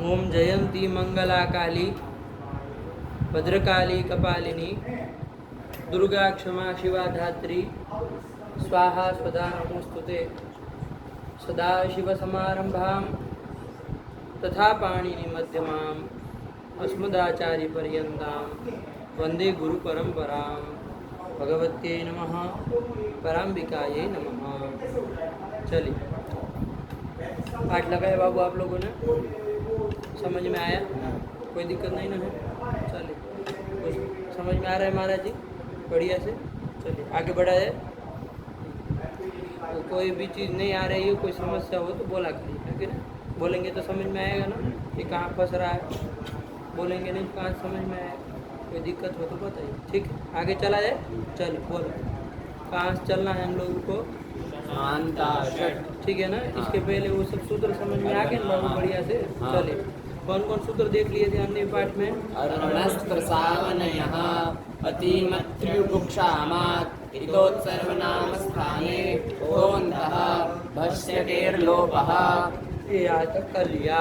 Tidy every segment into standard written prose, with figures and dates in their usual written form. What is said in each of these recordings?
ओम जयंती मंगला काली भद्रकाली कपालिनी दुर्गा क्षमा शिवा धात्री स्वाहा स्वधा नमोस्तुते सदाशिवसमारंभां तथा पाणिनि मध्यमाम् अस्मदाचार्यपर्यन्तां वन्दे गुरुपरम्परां भगवत्यै नमः पराम्बिकायै नमः। चलिए पाठ लगाए बाबू आप लोगों ने, समझ में आया? कोई दिक्कत नहीं ना है? चलिए कुछ समझ में आ रहा है महाराज जी बढ़िया से? चलिए आगे बढ़ा जाए। तो कोई भी चीज़ नहीं आ रही है, कोई समस्या हो तो बोला करिए, है कि नहीं? बोलेंगे तो समझ में आएगा ना कि कहाँ फंस रहा है, बोलेंगे नहीं कहाँ समझ में आएगा। कोई दिक्कत हो तो बताइए, ठीक है? आगे चला जाए। चलिए बोलो कहाँ से चलना है हम लोगों को? ठीक है ना? इसके पहले वो सब सूत्र समझ में आ गए ना बाबू बढ़िया से? चलिए कौन कौन सूत्र देख लिए थे हमने पाठ में? ये आज तक कर लिया,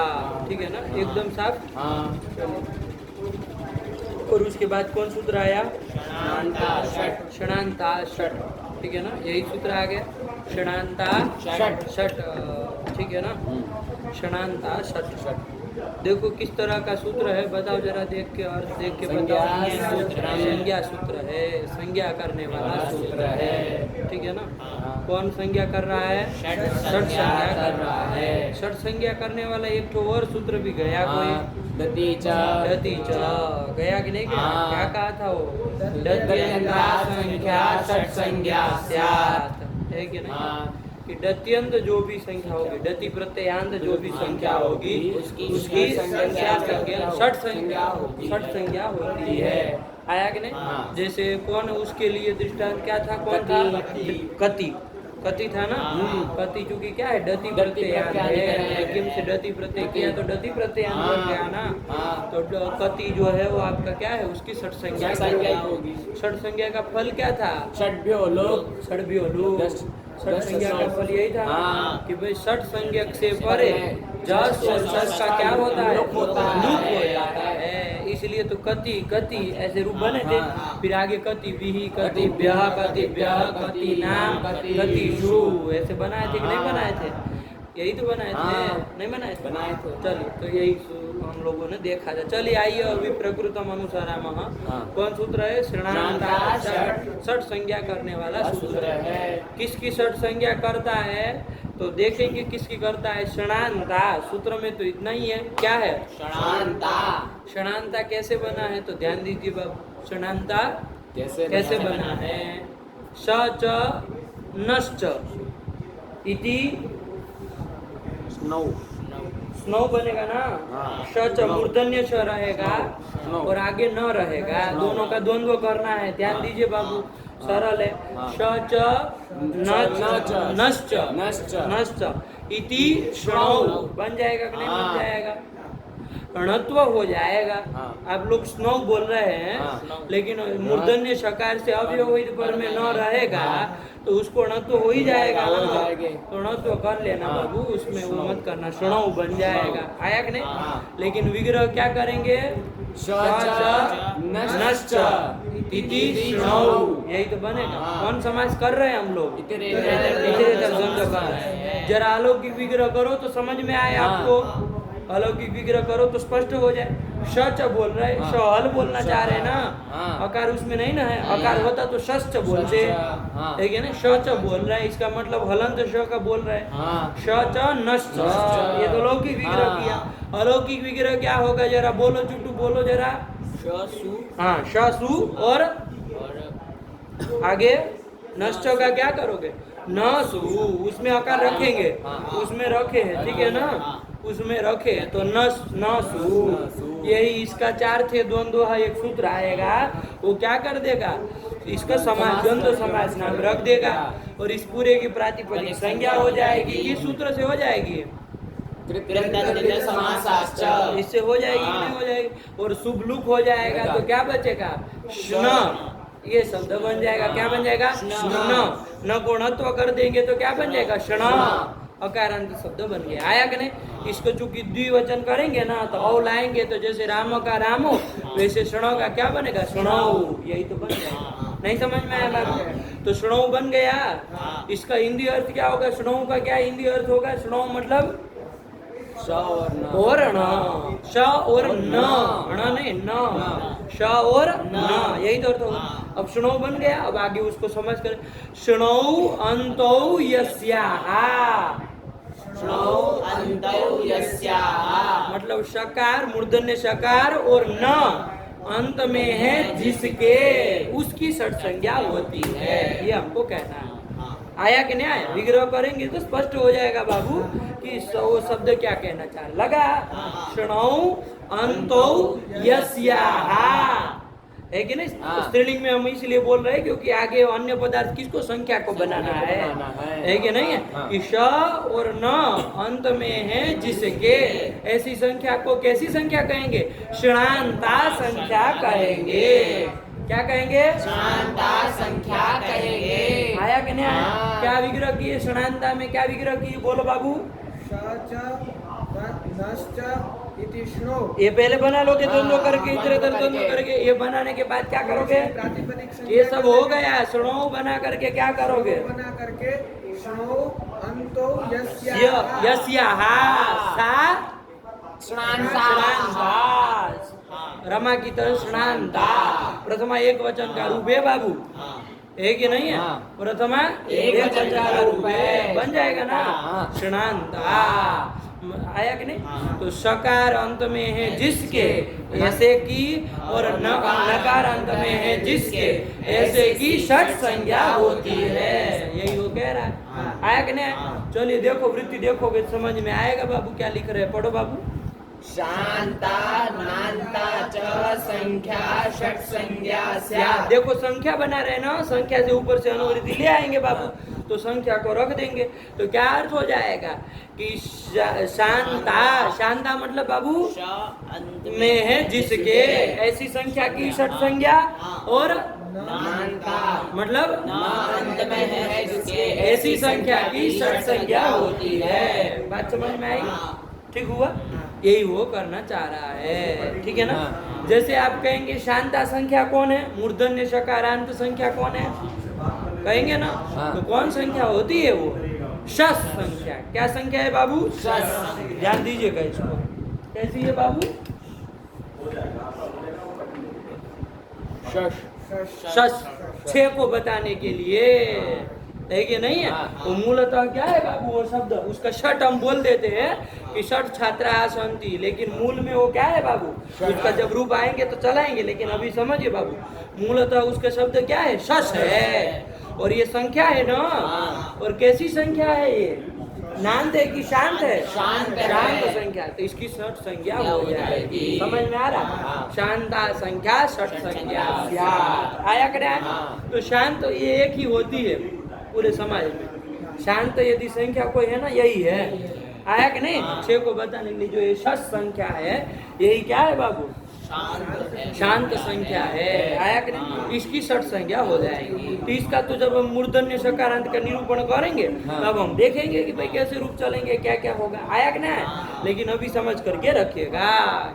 ठीक है ना? एकदम साफ। और उसके बाद कौन सूत्र आया? षणांता षट, ठीक है ना? यही सूत्र आ गया, षणांता षट, ठीक है ना? षणांता षट षट। देखो किस तरह का सूत्र है, बताओ जरा देख के, और देख के बताओ। संज्ञा सूत्र है, संज्ञा करने वाला सूत्र है, ठीक है ना? कौन संज्ञा कर रहा है? षट संज्ञा कर रहा है। षट संज्ञा करने वाला एक तो और सूत्र भी गया, कोई दति च गया कि नहीं गया? क्या कहा था वो? दत्यंता संख्या षट संज्ञा स्यात्, है कि नहीं? कि दत्यंत जो भी संख्या होगी, दति प्रत्ययांत जो भी संख्या होगी उसकी संख्या षट संज्ञा होती है। आया कि नहीं? जैसे कौन, उसके लिए दृष्टांत क्या था? कौन था? कति, कति था ना? कति चूंकि क्या है? दति प्रत्ययांत है, किम से दति प्रत्यय किया तो दति प्रत्ययांत बन गया ना? तो कति जो है वो आपका क्या है? उसकी षट संज्ञा होगी। षट संज्ञा का फल क्या था? षड्भ्यो लोक। षट संज्ञा का फल यही था कि भाई षट संज्ञक से परे जस और सस का क्या होता है? लुक हो जाता है। इसलिए तो कति कति ऐसे रूप बने थे। फिर आगे कति विहि, कति ब्यह, कति कति नाम, कति शु, ऐसे बनाए थे कि नहीं बनाए थे? यही तो बनाए थे, नहीं बनाए थे? चलिए तो यही हम लोगों ने देखा था। चलिए आइए अभी प्रकृतम अनुसारामः। कौन सूत्र है? षणांता षट संज्ञा करने वाला सूत्र है। किसकी षट संज्ञा करता है? तो देखेंगे किसकी करता है। षणांता सूत्र में तो इतना ही है। क्या है? षणांता कैसे बना है? तो ध्यान दीजिए बाबू, षणांता कैसे बना है? श च नश्च इति स्नो बनेगा ना? श च मूर्धन्य श रहेगा और आगे न रहेगा, दोनों का द्वंद्व करना है। ध्यान दीजिए बाबू, सरल है। श च नश्च इति स्नो बन जाएगा कि नहीं बन जाएगा? णत्व हो जाएगा। आप लोग स्नो बोल रहे हैं, लेकिन मूर्धन्य शकार से अव्यवहित पर में न रहेगा तो उसको णत्व हो ही जाएगा। तो णत्व कर लेना बाबू, उसमें वो मत करना, स्णौ बन जाएगा। आया कि नहीं? लेकिन विग्रह क्या करेंगे? नश्च इति स्णौ, यही तो बनेगा। कौन समास कर रहे हैं हम लोग? इतरेतर द्वंद्व कर। जरा अलौकिक विग्रह करो तो समझ में आए आपको, अलौकिक विग्रह करो तो स्पष्ट हो जाए। श बोल रहे, श हल बोलना चाह रहे ना, अकार उसमें नहीं ना है। अकार होता तो शश्च बोलते, ठीक है ना? श बोल रहे हैं, इसका मतलब हलंत श का बोल रहे हैं। श च नश्च, ये तो लौकिक विग्रह किया। अलौकिक विग्रह क्या होगा? जरा बोलो चुट्टू, बोलो जरा। श सु और आगे नश्च का क्या करोगे? न सु, उसमें आकार रखेंगे, उसमें रखे हैं, ठीक है ना? उसमें रखे तो न सु, यही इसका चार थे द्वंद्व है, एक सूत्र आएगा, वो क्या कर देगा? इसका समास द्वंद्व समास नाम रख देगा और इस पूरे की प्रातिपदिक संज्ञा हो जाएगी। किस सूत्र से हो जाएगी? इससे हो जाएगी कि नहीं हो जाएगी? और शुभ लुक हो जाएगा तो क्या बचेगा? श्न, ये शब्द बन जाएगा। क्या बन जाएगा? न को णत्व कर देंगे तो क्या बन जाएगा? क्षण। अकारांत शब्द बन गया। आया कि नहीं? इसको चूंकि द्विवचन करेंगे ना तो औ लाएंगे तो जैसे रामो का रामो वैसे शणो का क्या बनेगा? शणौ। यही तो बन गया। नहीं समझ में आया बात? तो शणौ बन गया। इसका हिंदी अर्थ क्या होगा? शणौ का क्या हिंदी अर्थ होगा? शणौ मतलब श और न। और न, श और न, ण नहीं न, श और न, यही तो अर्थ होगा। अब शृणौ बन गया। अब आगे उसको समझ कर शृणौ अंतौ यस्याः, शृणौ अन्तौ यस्याः मतलब शकार मूर्धन्य शकार और न अंत में है जिसके, उसकी षट संज्ञा होती है, ये हमको कहना है। आया कि नहीं आया? विग्रह करेंगे तो स्पष्ट हो जाएगा बाबू कि वो शब्द क्या कहना चाह लगा। शृणौ अंतौ यस्याः, है कि नहीं? स्त्रीलिंग में हम इसलिए बोल रहे हैं क्योंकि आगे अन्य पदार्थ किसको संख्या को बनाना है कि नहीं है? कि श और न अंत में है जिसके, ऐसी संख्या को कैसी संख्या कहेंगे? षणांता संख्या कहेंगे। क्या कहेंगे? षणांता संख्या कहेंगे। आया कि नहीं आया? क्या विग्रह किए षणांता में? क्या विग्रह किए? बोलो बाबू। ये पहले बना लोगे द्वंद्व करके, इधर द्वंद्व करके। ये बनाने के बाद क्या करोगे? ये सब हो गया। शृणौ बना करके क्या करोगे? बना करके शृणौ अंतो यस्याः सा षणांता रमा की तरह षणांता प्रथमा एक वचन का रूप है बाबू, है कि नहीं है? प्रथमा एक वचन का रूप है, बन जाएगा ना षणांता। आया कि नहीं? तो शकार अंत में है जिसके, ऐसे की, और नकार अंत में है जिसके, ऐसे की षट संज्ञा होती है। यही वो कह रहा है। आया कि नहीं? चलिए देखो वृत्ति देखोगे समझ में आएगा बाबू क्या लिख रहे हैं। पढ़ो बाबू। शांता नांता च संख्या षट संज्ञा स्यात्। देखो संख्या बना रहे ना, संख्या से ऊपर से अनुवृत्ति ले आएंगे बाबू, तो संख्या को रख देंगे तो क्या अर्थ हो जाएगा कि शांता, शांता मतलब बाबू में है जिसके, ऐसी संख्या की षट संज्ञा, और नांता मतलब अंत में है जिसके, ऐसी संख्या की षट संज्ञा होती है। बात समझ में आई? ठीक हुआ? यही वो करना चाह रहा है। ठीक है ना? जैसे आप कहेंगे शांता संख्या कौन है? मूर्धन्य शकारांत संख्या कौन है? कहेंगे ना? तो कौन संख्या होती है वो? शस संख्या। क्या संख्या है बाबू? शस। ध्यान दीजिएगा इसको। कैसी है बाबू? शस। छह को बताने के लिए, है कि नहीं है? वो मूलतः क्या है बाबू? वो शब्द उसका षट हम बोल देते हैं कि षट छात्रा सन्ति, लेकिन मूल में वो क्या है बाबू? उसका जब रूप आएंगे तो चलाएंगे, लेकिन अभी समझिए बाबू मूलतः उसका शब्द क्या है? शस है। और ये संख्या है ना, और कैसी संख्या है ये? नांत है कि शांत है? शांत है। शांत संख्या, तो इसकी षट संज्ञा हो जाएगी। समझ में आ रहा? शांता संख्या षट संज्ञा स्यात्। आया क्या? तो शांत ये एक ही होती है पूरे समाज में। शांत यदि संख्या कोई है ना, यही है। आया कि नहीं? छह को बताने के लिए जो ये षट संख्या है, यही क्या है बाबू? शांत संख्या है। आया कि नहीं? इसकी षट संज्ञा हो जाएगी। तो इसका तो जब हम मूर्धन्य शकारांत का निरूपण करेंगे तब हम देखेंगे कि भाई कैसे रूप चलेंगे, क्या क्या होगा। आया कि नहीं? लेकिन अभी समझ करके रखिएगा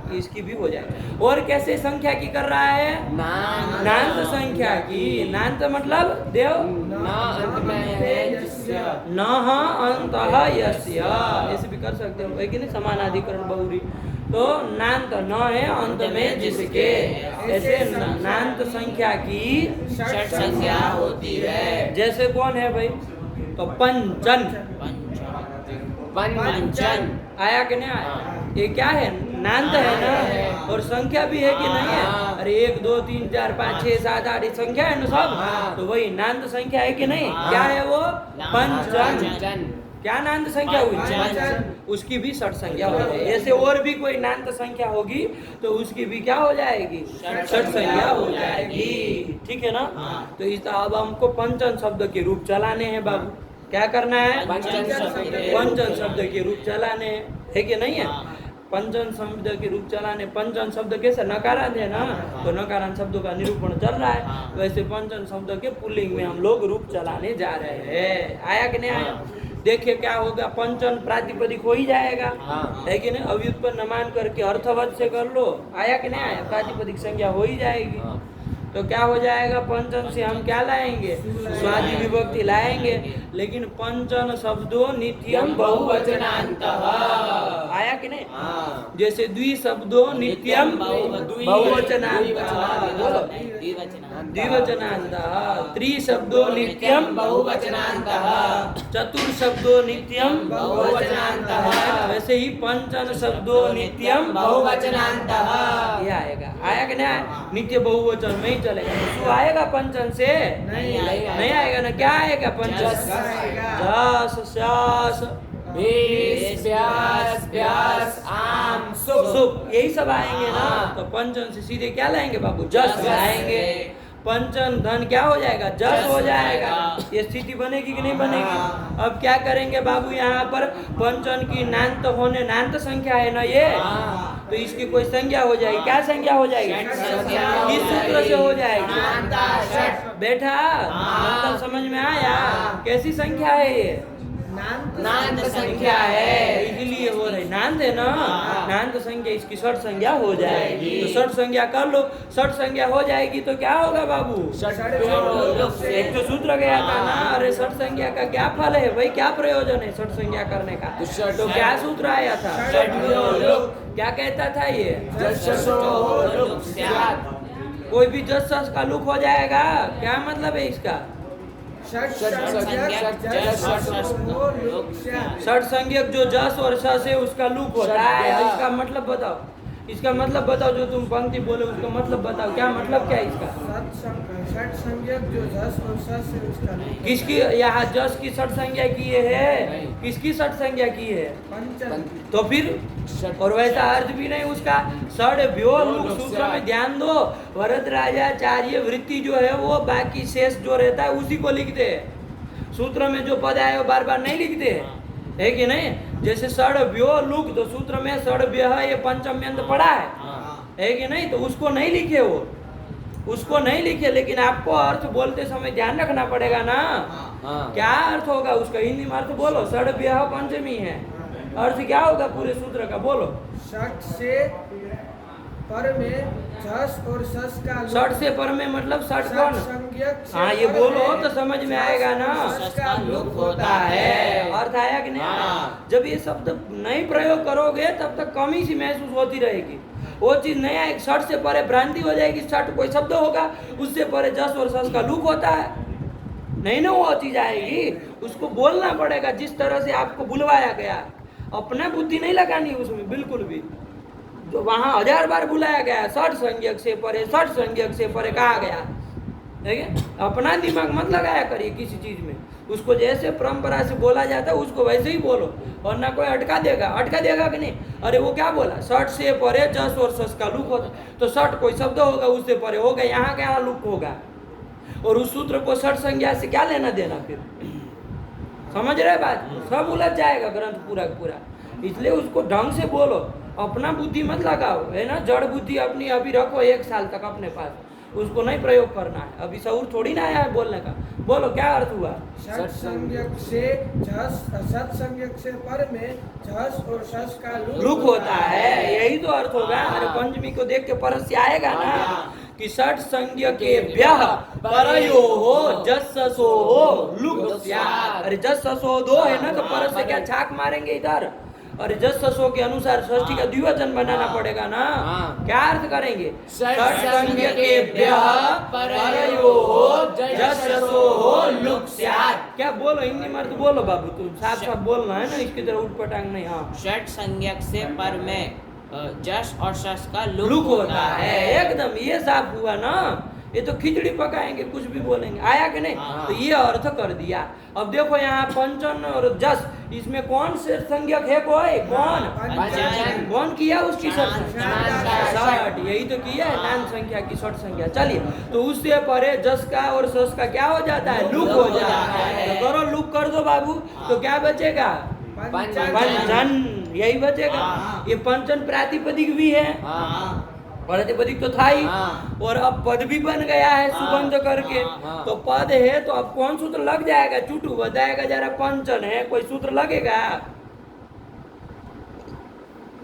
कि इसकी भी हो जाए। और कैसे संख्या की कर रहा है? नांत संख्या की। नांत मतलब देव अंत में है जिससे, नः अंतः यस्य, ऐसे भी कर सकते हो, है कि नहीं? समानाधिकरण बहुरी। तो नांत न है अंत में जिसके, ऐसे नांत संख्या की षट संज्ञा होती है। जैसे कौन है भाई? तो पंचन। पंचन। आया कि नहीं आया? ये क्या है? नांत है ना, और संख्या भी है कि नहीं है? अरे 1 2 3 4 5 6 7 8 ये संख्या है ना सब, तो वही नांत संख्या है कि नहीं? क्या है वो? पंचन। क्या नांत संख्या हुई? उसकी भी षट संख्या हो जाएगी। ऐसे और भी कोई नांत संख्या होगी तो उसकी भी क्या हो जाएगी? षट संज्ञा हो जाएगी। ठीक है ना? तो इस अब हमको पंचन शब्द के रूप चलाने हैं बाबू। क्या करना है? पंचन शब्द के रूप चलाने हैं, है कि नहीं है? पंचन शब्द के रूप चलाने। पंचन शब्द कैसे? नकारांत है ना, तो नकारांत शब्दों का निरूपण चल रहा है। वैसे पंचन शब्द के पुल्लिंग में हम लोग रूप चलाने जा रहे हैं। आया कि नहीं आया? देखिए क्या होगा, पंचन प्रातिपदिक हो ही जाएगा, हाँ। है कि नहीं। अव्युत्पन्न मान करके अर्थवत से कर लो, आया कि नहीं आया, प्रातिपदिक संज्ञा हो ही जाएगी। हाँ। तो क्या हो जाएगा, पंचन से हम क्या लाएंगे, स्वादि विभक्ति लाएंगे। लेकिन पंचन शब्दों नित्यम बहुवचनांतः, आया कि नहीं। हाँ। जैसे द्वि शब्दों नित्यम बहुवचनांतः, बोलो द्विवचनांतः। त्रि शब्दों नित्यम बहुवचनांतः। चतुर शब्दों नित्यम बहुवचनांतः। वैसे ही पंचन शब्दों नित्यम बहुवचनांतः। ये आएगा, आया कि नहीं आया, नित्य बहुवचन में ही चलेगा। तो आएगा पंचन से, नहीं आएगा ना। क्या आएगा पंचन, जस शस बीस, प्यास, प्यास, आम, सुख। सुख, यही सब आएंगे ना। तो पंचन से सीधे क्या लाएंगे बाबू, जस लाएंगे। पंचन धन क्या हो जाएगा, जस हो जाएगा। ये स्थिति बनेगी कि नहीं बनेगी। अब क्या करेंगे बाबू, यहाँ पर पंचन की नान्त होने, नान्त संख्या है ना ये, तो इसकी कोई संज्ञा हो जाएगी। क्या संज्ञा हो जाएगी, किस सूत्र से हो जाएगी बेटा, मतलब समझ में आया। कैसी संख्या है ये, नान्त संख्या है, इसलिए हो रही नान्त है ना। नान्त संख्या, इसकी षट संज्ञा हो जाएगी। तो षट संज्ञा कर लो, षट संज्ञा हो जाएगी तो क्या होगा बाबू, एक तो सूत्र गया था ना। अरे षट संज्ञा का क्या फल है भाई, क्या प्रयोजन है षट संज्ञा करने का। तो क्या सूत्र आया था, क्या कहता था ये, कोई भी जस शस का लुक हो जाएगा। क्या मतलब है इसका, षट संज्ञक जो जस और शस है उसका लुक होता है। इसका मतलब बताओ, इसका मतलब बताओ, जो तुम पंक्ति बोले उसका मतलब बताओ, क्या मतलब क्या है इसका। षट संज्ञक जो जस और शस है उसका किसकी, यहाँ जस की षट संज्ञा की है, किसकी षट संज्ञा की है, पंचन। तो फिर और वैसा अर्थ भी नहीं उसका। षड व्यो लुक सूत्र में ध्यान दो, वरदराजाचार्य वृत्ति जो है वो बाकी शेष जो रहता है उसी को लिखते हैं। सूत्र में जो पद आए वो बार बार नहीं लिखते, है कि नहीं। जैसे षड व्यो लुक, तो सूत्र में षड व्य ये पंचम यंत्र पड़ा है कि नहीं, तो उसको नहीं लिखे, वो उसको नहीं लिखे। लेकिन आपको अर्थ बोलते समय ध्यान रखना पड़ेगा ना, क्या अर्थ होगा उसका। हिंदी में अर्थ बोलो, षड व्य पंचमी है, अर्थ क्या होगा पूरे सूत्र का, बोलो। षट से पर में जस और शस का षट से पर में मतलब षट कौन, संज्ञक से हाँ ये पर बोलो में तो समझ में आएगा ना। शस का लुक होता है, अर्थ आया कि नहीं। जब ये शब्द नहीं प्रयोग करोगे तब तक कमी सी महसूस होती रहेगी। वो चीज नहीं आएगी, षट से परे भ्रांति हो जाएगी। षट कोई शब्द होगा, उससे परे जस और शस का लुक होता है, नहीं ना वो चीज आएगी। उसको बोलना पड़ेगा जिस तरह से आपको बुलवाया गया, अपना बुद्धि नहीं लगानी उसमें बिल्कुल भी। जो वहाँ 1000 बार बुलाया गया, षट संज्ञक से परे, षट संज्ञक से परे कहा गया, ठीक है। अपना दिमाग मत लगाया करिए किसी चीज में, उसको जैसे परंपरा से बोला जाता है उसको वैसे ही बोलो, और ना कोई अटका देगा कि नहीं। अरे वो क्या बोला, षट से परे जस और शस का लुक होता, तो षट कोई शब्द होगा उससे परे होगा, यहाँ क्या लुक होगा। और उस सूत्र को षट संज्ञा से क्या लेना देना, फिर समझ रहे बात, सब उलझ जाएगा ग्रंथ पूरा पूरा। इसलिए उसको ढंग से बोलो, अपना बुद्धि मत लगाओ, है ना। जड़ बुद्धि अपनी अभी रखो 1 साल तक अपने पास, उसको नहीं प्रयोग करना है। अभी शऊर थोड़ी ना आया है बोलने का। बोलो क्या अर्थ हुआ, षट संज्ञक से जस, षट संज्ञक से पर में जस और शस का लुक होता है, यही तो अर्थ होगा। अरे पंचमी को देख के परस्य आएगा ना कि षट संज्ञ के व्यह परयो हो जस ससो हो लुक स्यात्। अरे जस ससो दो है ना, तो परस से क्या छाक मारेंगे इधर। और जस ससो के अनुसार षष्ठी का द्विवचन बनाना पड़ेगा ना। क्या अर्थ करेंगे, षट संज्ञ के व्यह परयो हो जस ससो हो लुक स्यात्। क्या बोलो हिंदी में अर्थ बोलो बाबू, तुम साफ साफ बोलना है ना, इसकी तरह उठपटांग नहीं। हाँ, षट संज्ञक से पर में जस और शस का लुक होता है, एकदम ये साफ हुआ ना। ये तो खिचड़ी पकाएंगे, कुछ भी बोलेंगे, आया कि नहीं। तो ये अर्थ कर दिया। अब देखो यहाँ पंचन और जस, इसमें कौन से संज्ञक है, कोई कौन किया उसकी षट, यही तो किया है, नाम संख्या की षट संख्या। चलिए, तो उससे परे जस का और शस का क्या हो जाता है, लुक हो जाता है। तो करो लुक कर दो बाबू, तो क्या बचेगा, पंचन, यही बचेगा। ये पंचन प्रातिपदिक भी है, प्रातिपदिक तो था ही, हाँ। और अब पद भी बन गया है हाँ, सुबंध करके। हाँ। तो पद है तो अब कौन सूत्र लग जाएगा? चुटू बताएगा जरा, पंचन है, कोई सूत्र लगेगा?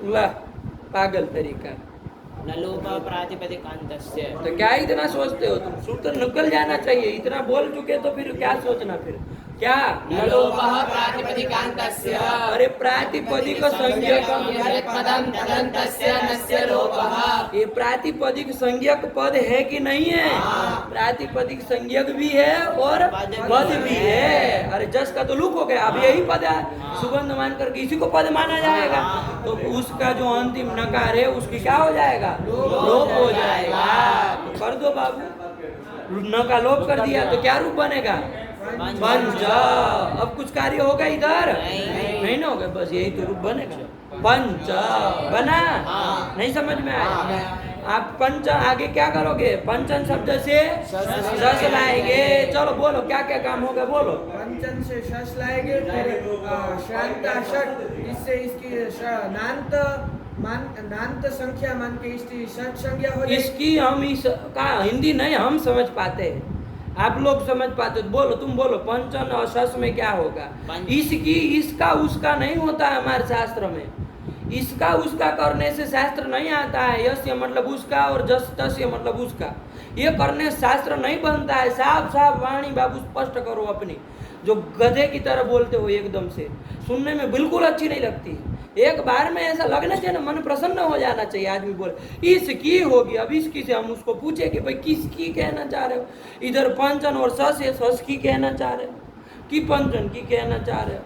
ला, पागल तरीका। न लोपः प्रातिपदिकान्तस्य। तो क्या इतना सोचते हो तुम? सूत्र निकल जाना चाहिए, इतना बोल चुके तो फिर क्या सोचना? फिर क्या? न लोपः प्रातिपदिकान्तस्य। अरे प्रातिपदिक संज्ञकम, यत् पदं तदन्तस्य नस्य लोपः। ये प्रातिपदिक संज्ञक पद है कि नहीं है? प्रातिपदिक संज्ञक भी है और पद भी है। अरे जस का तो लुक हो गया, अब यही पद है, सुबंध मान करके इसी को पद माना जाएगा। तो उसका जो अंतिम नकार है उसकी क्या हो जाएगा? लोप हो जाएगा। तो कर दो बाबू, न का लोप कर दिया तो क्या रूप बनेगा? पंच। अब कुछ कार्य होगा इधर? नहीं ना होगा, बस यही तो रूप बनेगा, पंच बना। नहीं समझ में आया? आप पंच आगे क्या करोगे? पंचन शब्द से सस लाएंगे। चलो बोलो क्या क्या काम होगा, बोलो। पंचन से शश लाएंगे, फिर शांता षट, इससे इसकी नान्त संख्या मान के इसकी षट संज्ञा हो जाएगी। इसकी हम इस का हिंदी नहीं हम समझ पाते हैं, आप लोग समझ पाते हो। बोलो, तुम बोलो, पंचन और शस में क्या होगा? इसकी, इसका उसका नहीं होता है हमारे शास्त्र में। इसका उसका करने से शास्त्र नहीं आता है। यस्य मतलब उसका और जस तस्य मतलब उसका, ये करने से शास्त्र नहीं बनता है। साफ साफ वाणी बाबू स्पष्ट करो अपनी, जो गधे की तरह बोलते हो एकदम से, सुनने में बिल्कुल अच्छी नहीं लगती। एक बार में ऐसा लगना चाहिए ना, मन प्रसन्न हो जाना चाहिए। आदमी बोले इसकी होगी, अब इसकी से हम उसको पूछे कि भाई किसकी कहना चाह रहे हो? इधर पंचन और सस है, सस की कहना चाह रहे हो कि पंचन की कहना चाह रहे हो?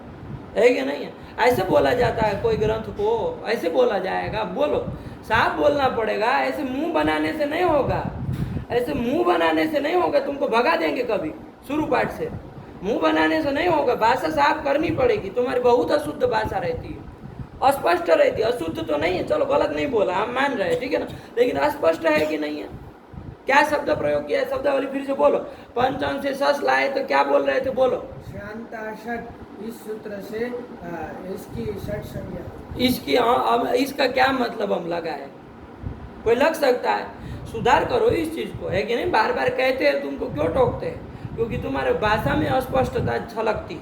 है कि नहीं है? ऐसे बोला जाता है कोई ग्रंथ को, ऐसे बोला जाएगा? बोलो, साफ बोलना पड़ेगा, ऐसे मुंह बनाने से नहीं होगा। ऐसे मुंह बनाने से नहीं होगा, तुमको भगा देंगे कभी शुरू पाठ से। मुंह बनाने से नहीं होगा, भाषा साफ करनी पड़ेगी। तुम्हारी बहुत अशुद्ध भाषा रहती है, अस्पष्ट रहती है। अशुद्ध तो नहीं है, चलो गलत नहीं बोला, हम मान रहे हैं, ठीक है ना, लेकिन अस्पष्ट है कि नहीं है? क्या शब्द प्रयोग किया है? शब्दावली फिर से बोलो। पंचम से सस लाए तो क्या बोल रहे थे? बोलो। शांता षट, इस सूत्र से इसकी षट संज्ञा। इसकी अब इसका क्या मतलब हम लगाए? कोई लग सकता है? सुधार करो इस चीज को, है कि नहीं? बार बार कहते हैं, तुमको क्यों टोकते हैं? क्योंकि तुम्हारे भाषा में अस्पष्टता छलकती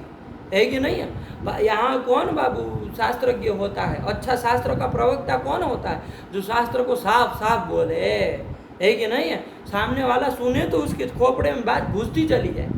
है कि नहीं है? यहाँ कौन बाबू शास्त्रज्ञ होता है? अच्छा शास्त्र का प्रवक्ता कौन होता है? जो शास्त्र को साफ साफ बोले, है कि नहीं है? सामने वाला सुने तो उसके खोपड़े में बात घुसती चली जाए,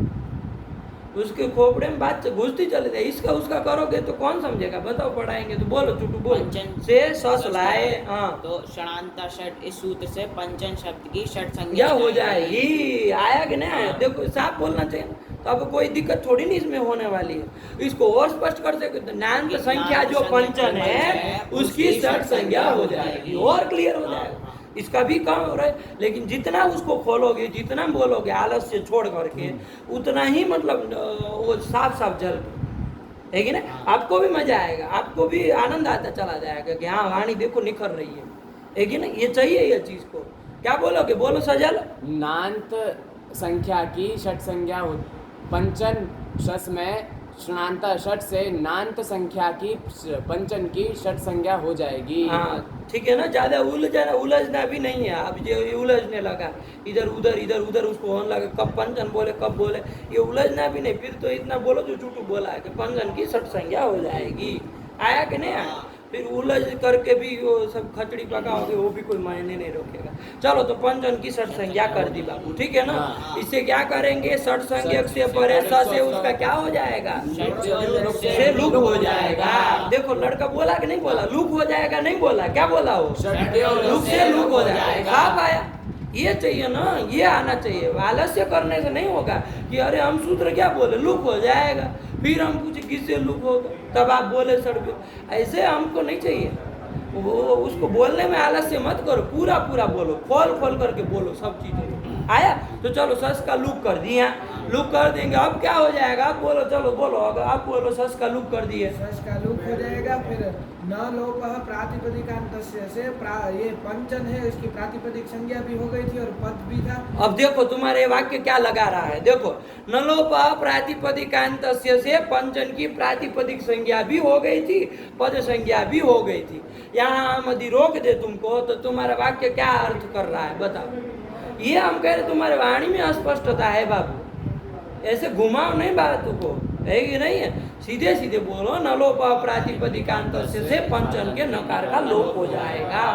उसके खोपड़े में बात घुसती चली जाए। इसका उसका करोगे तो कौन समझेगा? बताओ, पढ़ाएंगे तो बोलो, चुटू बोलो। पंचन से सस लाए, हाँ, तो षणांता षट, इस सूत्र से पंचन शब्द की षट संज्ञा यह हो जाएगी। आया कि नहीं आया? देखो साफ बोलना चाहिए, तो अब कोई दिक्कत थोड़ी नहीं इसमें होने वाली है। इसको और स्पष्ट कर सकते तो नान्त संख्या जो पंचन है उसकी षट संज्ञा हो जाएगी, और क्लियर हो जाएगा। इसका भी काम हो रहा है, लेकिन जितना उसको खोलोगे, जितना बोलोगे आलस्य छोड़ करके, उतना ही मतलब वो साफ साफ जल है कि ना? आपको भी मजा आएगा, आपको भी आनंद आता चला जाएगा कि हाँ वाणी देखो निखर रही है कि ना? ये चाहिए ये चीज को। क्या बोलोगे? बोलो सजल। नान्त संख्या की षट संज्ञा हो, पंचन शस में षणांता षट से नान्त संख्या की पंचन की षट संज्ञा हो जाएगी। हाँ ठीक है ना? ज्यादा उलझना भी नहीं है। अब ये उलझने लगा, इधर उधर उसको होने लगा, कब पंचन बोले कब बोले, ये उलझना भी नहीं। फिर तो इतना बोलो जो झूठू बोला है कि पंचन की षट संज्ञा हो जाएगी। आया कि नहीं आया? फिर उलझ करके भी वो सब खचड़ी पकाओगे, वो भी कोई मायने नहीं रखेगा। चलो तो पंचन की षट संज्ञा कर दी बाबू, ठीक है ना? इससे क्या करेंगे? षट संज्ञक से परे स से उसका क्या हो जाएगा? से लुक हो जाएगा। देखो लड़का बोला कि नहीं बोला? लुक हो जाएगा नहीं बोला? क्या बोला वो? लुक से लुक हो जाएगा। आप आया, ये चाहिए ना, ये आना चाहिए। आलस्य करने से नहीं होगा कि अरे हम सूत्र क्या बोले, लुक हो जाएगा, फिर हम पूछे किससे लुक होगा, तब आप बोले सड़क। ऐसे हमको नहीं चाहिए। वो उसको बोलने में आलस्य मत करो, पूरा पूरा बोलो, खोल खोल करके बोलो सब चीज़ें। आया? तो चलो सस का लुक कर दिया, लुक कर देंगे, अब क्या हो जाएगा? आप बोलो, चलो बोलो, अगर आप बोलो सस का लुक कर दिए, सस का लुक हो जाएगा। फिर न लोपः प्रातिपदिकान्तस्य से ये पंचन है, इसकी प्रातिपदिक संज्ञा भी हो गई थी और पद भी था। अब देखो तुम्हारे वाक्य क्या लगा रहा है, देखो नलोपः प्रातिपदिकान्तस्य से पंचन की प्रातिपदिक संज्ञा भी हो गई थी, पद संज्ञा भी हो गई थी। यहाँ हम यदि रोक दे तुमको तो तुम्हारा वाक्य क्या अर्थ कर रहा है बताओ? ये हम कह रहे तुम्हारे वाणी में अस्पष्टता है बाबू, ऐसे घुमाओ नहीं बातों को, है कि नहीं है? सीधे सीधे बोलो, नलोपः प्रातिपदिकान्तस्य से पंचन के नकार का लोप हो जाएगा।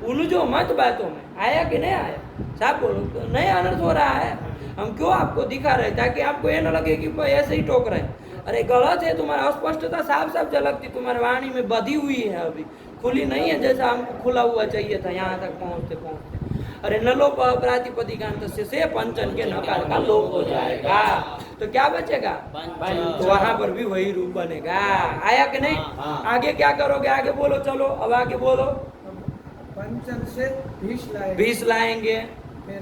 उलझो मत बातों में, आया कि नहीं आया? साहब बोलो, तो नहीं अनर्थ हो रहा है, हम क्यों आपको दिखा रहे ताकि आपको ये न लगे कि ऐसे ही टोक रहे हैं। अरे गलत है, तुम्हारा अस्पष्टता साफ साफ झलकती, तुम्हारी वाणी में बधी हुई है, अभी खुली नहीं है जैसा हमको खुला हुआ चाहिए था यहाँ तक पहुँचते पहुँचते। अरे नलोपः प्रातिपदिकान्तस्य से पंचन के नकार का लोप हो जाएगा, तो क्या बचेगा? तो वहां पर भी वही रूप बनेगा। आया कि नहीं? आगे क्या करोगे? आगे बोलो, चलो अब आगे बोलो। पंचन से भीष भीष लाएंगे, फिर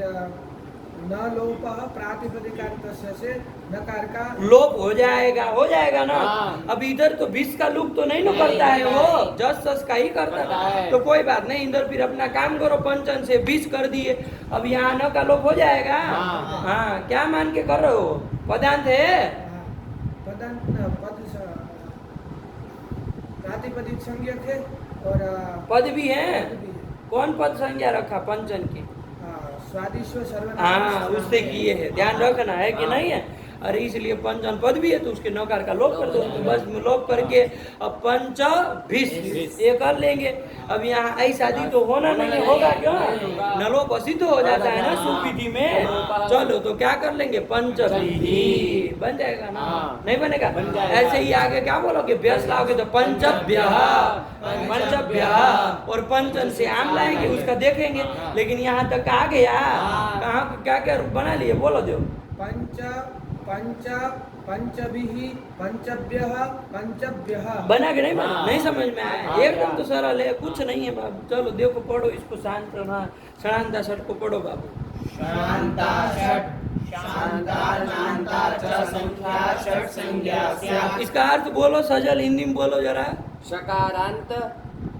न लोपः प्रातिपदिकान्तस्य से नकार का लोप हो जाएगा, हो जाएगा ना। हाँ। अब इधर तो भीष का लुक तो नहीं ना करता है वो, जस सस का ही करता करता है, है। तो कोई बात नहीं, इधर फिर अपना काम करो, पंचन से भीष कर दिए, अब यहाँ न का लोप हो जाएगा। हाँ। हाँ, क्या मान के कर रहे हो? पदांत है, पद प्रातिपदिक संज्ञक है और पद भी है। पद भी है। कौन पद संज्ञा रखा पंचन की? स्वादिश्व सर्वनाम। हाँ, उससे किए है, ध्यान रखना है कि नहीं है? अरे इसलिए पंचन पद भी है तो उसके नकार का लोप कर दो, तो बस लोप करके अब पंच भीष ये कर लेंगे। अब यहाँ ऐसा शादी तो होना नहीं होगा, क्यों? नलोप असिद्ध हो जाता है ना सुविधि में। चलो तो क्या कर लेंगे? पंचविधि बन जाएगा ना, नहीं बनेगा? बन जाएगा। ऐसे ही आगे क्या बोलोगे? व्यस लाओगे तो पंचभ्यः, पंचभ्यः, और पंचन से आम लाएंगे, उसका देखेंगे। लेकिन यहाँ तक आ गया, कहाँ क्या क्या रूप बना लिए, बोलो दो। पंच पंच पंचभिः पंचभ्यः पंचभ्यः बना के नहीं बना? नहीं समझ में आया? एकदम तो सरल है, कुछ नहीं है बाबू। चलो देखो, पढ़ो इसको, शांत रहना, षडान्ता षट को पढ़ो बाबू। शांता षट, शांता नान्ता च संख्या षट संज्ञा स्यात्। इसका अर्थ बोलो सजल हिंदी में बोलो जरा। शकारांत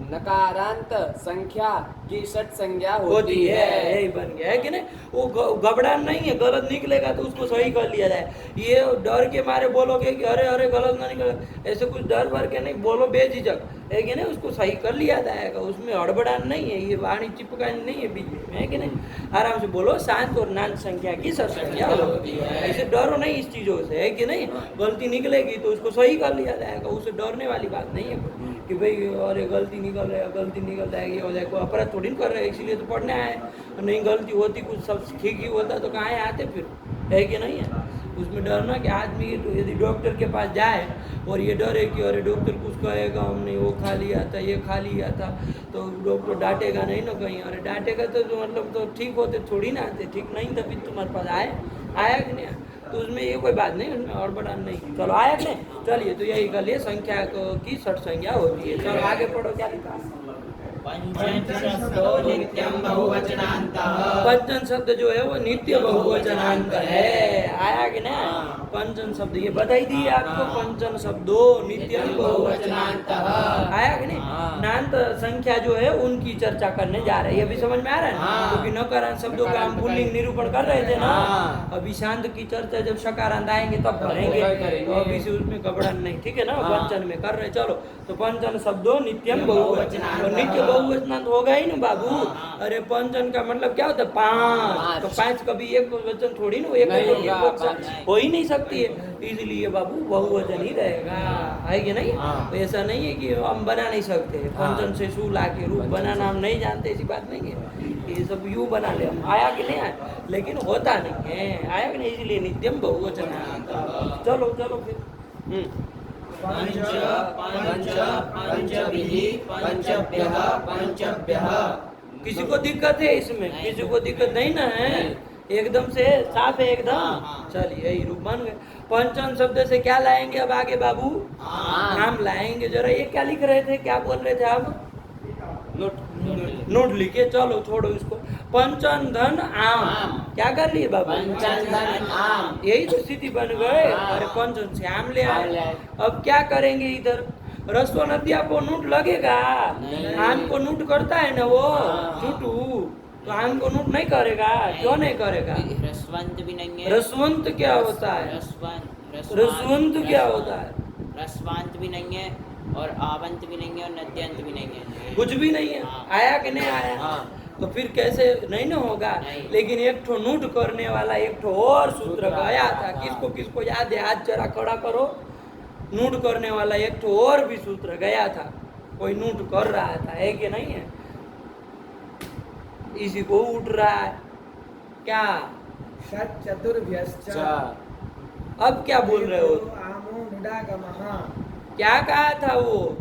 नकारांत संख्या की षट संज्ञा होती है, यही बन गया है कि नहीं? वो घबराहट नहीं है, गलत निकलेगा तो उसको सही कर लिया जाए। ये डर के मारे बोलोगे कि अरे अरे गलत ना निकले, ऐसे कुछ डर भर के नहीं बोलो, बेझिझक है कि नहीं? उसको सही कर लिया जाएगा, उसमें हड़बड़ाहट नहीं है, ये वाणी चिपकानी नहीं है बीच में, है कि नहीं? आराम से बोलो, शांत और नान संख्या की षट संज्ञा होती है। ऐसे डरो नहीं इस चीज़ों से, है कि नहीं? गलती निकलेगी तो उसको सही कर लिया जाएगा, उससे डरने वाली बात नहीं है कि भाई अरे गलती निकल रहा है, गलती निकल जाएगी, ये हो जाएगा, कोई अपराध थोड़ी कर रहे हैं, इसीलिए तो पढ़ने आए। नहीं गलती होती, कुछ सब ठीक ही होता तो कहाँ आते फिर, है कि नहीं है? उसमें डरना कि आदमी यदि डॉक्टर के पास जाए और ये डरे कि अरे डॉक्टर कुछ कहेगा, हमने वो खा लिया था, ये खा लिया था, तो डॉक्टर डांटेगा नहीं ना कहीं। अरे डांटेगा तो मतलब तो ठीक होते थोड़ी ना आते, ठीक नहीं तभी तुम्हारे पास आया कि नहीं? तो उसमें ये कोई बात नहीं, उसमें और बड़ा नहीं। चलो आया कि नहीं? चलिए तो यही कर लिए, संख्या की षट संज्ञा होती है। चलो आगे पढ़ो, क्या लिखा? पंचशब्दो नित्यं बहुवचनान्तः। पंचन शब्द जो है वो नित्य बहुवचनांत है। आया कि नहीं? पंचन शब्द ये बधाई दी आपको, पंचन शब्दो नित्यं बहुवचनान्तः। आया कि नहीं? नान्त संख्या जो है उनकी चर्चा करने जा रहे हैं, ये भी समझ में आ रहा है ना? क्योंकि नकारांत शब्दों का हम पुल्लिंग निरूपण कर रहे थे ना। अभी शांत की चर्चा जब शकारांत आएंगे तब करेंगे, तो अभी से उसमें घबराहट नहीं, ठीक है ना? पंचन में कर रहे, चलो तो पंचन शब्दो नित्यम बहुवचनांत, नित्य बहुवचनांत होगा ही ना बाबू। अरे पंचन का मतलब क्या होता है? पांच, तो पांच कभी एक वचन थोड़ी ना, एक हो ही नहीं सकती है, इसलिए बाबू बहुवचन ही रहेगा, है कि नहीं? तो ऐसा नहीं है कि हम बना नहीं सकते, पंचन से शू ला के रूप बनाना हम नहीं जानते, ऐसी बात नहीं है। ये सब यूं बना ले हम, आया कि नहीं आया? लेकिन होता नहीं है, आया कि नहीं? इसलिए नित्यम बहुवचन। चलो चलो फिर पंच पंच पंचभिः पंचभ्यः पंचभ्यः। किसी को दिक्कत है इसमें? किसी को दिक्कत नहीं ना है? एकदम से साफ है एकदम। चलिए यही रूप बन गए। पंचन शब्द से क्या लाएंगे अब आगे बाबू? आम लाएंगे। जरा ये क्या लिख रहे थे, क्या बोल रहे थे आप? नोट लिखे, चलो छोड़ो इसको। पंचन धन आम, क्या कर लिए बाबू? पंचन धन आम, यही तो स्थिति बन गए। हाँ। अरे पंचन से आम ले आम ले आए। आए। अब क्या करेंगे इधर? रसो नदिया को नोट लगेगा? नहीं। आम को नोट करता है ना वो हाँ। चूटू, तो आम को नोट नहीं करेगा? क्यों नहीं करेगा? रसवंत भी नहीं है। रसवंत क्या होता है? रसवंत क्या होता है? रसवंत भी नहीं है और आवंत भी नहीं है और नद्यंत भी नहीं है। कुछ भी नहीं है। हाँ। आया कि नहीं आया? हाँ। तो फिर कैसे नहीं ना होगा? नहीं। लेकिन एक ठो नोट करने वाला एक ठो और सूत्र सूत्र गया था। हाँ। किसको किसको याद है? आज जरा खड़ा करो। नोट करने वाला एक ठो और भी सूत्र गया था। कोई नोट कर रहा था, है कि नहीं है? इसी को उठ रहा है क्या? षट चतुर्भ्यश्च चा, अब क्या बोल रहे हो? आमो निडागमः। क्या कहा था वो?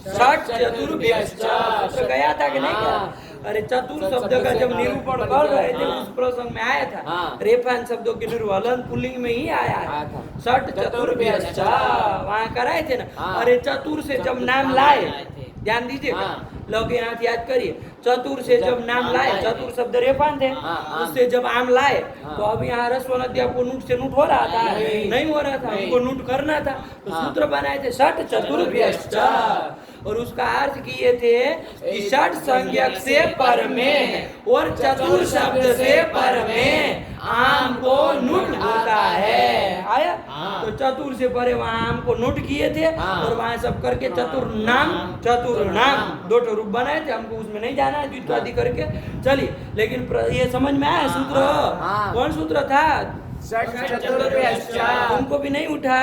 षट चतुर्भ्यश्च सूत्र गया था कि नहीं गया? हाँ। अरे चतुर सत शब्द का शब्द जब से निरूपण हाँ। कर रहे थे हाँ। उस प्रसंग में आया था। हाँ। रेफान शब्दों के निर्वलन पुल्लिंग में ही आया है। आया था। षट चतुर्भ्यश्च वहाँ कराए थे ना। हाँ। अरे चतुर से जब नाम लाए, ध्यान दीजिए, हाँ। लोग यहाँ याद करिए। चतुर से जब नाम लाए, चतुर शब्द रेफान थे, हाँ, हाँ। उससे जब आम लाए हाँ। तो अब यहाँ रसवन अध्याय को नूट से नूट हो रहा था? नहीं। नहीं हो रहा था। नहीं। हमको नूट करना था तो हाँ। सूत्र बनाए थे षट चतुर्भ्यश्च, और उसका अर्थ किए थे कि षट संज्ञक से पर में और चतुर शब्द से पर में आम को नूट होता है। आया? हाँ। तो चतुर से परे वहाँ आम को नोट किए थे हाँ। और वहाँ सब करके चतुर नाम चतुर नाम दो ठो रूप बनाए थे। हमको उसमें नहीं जाना है द्वित्वादि करके, चलिए। लेकिन ये समझ में आया सूत्र? हाँ। कौन सूत्र था? षट चतुर्भ्यश्च, तुमको भी नहीं उठा?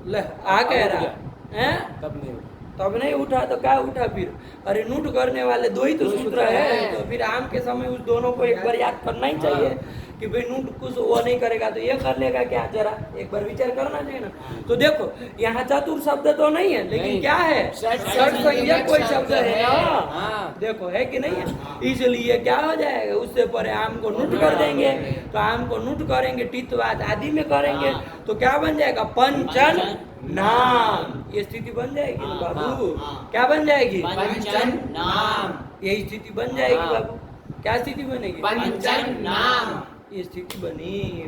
ले आ कह रहा है तब नहीं तब नहीं उठा तो क्या उठा फिर? अरे नोट करने वाले दो ही तो सूत्र है। तो फिर आम के समय उस दोनों को एक बार याद करना ही चाहिए कि भाई नोट कुछ वो नहीं करेगा तो ये कर लेगा क्या? जरा एक बार विचार करना चाहिए ना। तो देखो यहाँ चतुर शब्द तो नहीं है, लेकिन नहीं। क्या है? षट षट संज्ञक कोई शब्द है ना। हाँ। देखो है कि नहीं है? इसलिए क्या हो जाएगा? उससे परे आम को नोट कर देंगे। तो आम को नोट करेंगे, टित्वाद आदि में करेंगे तो क्या बन जाएगा? पंचन नाम। ये स्थिति बन जाएगी ना बाबू? हाँ। क्या बन जाएगी? पंचन नाम। यही स्थिति बन जाएगी हाँ। बाबू। क्या स्थिति बनेगी? पंचन नाम, ये स्थिति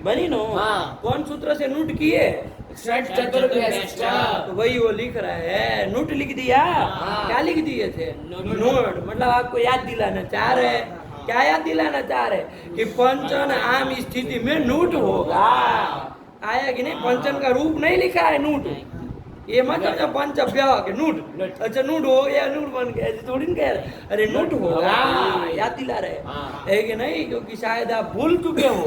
बनी नो। हाँ। कौन सूत्र से नोट किए? षट चतुर्भ्यश्च, तो वही वो लिख रहा है। नोट लिख दिया। हाँ। क्या लिख दिए थे? नोट। नोट मतलब आपको याद दिलाना चाह रहे हैं। क्या याद दिलाना चाह रहे? कि पंचन आम स्थिति में नोट होगा। आया कि नहीं? पंचन का रूप नहीं लिखा है नोट। ये मत समझो पंचव्य के नूट। अच्छा नूट हो गया, नूट बन गया, ऐसे थोड़ी ना कह रहे। अरे नूट होगा, याद दिला रहे है कि नहीं? क्योंकि शायद आप भूल चुके हो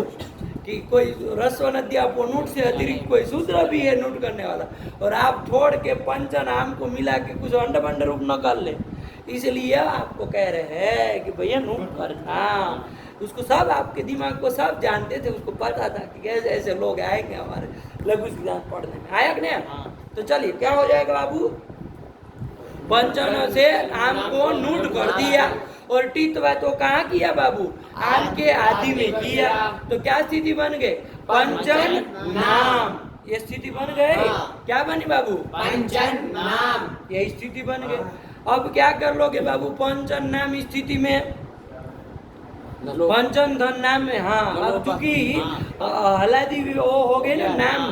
कि कोई रस्व नदिया को नूट से अतिरिक्त कोई सूत्र भी है नूट करने वाला, और आप छोड़ के पंचन आम को मिला के कुछ अंड बंड रूप न कर ले। इसलिए आपको कह रहे हैं कि भैया नूट करना। उसको सब आपके दिमाग को सब जानते थे, उसको पता था कि कैसे ऐसे लोग आएंगे हमारे लघु सिद्धांत पढ़ने में। आया कि नहीं? तो चलिए क्या हो जाएगा बाबू? पंचन से आम को नूट कर दिया और टित्वा तो कहाँ किया बाबू? आम के आदि में किया। तो क्या स्थिति बन गई? पंचन नाम। ये स्थिति बन गई। क्या बनी बाबू? पंचन नाम, यही स्थिति बन गई। अब क्या कर लोगे बाबू पंचन नाम स्थिति में? पंचन धन नाम में। हाँ, अब चूंकि हलादी भी वो हो गए ना नाम,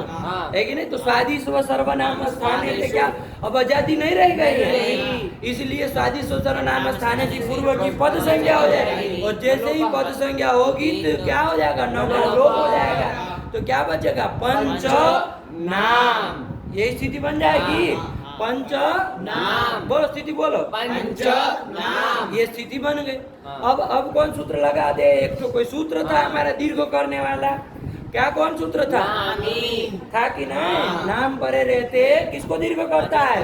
है कि नहीं? तो स्वादिष्ट व सर्वनाम स्थाने से क्या अब आजादी नहीं रह गई है। इसलिए स्वादिष्ट व सर्वनाम स्थाने से पूर्व की पद संज्ञा हो जाएगी, और जैसे ही पद संज्ञा होगी तो क्या हो जाएगा? नगर लोप हो जाएगा। तो क्या बचेगा? पंच नाम। यही स्थिति बन जाएगी। पंच नाम। बोलो स्थिति बोलो। पंच नाम, ये स्थिति बन गई। अब कौन सूत्र लगा दे? एक तो कोई सूत्र था हमारा दीर्घ करने वाला। क्या कौन सूत्र था? था कि नहीं? नाम परे रहते किसको दीर्घ करता है?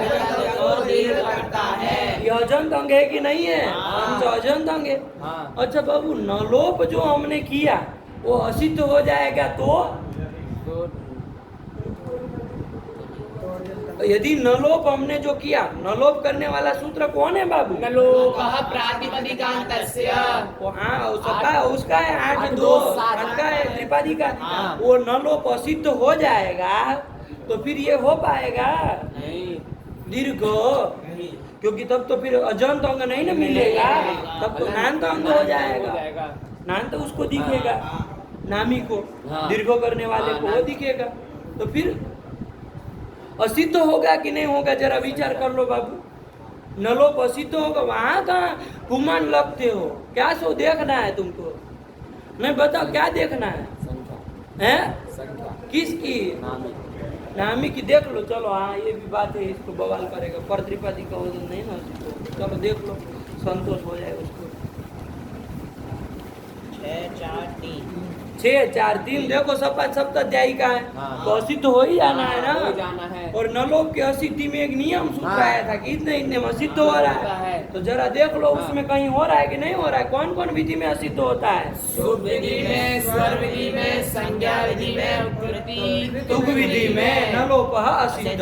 ये अजंत अंग है कि नहीं है? पंच अजंत अंग है। अच्छा बाबू, नलोप जो हमने किया वो असिद्ध हो जाएगा तो यदि नलोप हमने जो किया, नलोप करने वाला सूत्र कौन है बाबू? नलोपः प्रातिपदिकान्तस्य। हाँ, उसका है 8 का है त्रिपादी का। वो नलोप असिद्ध हो जाएगा तो फिर ये हो पाएगा नहीं, दीर्घ, क्योंकि तब तो फिर अजंत अंग नहीं ना मिलेगा, तब तो नान्त अंग हो जाएगा। नान्त उसको दिखेगा, नामी को, हाँ। दीर्घ करने वाले हाँ, को वो नान्त। दिखेगा। तो फिर असिद्ध होगा कि नहीं होगा, जरा विचार कर लो बाबू। नलोप असिद्ध होगा, वहां कहाँ गुमान लगते हो? क्या सो देखना है तुमको? नहीं बताओ क्या देखना है? संख्या हैं? संख्या किसकी? नामी नामी की देख लो। चलो हाँ, ये भी बात है, इसको बवाल करेगा। पर त्रिपादी का वजन नहीं ना उसको। चलो देख लो, संतोष हो जाए उसको। 6 4 3 6 4 3 देखो सप्ताध्यायी का है, हाँ। तो असिद्ध हो ही जाना है ना। हो ही जाना है। और नलोप के असिद्धि में एक नियम सूत्र हाँ। आया था कि इतने में असिद्ध हो रहा होता है। है। तो जरा देख लो हाँ। उसमें कहीं हो रहा है कि नहीं हो रहा है। कौन कौन विधि में असिद्ध होता है? शुभ विधि में, स्वर विधि में, संज्ञा विधि में, उत्कृति तुक विधि में नलोप असिद्ध,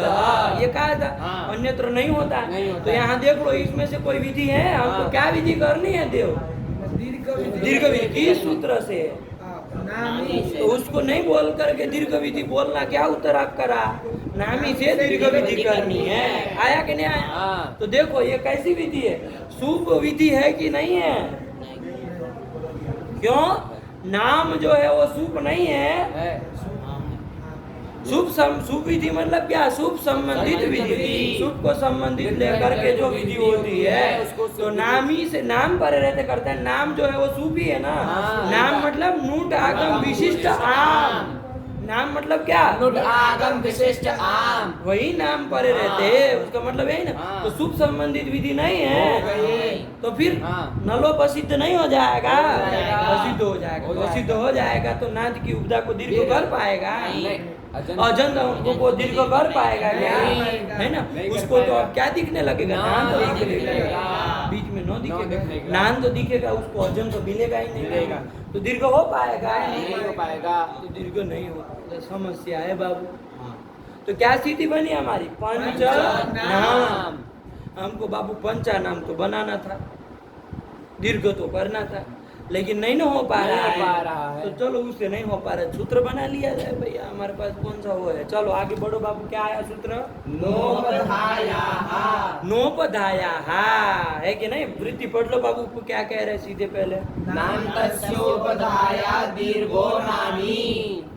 ये कहा था। हाँ। अन्यत्र नहीं होता है। नहीं होता तो है। यहाँ देख लो, इसमें से कोई विधि है? हमको हाँ। क्या विधि करनी है देव? दीर्घ विधि किस सूत्र से? नामी तो उसको नहीं बोल करके दीर्घ विधि बोलना क्या उत्तर आपका रहा? नामी से दीर्घ विधि करनी है। आया कि नहीं आया? हाँ। तो देखो ये कैसी विधि है? शुभ विधि है कि नहीं है? क्यों? नाम जो है वो शुभ नहीं है। शुभ विधि मतलब क्या? शुभ संबंधित विधि। शुभ को संबंधित लेकर के जो विधि होती है, तो नामी से नाम पर रहते करते हैं। नाम जो है वो शुभ ही है ना। हाँ। नाम मतलब नूट आगम विशिष्ट आम। नाम मतलब क्या? नुड आगम विशिष्ट आम। वही नाम पर रहते, उसका मतलब यही ना। हाँ। तो शुभ संबंधित विधि नहीं हो है, गई। तो फिर हाँ। नलोप असिद्ध नहीं हो जाएगा? हो जाएगा। असिद्ध हो जाएगा। हो तो असिद्ध जाएगा। हो जाएगा तो नाद की उपदा को दीर्घ कर पाएगा? नहीं, अजंत अंग को दीर्घ कर पाएगा क्या? नहीं। है ना। नहीं कर उसको तो पाएगा। अब क्या दिखने लगेगा? ना नान तो दिखने दिखेगा, लगेगा। बीच में नो दिखेगा। दिखेगा। नान तो दिखेगा, उसको अजंत तो मिलेगा ही नहीं। मिलेगा। तो दीर्घ हो पाएगा? नहीं हो पाएगा। तो दीर्घ नहीं होता, तो समस्या है बाबू। तो क्या स्थिति बनी हमारी? पंच नाम। हमको बाबू पंचा नाम तो बनाना था, दीर्घ तो करना था, लेकिन नहीं ना हो पा नहीं रहा हो पा रहा है। तो चलो उससे नहीं हो पा रहा, सूत्र बना लिया जाए भैया। हमारे पास कौन सा वो है? चलो आगे बढ़ो बाबू। क्या आया सूत्र? नोपधाया है कि नहीं? वृत्ति पढ़ लो बाबू को क्या कह रहे हैं सीधे पहले। नान्तस्योपधाया दीर्घो नामी।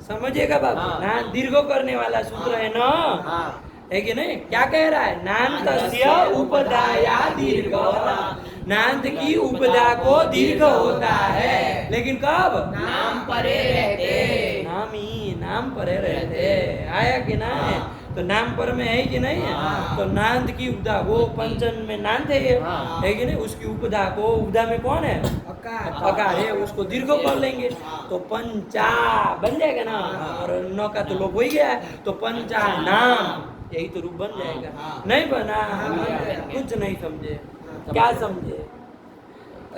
समझिएगा बाबू। हाँ। ना दीर्घ करने वाला सूत्र है ना, हाँ। है कि नहीं? क्या कह रहा है? नान्तस्य उपधाया दीर्घ। नान्त की उपधा को दीर्घ होता है, लेकिन कब? नाम परे रहते। नामी नाम परे रहते। आया कि नहीं? तो नाम पर में है कि नहीं है? हाँ। तो नान्त की उपधा, वो पंचन में नान्त है ये, हाँ। है कि नहीं? उसकी उपधा को, उपधा में कौन है? अकार है, उसको दीर्घ कर लेंगे तो पंचा बन जाएगा ना। और न का तो लोप हो ही गया है, तो पंचा नाम, यही तो रूप बन जाएगा। नहीं बना? कुछ नहीं समझे। क्या समझे?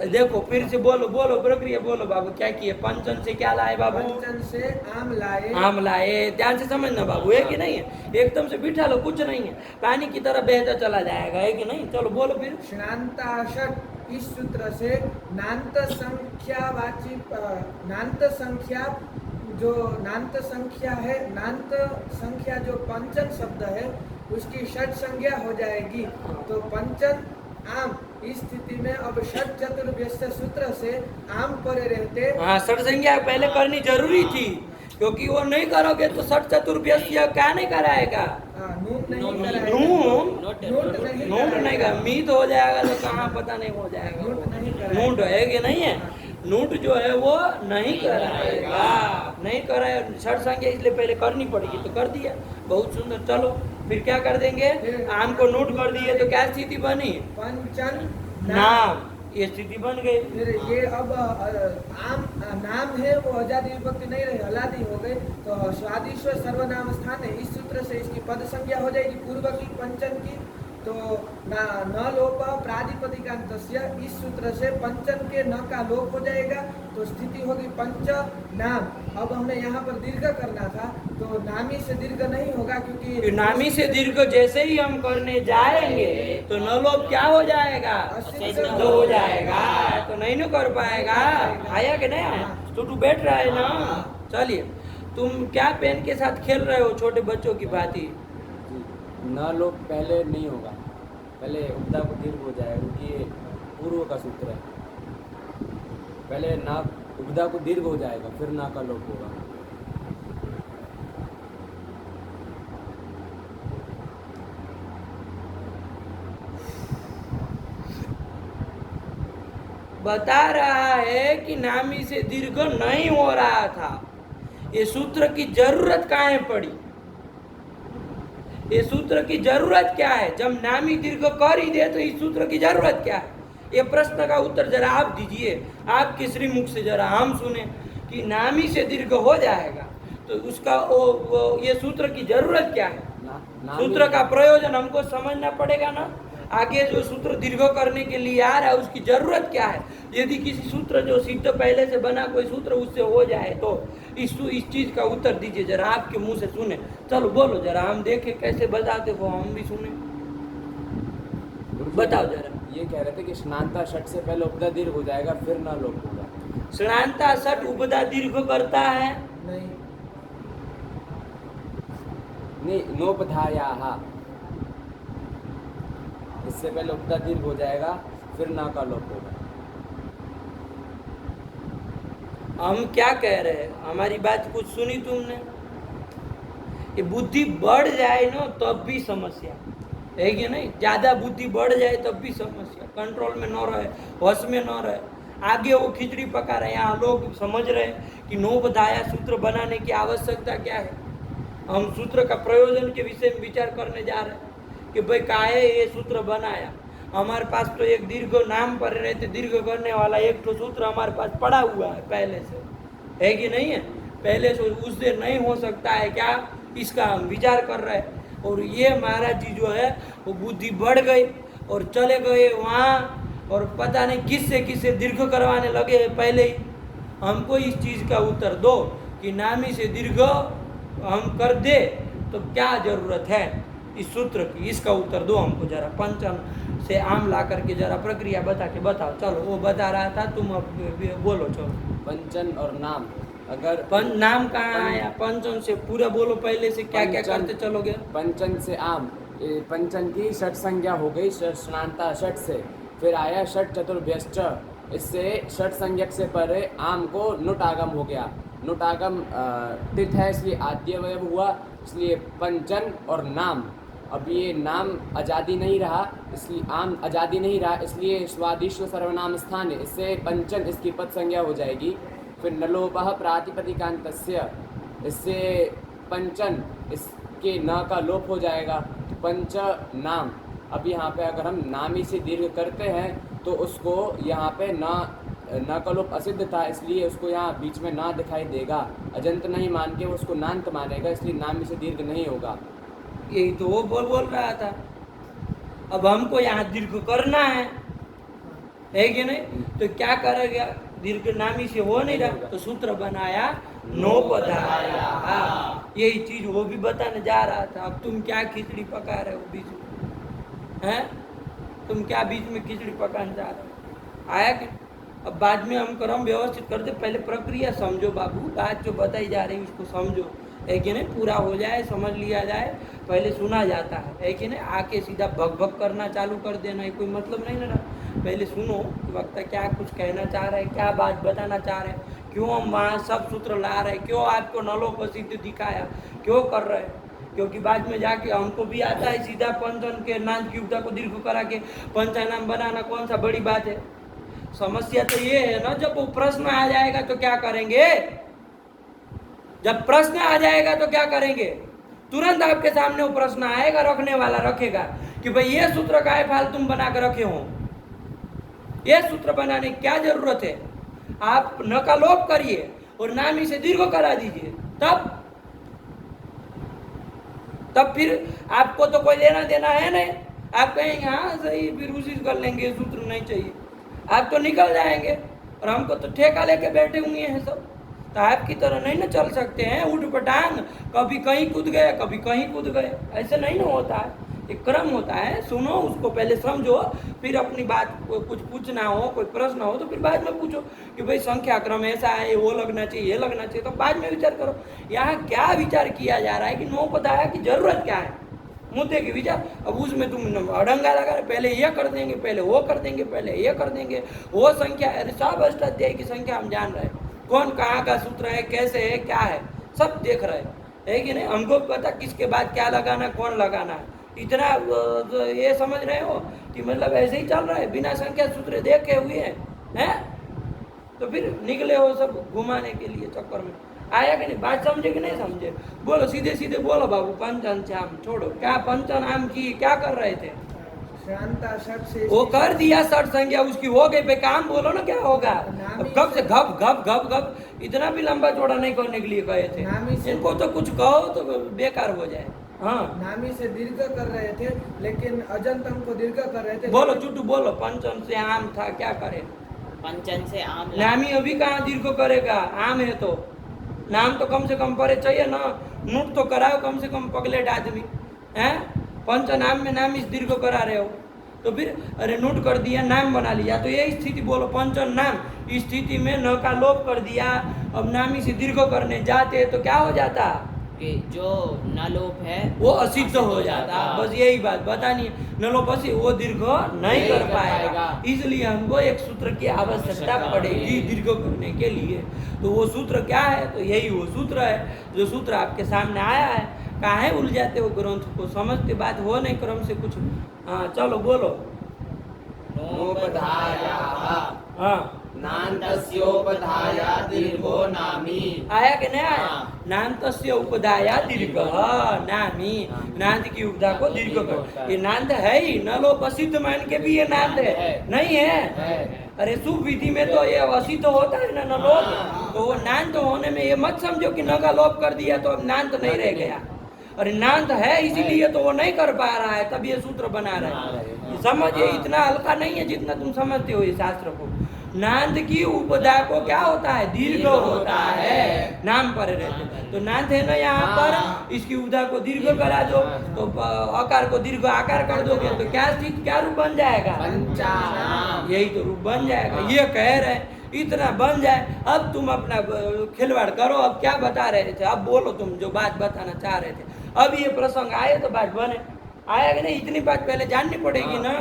देखो फिर से बोलो प्रक्रिया बोलो बाबू। क्या किए? पंचन से क्या लाए बाबू? पंचन से आम लाए। आम लाए। ध्यान से समझना बाबू, है कि नहीं है? एकदम से बिठा लो, कुछ नहीं है, पानी की तरह बहता चला जाएगा, है कि नहीं? चलो बोलो फिर। श्नान्ताषट, इस सूत्र से नान्त संख्यावाची नान्त संख्या, जो नान्त संख्या है, नान्त संख्या जो पंचन शब्द है उसकी षट संज्ञा हो जाएगी। तो पंचन आम, इस स्थिति में अब षट चतुर्व्यस्त सूत्र से आम परे रहते। हाँ, षट संज्ञा पहले करनी जरूरी थी, क्योंकि वो नहीं करोगे तो षट चतुर्व्यस्त क्या नहीं कराएगा? नूट नहीं कराएगा। नूट नूट नहीं का मीत हो जाएगा तो कहाँ पता नहीं हो जाएगा। नूट नहीं कराएगा। नूट है कि नहीं है? नूट जो है वो नहीं कराएगा, नहीं कराए। षट संख्या इसलिए पहले करनी पड़ेगी, तो कर दिया, बहुत सुंदर। चलो फिर क्या कर देंगे? आम को नोट कर दिए तो क्या स्थिति बनी? पंचन नाम, ये स्थिति बन गई। फिर ये अब आम नाम है वो आजादी विभक्ति नहीं रही, हलादी हो गई। तो स्वादिश्वर सर्वनाम स्थान है, इस सूत्र से इसकी पद संज्ञा हो जाएगी पूर्व की पंचन की। तो न लोप प्रातिपदिकान्तस्य, इस सूत्र से पंचन के न का लोप हो जाएगा, तो स्थिति होगी पंच नाम। अब हमें यहाँ पर दीर्घ करना था, तो नामी से दीर्घ नहीं होगा, क्योंकि नामी से दीर्घ जैसे ही हम करने जाएंगे तो न लोप क्या हो जाएगा? असिद्ध तो हो जाएगा, तो नहीं न कर पाएगा। आया कि नहीं आया? तो बैठ रहा है ना। चलिए, तुम क्या पेन के साथ खेल रहे हो छोटे बच्चों की भांति? न लोप पहले नहीं होगा। पहले उपदा को दीर्घ हो जाएगा क्योंकि ये पूर्व का सूत्र है। पहले ना उपदा को दीर्घ हो जाएगा फिर ना का लोप होगा। बता रहा है कि नामी से दीर्घ नहीं हो रहा था। ये सूत्र की जरूरत काहे पड़ी? ये सूत्र की जरूरत क्या है? जब नामी दीर्घ कर ही दे तो इस सूत्र की जरूरत क्या है? ये प्रश्न का उत्तर जरा आप दीजिए, आपके श्रीमुख से जरा हम सुने कि नामी से दीर्घ हो जाएगा तो उसका ये सूत्र की जरूरत क्या है? सूत्र का प्रयोजन हमको समझना पड़ेगा ना। आगे जो सूत्र दीर्घ करने के लिए आ रहा है उसकी जरूरत क्या है? यदि किसी सूत्र जो सिद्ध पहले से बना कोई सूत्र उससे हो जाए तो इस चीज का उत्तर दीजिए जरा, आपके मुंह से सुने। चलो बोलो जरा, हम देखें कैसे बताते हो, हम भी सुने। बताओ जरा। ये कह रहे थे कि स्नानता षट से पहले उपदा दीर्घ हो जाएगा फिर ना लोप होगा। स्नानता षट उपदा दीर्घ करता है? नहीं, नोपधायाहा, इससे पहले उपदा दीर्घ हो जाएगा फिर ना का लोप होगा। हम क्या कह रहे हैं? हमारी बात कुछ सुनी तुमने? ये बुद्धि बढ़ जाए ना तब भी समस्या है कि नहीं? ज्यादा बुद्धि बढ़ जाए तब भी समस्या, कंट्रोल में न रहे, वश में न रहे, आगे वो खिचड़ी पका रहे। यहाँ लोग समझ रहे हैं कि नोपधाया सूत्र बनाने की आवश्यकता क्या है। हम सूत्र का प्रयोजन के विषय में विचार करने जा रहे हैं कि भाई काहे ये सूत्र बनाया। हमारे पास तो एक दीर्घ नाम पर रहते दीर्घ करने वाला एक तो सूत्र हमारे पास पड़ा हुआ है पहले से, है कि नहीं है? पहले से उससे नहीं हो सकता है क्या, इसका हम विचार कर रहे हैं। और ये महाराज जी जो है वो बुद्धि बढ़ गई और चले गए वहाँ और पता नहीं किससे दीर्घ करवाने लगे पहले ही। हमको इस चीज़ का उत्तर दो कि नामी से दीर्घ हम कर दे तो क्या जरूरत है इस सूत्र की, इसका उत्तर दो हमको जरा। पंचम से आम ला करके जरा प्रक्रिया बता के बताओ। चलो वो बता रहा था, तुम अब बोलो। चलो पंचन और नाम, अगर नाम कहाँ आया? पंचम से पूरा बोलो, पहले से क्या क्या करते चलोगे। पंचन से आम, पंचन की षट संज्ञा हो गई स्नानता षट से, फिर आया षट चतुर्भ्यश्च, इससे षट संज्ञक से परे आम को नुट आगम हो गया। नुट आगम तिथ है इसलिए आद्यवयव हुआ, इसलिए पंचन और नाम। अब ये नाम आज़ादी नहीं रहा, इसलिए आम आज़ादी नहीं रहा, इसलिए स्वादिश्व सर्वनाम स्थान है, इससे पंचन इसकी पद संज्ञा हो जाएगी। फिर नलोपः प्रातिपदिकान्तस्य, इससे पंचन इसके न का लोप हो जाएगा, तो पंच नाम। अब यहाँ पे अगर हम नामी से दीर्घ करते हैं तो उसको यहाँ पे न का लोप असिद्ध था, इसलिए उसको यहाँ बीच में ना दिखाई देगा। अजंत नहीं मान के वो उसको नान्त मानेगा, इसलिए नामी से दीर्घ नहीं होगा। यही तो वो बोल रहा था। अब हमको यहाँ दीर्घ करना है कि नहीं? तो क्या करेगा? दीर्घ नामी से हो नहीं रहा तो सूत्र बनाया नोपधाया। यही चीज वो भी बताने जा रहा था। अब तुम क्या खिचड़ी पका रहे हो बीच में, हैं? तुम क्या बीच में खिचड़ी पकाने जा रहे हो? आया कि अब बाद में हम क्रम व्यवस्थित करते, पहले प्रक्रिया समझो बाबू, बात जो बताई जा रही है उसको समझो, है कि नहीं? पूरा हो जाए, समझ लिया जाए, पहले सुना जाता है कि नहीं? आके सीधा भग भग करना चालू कर देना है कोई मतलब नहीं ना। पहले सुनो कि वक्ता क्या कुछ कहना चाह रहे हैं, क्या बात बताना चाह रहे हैं, क्यों हम वहाँ सब सूत्र ला रहे हैं, क्यों आपको नलोपसिद्ध दिखाया, क्यों कर रहे हैं। क्योंकि बाद में जाके हमको भी आता है सीधा पंचन के नाम की उपदा को दीर्घ करा के पंचानाम बनाना कौन सा बड़ी बात है। समस्या तो ये है ना, जब वो प्रश्न आ जाएगा तो क्या करेंगे? जब प्रश्न आ जाएगा तो क्या करेंगे? तुरंत आपके सामने वो प्रश्न आएगा, रखने वाला रखेगा कि भाई ये सूत्र का फाल तुम बना कर रखे हो, ये सूत्र बनाने की क्या जरूरत है? आप न का लोप करिए और नामी से दीर्घ करा दीजिए, तब फिर आपको तो कोई लेना देना है नहीं। आप कहेंगे हाँ सही, फिर उसी से कर लेंगे, सूत्र नहीं चाहिए, आप तो निकल जाएंगे। और हमको तो ठेका लेके बैठे हुए हैं सब, तो आपकी तरह नहीं ना चल सकते हैं उठ पटांग, कभी कहीं कूद गए कभी कहीं कूद गए, ऐसे नहीं ना होता है। एक क्रम होता है, सुनो उसको पहले समझो, फिर अपनी बात को कुछ पूछना हो, कोई प्रश्न हो तो फिर बाद में पूछो कि भाई संख्या क्रम ऐसा है, वो लगना चाहिए, ये लगना चाहिए, तो बाद में विचार करो। यहाँ क्या विचार किया जा रहा है कि नोपधाया की जरूरत क्या है? मुद्दे के विचार। अब उसमें तुम अड़ंगा लगा रहे, पहले ये कर देंगे, पहले वो कर देंगे, पहले ये कर देंगे, वो संख्या, अरे सब अष्टाध्यायी की संख्या हम जान रहे हैं, कौन कहाँ का सूत्र है, कैसे है, क्या है, सब देख रहे हैं, है कि नहीं। हमको पता किसके बाद क्या लगाना, कौन लगाना है, इतना ये समझ रहे हो कि मतलब ऐसे ही चल रहा है, बिना संख्या सूत्र देखे हुए हैं। तो फिर निकले हो सब घुमाने के लिए चक्कर में। आया कि नहीं, बात समझे कि नहीं समझे? बोलो सीधे सीधे बोलो बाबू। पंचन श्याम छोड़ो, क्या पंचन आम की क्या कर रहे थे? श्रांता षट से वो कर दिया, षट संज्ञा उसकी हो गई पे, काम बोलो ना क्या होगा। अब कब से घप घप घप घप इतना भी लंबा चौड़ा नहीं करने के लिए कहे थे, इनको तो कुछ कहो तो बेकार हो जाए। हाँ नामी से दीर्घ कर रहे थे, लेकिन अजंतम को दीर्घ कर रहे थे। बोलो चुट्टू बोलो, पंचन से आम था, क्या करे? पंचन से आम नामी अभी कहाँ दीर्घ करेगा, आम है तो नाम तो कम से कम परे चाहिए ना, नोट तो कराओ कम से कम पगलेट आदमी हैं। पंच नाम में नाम इस दीर्घ करा रहे हो तो फिर अरे नोट कर दिया, नाम बना लिया, तो यही स्थिति बोलो पंचन नाम, इस स्थिति में न का लोप कर दिया, अब नामी से दीर्घ करने जाते तो क्या हो जाता कि जो नलोप है वो असिद्ध हो जाता। बस यही बात बतानी है, नलोपसी वो दीर्घ नहीं कर पाएगा, इसलिए हमको एक सूत्र की आवश्यकता पड़ेगी दीर्घ करने के लिए। तो वो सूत्र क्या है? तो यही वो सूत्र है जो सूत्र आपके सामने आया है। काहे उलझाते हो ग्रंथ को, समझते बात हो नहीं क्रम से कुछ। हाँ चलो बोलो। नोपधायाः हाँ नान्तस्योपधाया दीर्घो नामी। आया कि नहीं आया? हाँ। नान्तस्य उपधाया दीर्घ नामी, नांत की उपधा को दीर्घ कर, ये नांत है ही, नलोप असिद्ध मान के भी ये नांत है, नहीं है? अरे शुभ विधि में तो ये असिद्ध होता है ना नलोप, तो वो नांत होने में ये मत समझो कि न का लोप कर दिया तो अब नांत नहीं रह गया। अरे नांत है इसीलिए तो वो नहीं कर पा रहा है, तब ये सूत्र बना रहे हैं। समझिए, इतना हल्का नहीं है जितना तुम समझते हो ये शास्त्र को। नांत की उपधा को क्या होता है? दीर्घ होता है, नाम पर रहते। तो नांत है ना यहाँ पर, इसकी उपधा को दीर्घ करा दो तो आकार को दीर्घ आकार कर दोगे तो क्या स्थिति, क्या रूप बन जाएगा? पंचानाम। यही तो रूप बन जाएगा। ये कह रहे हैं इतना बन जाए। अब तुम अपना खिलवाड़ करो, अब क्या बता रहे थे, अब बोलो तुम जो बात बताना चाह रहे थे। अब ये प्रसंग आए तो बात बने, आया कि नहीं? इतनी बात पहले जाननी पड़ेगी ना,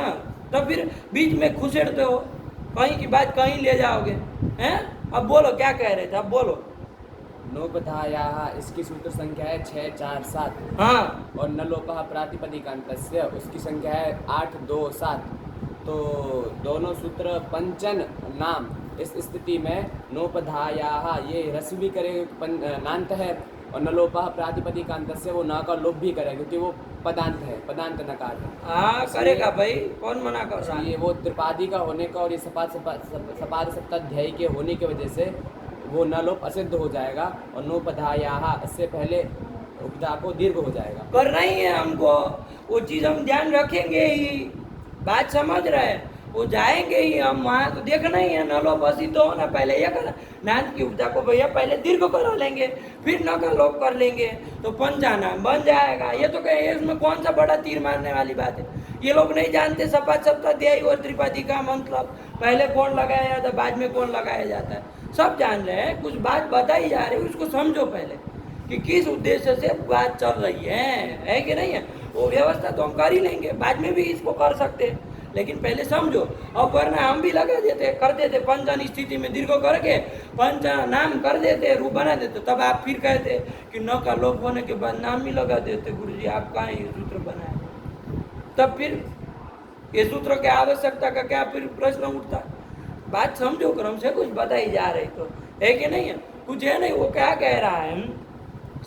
तब फिर बीच में खुसेड़ते हो, कहीं की बात कहीं ले जाओगे हैं। अब बोलो क्या कह रहे थे, अब बोलो। नोपधायाः इसकी सूत्र संख्या है 6, 4, 7। हाँ और नलोपः प्रातिपदिकान्तस्य उसकी संख्या है 8, 2, 7। तो दोनों सूत्र पंचन नाम, इस स्थिति में नोपधायाः ये रस भी करेगा, नांत है, और नलोपः प्रातिपदिकान्तस्य वो न का लोप भी करेगा क्योंकि वो पदांत है, पदांत नकार है। हाँ करेगा भाई, कौन मना कर रहा है? ये वो त्रिपादी का होने का और ये सपाद सप्ताध्यायी के होने की वजह से वो न लोप असिद्ध हो जाएगा, और नोपधायाः इससे पहले उपधा को दीर्घ हो जाएगा। करना ही है हमको, वो चीज हम ध्यान रखेंगे ही, बात समझ रहे हैं, वो जाएंगे ही हम वहाँ, तो देखना ही है न लोप असिद्ध हो ना, पहले ये करना, नांत की उपधा को भैया पहले दीर्घ करा लेंगे, फिर न का लोप कर लेंगे तो पंचानाम बन जाएगा। ये तो कहे इसमें कौन सा बड़ा तीर मारने वाली बात है? ये लोग नहीं जानते सपाद सप्ताध्यायी और त्रिपादी का मतलब पहले कौन लगाया जाता है, बाद में कौन लगाया जाता है, सब जान रहे हैं। कुछ बात बताई जा रही है, उसको समझो पहले कि किस उद्देश्य से बात चल रही है कि नहीं है। वो व्यवस्था तो हम कर ही लेंगे, बाद में भी इसको कर सकते हैं, लेकिन पहले समझो। और वरना हम भी लगा देते, कर देते पंचन स्थिति में दीर्घ करके पंचन नाम कर देते, रूप बना देते, तब आप फिर कहते कि न का लोप होने के बाद नाम ही लगा देते। गुरुजी आप कहाँ ये सूत्र बनाए? तब फिर ये सूत्र की आवश्यकता का क्या फिर प्रश्न उठता? बात समझो, क्रम से कुछ बताई जा रही तो है कि नहीं है? कुछ है नहीं। वो क्या कह रहा है,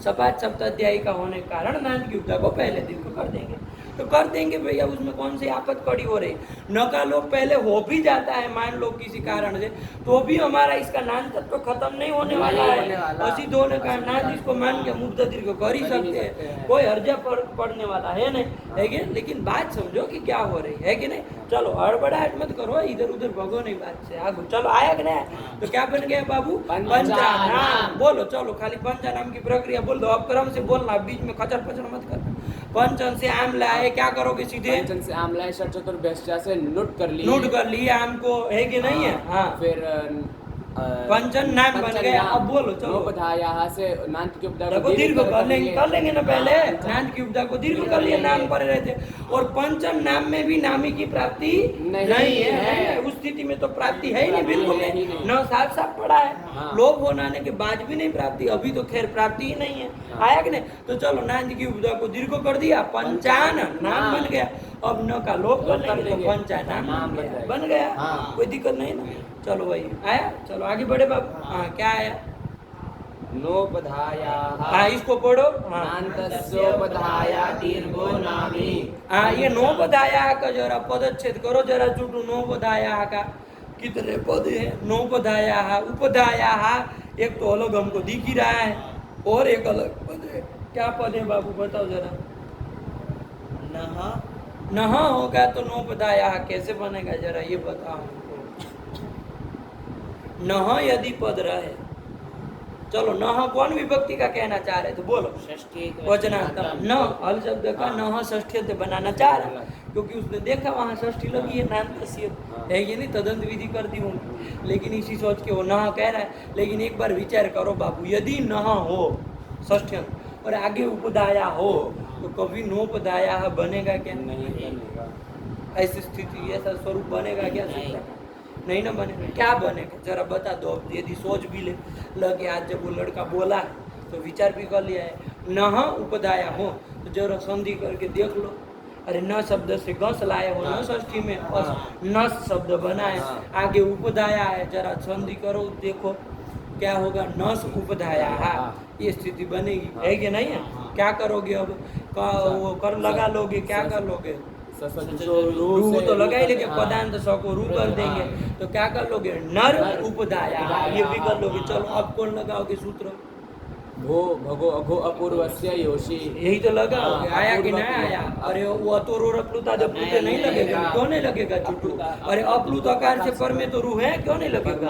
सपाद सप्ताध्यायी का होने के कारण नांत की उपधा को पहले दीर्घ कर देंगे, तो कर देंगे भैया, उसमें कौन सी आफत कड़ी हो रही? न का लोप पहले हो भी जाता है मान लो किसी कारण से, तो भी हमारा इसका नांत तत्व खत्म नहीं होने वाला है। असिद्ध होने का नांत इसको मान के मुक्त दीर्घ कर ही सकते हैं, कोई हर्जा पड़ने वाला है नहीं, है कि? लेकिन बात समझो कि क्या हो रही है कि नहीं। चलो हड़बड़ाहट मत करो, इधर उधर भगो नहीं बात से आगो। चलो आया कि नहीं? तो क्या बन गया बाबू? पंचानाम। बोलो चलो, खाली पंचानाम की प्रक्रिया बोल दो, अब क्रम से बोलना, बीच में खचर पचर मत करना। पंचन से आम लाए, क्या करोगे सीधे? पंचन से आम लाए, षट चतुर्भ्यष्टा से नोट कर लिए, नोट कर लिए आम को, है कि नहीं है? हाँ फिर पंचन नाम बन गए। अब बोलो चलो। नोपधायाः से नान्त की उपधा देखो दीर्घ कर लेंगे ना पहले। नान्त की उपधा को दीर्घ कर लिए, नाम पर रहे थे। और पंचम नाम में भी नामी की प्राप्ति नहीं है। उस स्थिति में तो प्राप्ति है ही नहीं, बिल्कुल नहीं। न साफ साफ पड़ा है। लोभ होने आने के बाद भी नहीं प्राप्ति, अभी तो खैर प्राप्ति ही नहीं है। आया कि नहीं? तो चलो नान्त की उपधा को दीर्घ कर दिया, पंचान नाम बन गया। अब न का लोभ कर लेंगे तो पंचान नाम बन गया। कोई दिक्कत नहीं ना। चलो भाई आया, चलो आगे बढ़े बाबू। हाँ क्या आया? नोपधायाः हाँ इसको पढ़ो। हाँ नान्तस्योपधाया दीर्घो नामी। हाँ ये नोपधाया का जरा पदच्छेद करो जरा चुटू। नोपधाया का कितने पद है? नोपधाया, उपधाया एक तो अलग हमको दिख ही रहा है, और एक अलग पद है। क्या पद है बाबू बताओ जरा। नह होगा तो नोपधाया कैसे बनेगा जरा ये बताओ हमको। नह यदि पद रहे, चलो नह कौन विभक्ति का कहना चाह रहे थे बोलो। वचनांतर न हल शब्द का नह षष्ठी बनाना चाह रहा है, क्योंकि उसने देखा वहाँ षष्ठी लगी है, नाम है ये नहीं, तदंत विधि कर दी होंगी, लेकिन इसी सोच के वो नह कह रहा है। लेकिन एक बार विचार करो बाबू, यदि नह हो षष्ठी और आगे उपधाया हो तो कभी नोपधाया बनेगा क्या? नहीं बनेगा। ऐसी स्थिति, ऐसा स्वरूप बनेगा क्या? नहीं ना बनेगा। क्या बनेगा जरा बता दो। यदि सोच भी लगे, आज जब वो लड़का बोला तो विचार भी कर लिया है, नह उपधाया हो तो जरा संधि करके देख लो। अरे न शब्द से गस लाए हो, न षष्ठी में नस शब्द बना है, आगे उपधाया है, जरा संधि करो देखो क्या होगा। नस उपधाया ये स्थिति बनेगी, है कि नहीं है? क्या करोगे अब? वो कर लगा लोगे, क्या कर लोगे? रू तो लगा ही लेके पदांत स को रू कर देंगे, तो क्या कर लोगे? नर उपधाया ये भी कर लोगे। चलो अब कौन लगाओगे सूत्र? भो भगो अघो अपूर्वस्य योषि। यही तो लगाओगे। आया कि नहीं आया? अरे वो अतोरो रप्लुता जब प्लुते नहीं लगेगा, क्यों नहीं लगेगा चुटू? अरे अप्लुत आकार से पर में तो रू है, क्यों नहीं लगेगा?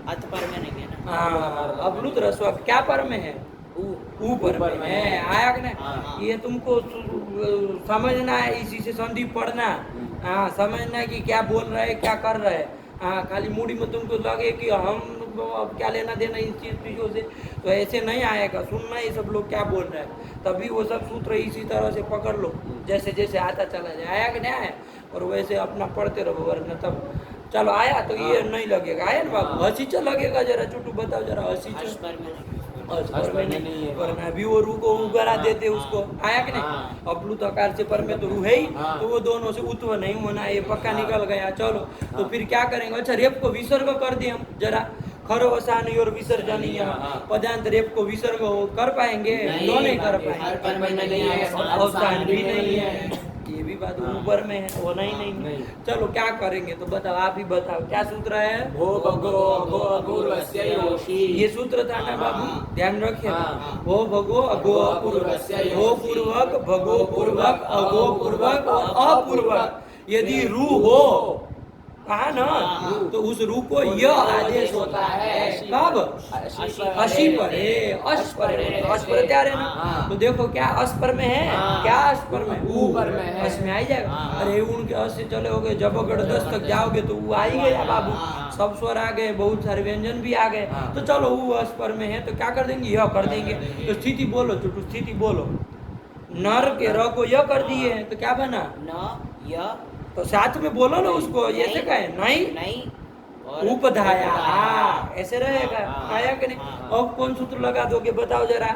अत पर में नहीं है ना। हाँ अप्लुत रस्व क्या पर में है? ऊपर में है। आया कि नहीं? ये तुमको समझना है, इसी से संधि पढ़ना। हाँ समझना कि क्या बोल रहे हैं, क्या कर रहे हैं। हाँ खाली मूडी में तुमको लगे कि हम अब क्या लेना देना इन चीज़ों से, तो ऐसे नहीं आएगा। सुनना ये सब लोग क्या बोल रहे हैं, तभी वो सब सूत्र इसी तरह से पकड़ लो, जैसे जैसे आता चला जाए। आया कि नहीं आया? और वैसे अपना पढ़ते रहो, वरना तब चलो आया तो ये नहीं लगेगा। आया ना बाबू? हसीचा लगेगा जरा चुटू बताओ जरा। हसीचा नहीं, वरना अभी वो रू को उगरा देते उसको। आया कि नहीं? अप्लुत आकार से पर में तो रू है ही, तो वो दोनों से उत्व नहीं होना, ये पक्का निकल गया। चलो तो फिर क्या करेंगे? अच्छा रेप को विसर्ग कर दिए हम जरा। खरवसानी और विसर्जनीय पदांत रेप को विसर्ग कर पाएंगे? क्यों नहीं कर पाएंगे? अवसान भी नहीं है, ये भी बात ऊपर में है, होना ही नहीं। चलो क्या करेंगे तो बताओ, आप ही बताओ क्या सूत्र है? भो भगो अघो अपूर्वस्य योषि। ये सूत्र था ना बाबू, ध्यान रखिए। भो भगो अघो अपूर्वस्य, भो पूर्वक भगो पूर्वक अघो पूर्वक अपूर्वक यदि रू हो, कहा ना, तो उस रू को यह आदेश होता है। कब? अशी पर है, अश पर है, अश पर क्या है ना। तो देखो क्या अश पर में है, क्या अश पर में? ऊपर में है, अश में आ जाएगा। अरे उनके अश से चले होगे, जब अगर 10 तक जाओगे तो वो आ ही गया बाबू। सब स्वर आ गए, बहुत सारे व्यंजन भी आ गए, तो चलो वो अश पर में है तो क्या कर देंगे? यह कर देंगे। तो स्थिति बोलो चुटू, स्थिति बोलो। नर के र को यह कर दिए तो क्या बना? न य तो साथ में बोलो ना उसको, ऐसे कहे नहीं उपधाया, ऐसे रहेगा। आया कि नहीं? अब कौन सूत्र लगा दोगे बताओ जरा।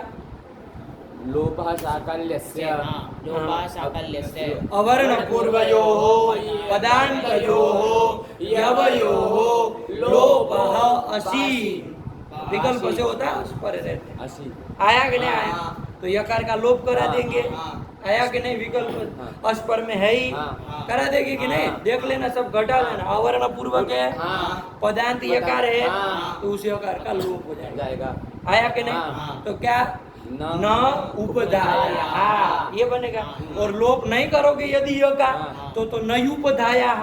लोपः साकल्यस्य, लोपः साकल्यस्य, अवर्ण पूर्वयोः पदान्तयोः यवयोः लोपः असी। विकल्प से होता है उस पर रहते। असी। आया कि नहीं आया? तो यकार का लोप करा देंगे। आया कि नहीं? विकल्प अस पर में है ही, करा देंगे कि नहीं? देख लेना, सब घटा लेना। अवर्ण पूर्वक है, पदांत यकार है, तो उस यकार का लोप हो जाएगा। आया कि नहीं? तो क्या? न उपधाया ये बनेगा। और लोप नहीं करोगे यदि य का, तो नहीं उपधाया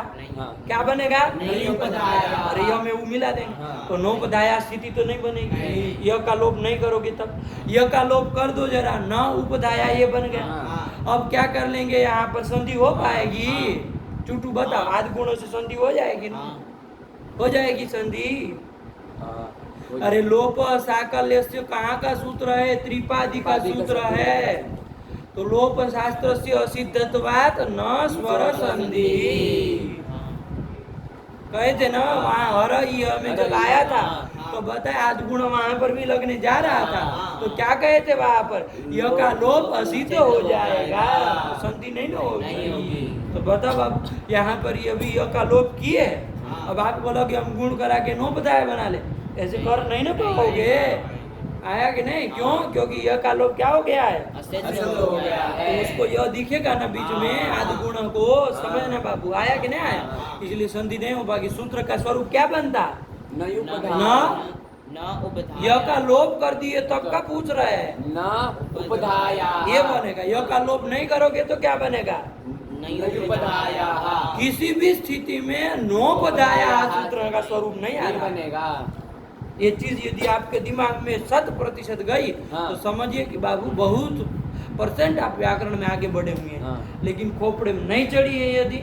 क्या बनेगा? नहीं उपधाया। अरे य में वो मिला देंगे तो नोपधाया स्थिति तो नहीं बनेगी। य का लोप नहीं करोगे तब। य का लोप कर दो जरा, न उपधाया ये बन गया। अब क्या कर लेंगे? यहाँ पर संधि हो पाएगी? चुटू बताओ, आध गुणों से संधि हो जाएगी ना? हो जाएगी संधि। हो अरे लोप साकल्यस्य कहाँ का सूत्र है? त्रिपादी का त्रिपादी का सूत्र सूत्र है। है। तो लोप शास्त्र से असिद्धत्वात् न स्वर संधि। कहे थे ना वहाँ हर य में जब आया था तो बताया आध गुण वहाँ पर भी लगने जा रहा था। तो क्या कहे थे वहाँ पर? य का लोप असिद्ध हो जाएगा, संधि नहीं ना नहीं होगी। होगी। तो बताओ आप यहाँ पर ये भी य का लोप किए, अब आप बोलोगे हम गुण करा के नो बताया बना ले, ऐसे कर नहीं ना पाओगे। आया कि नहीं? क्यों? क्योंकि य का लोप क्या हो गया है? असिद्ध हो गया तो है। उसको यह दिखेगा ना बीच में आदि गुण को, समझना बाबू। आया कि नहीं आया? इसलिए संधि नहीं हो पाएगी। सूत्र का स्वरूप क्या बनता? न न न उपधाया। य का लोप कर दिए तब का पूछ रहे हैं। न उपधाया ये बनेगा। य का लोप नहीं करोगे तो क्या बनेगा? नहीं नहीं उपधाया किसी भी स्थिति में नोपधाया सूत्र का स्वरूप नहीं नहीं आएगा। बनेगा। ये चीज यदि आपके दिमाग में 100% गई हाँ। तो समझिए कि बाबू बहुत % आप व्याकरण में आगे बढ़े हुए हैं। हाँ। लेकिन खोपड़े में नहीं चढ़ी है यदि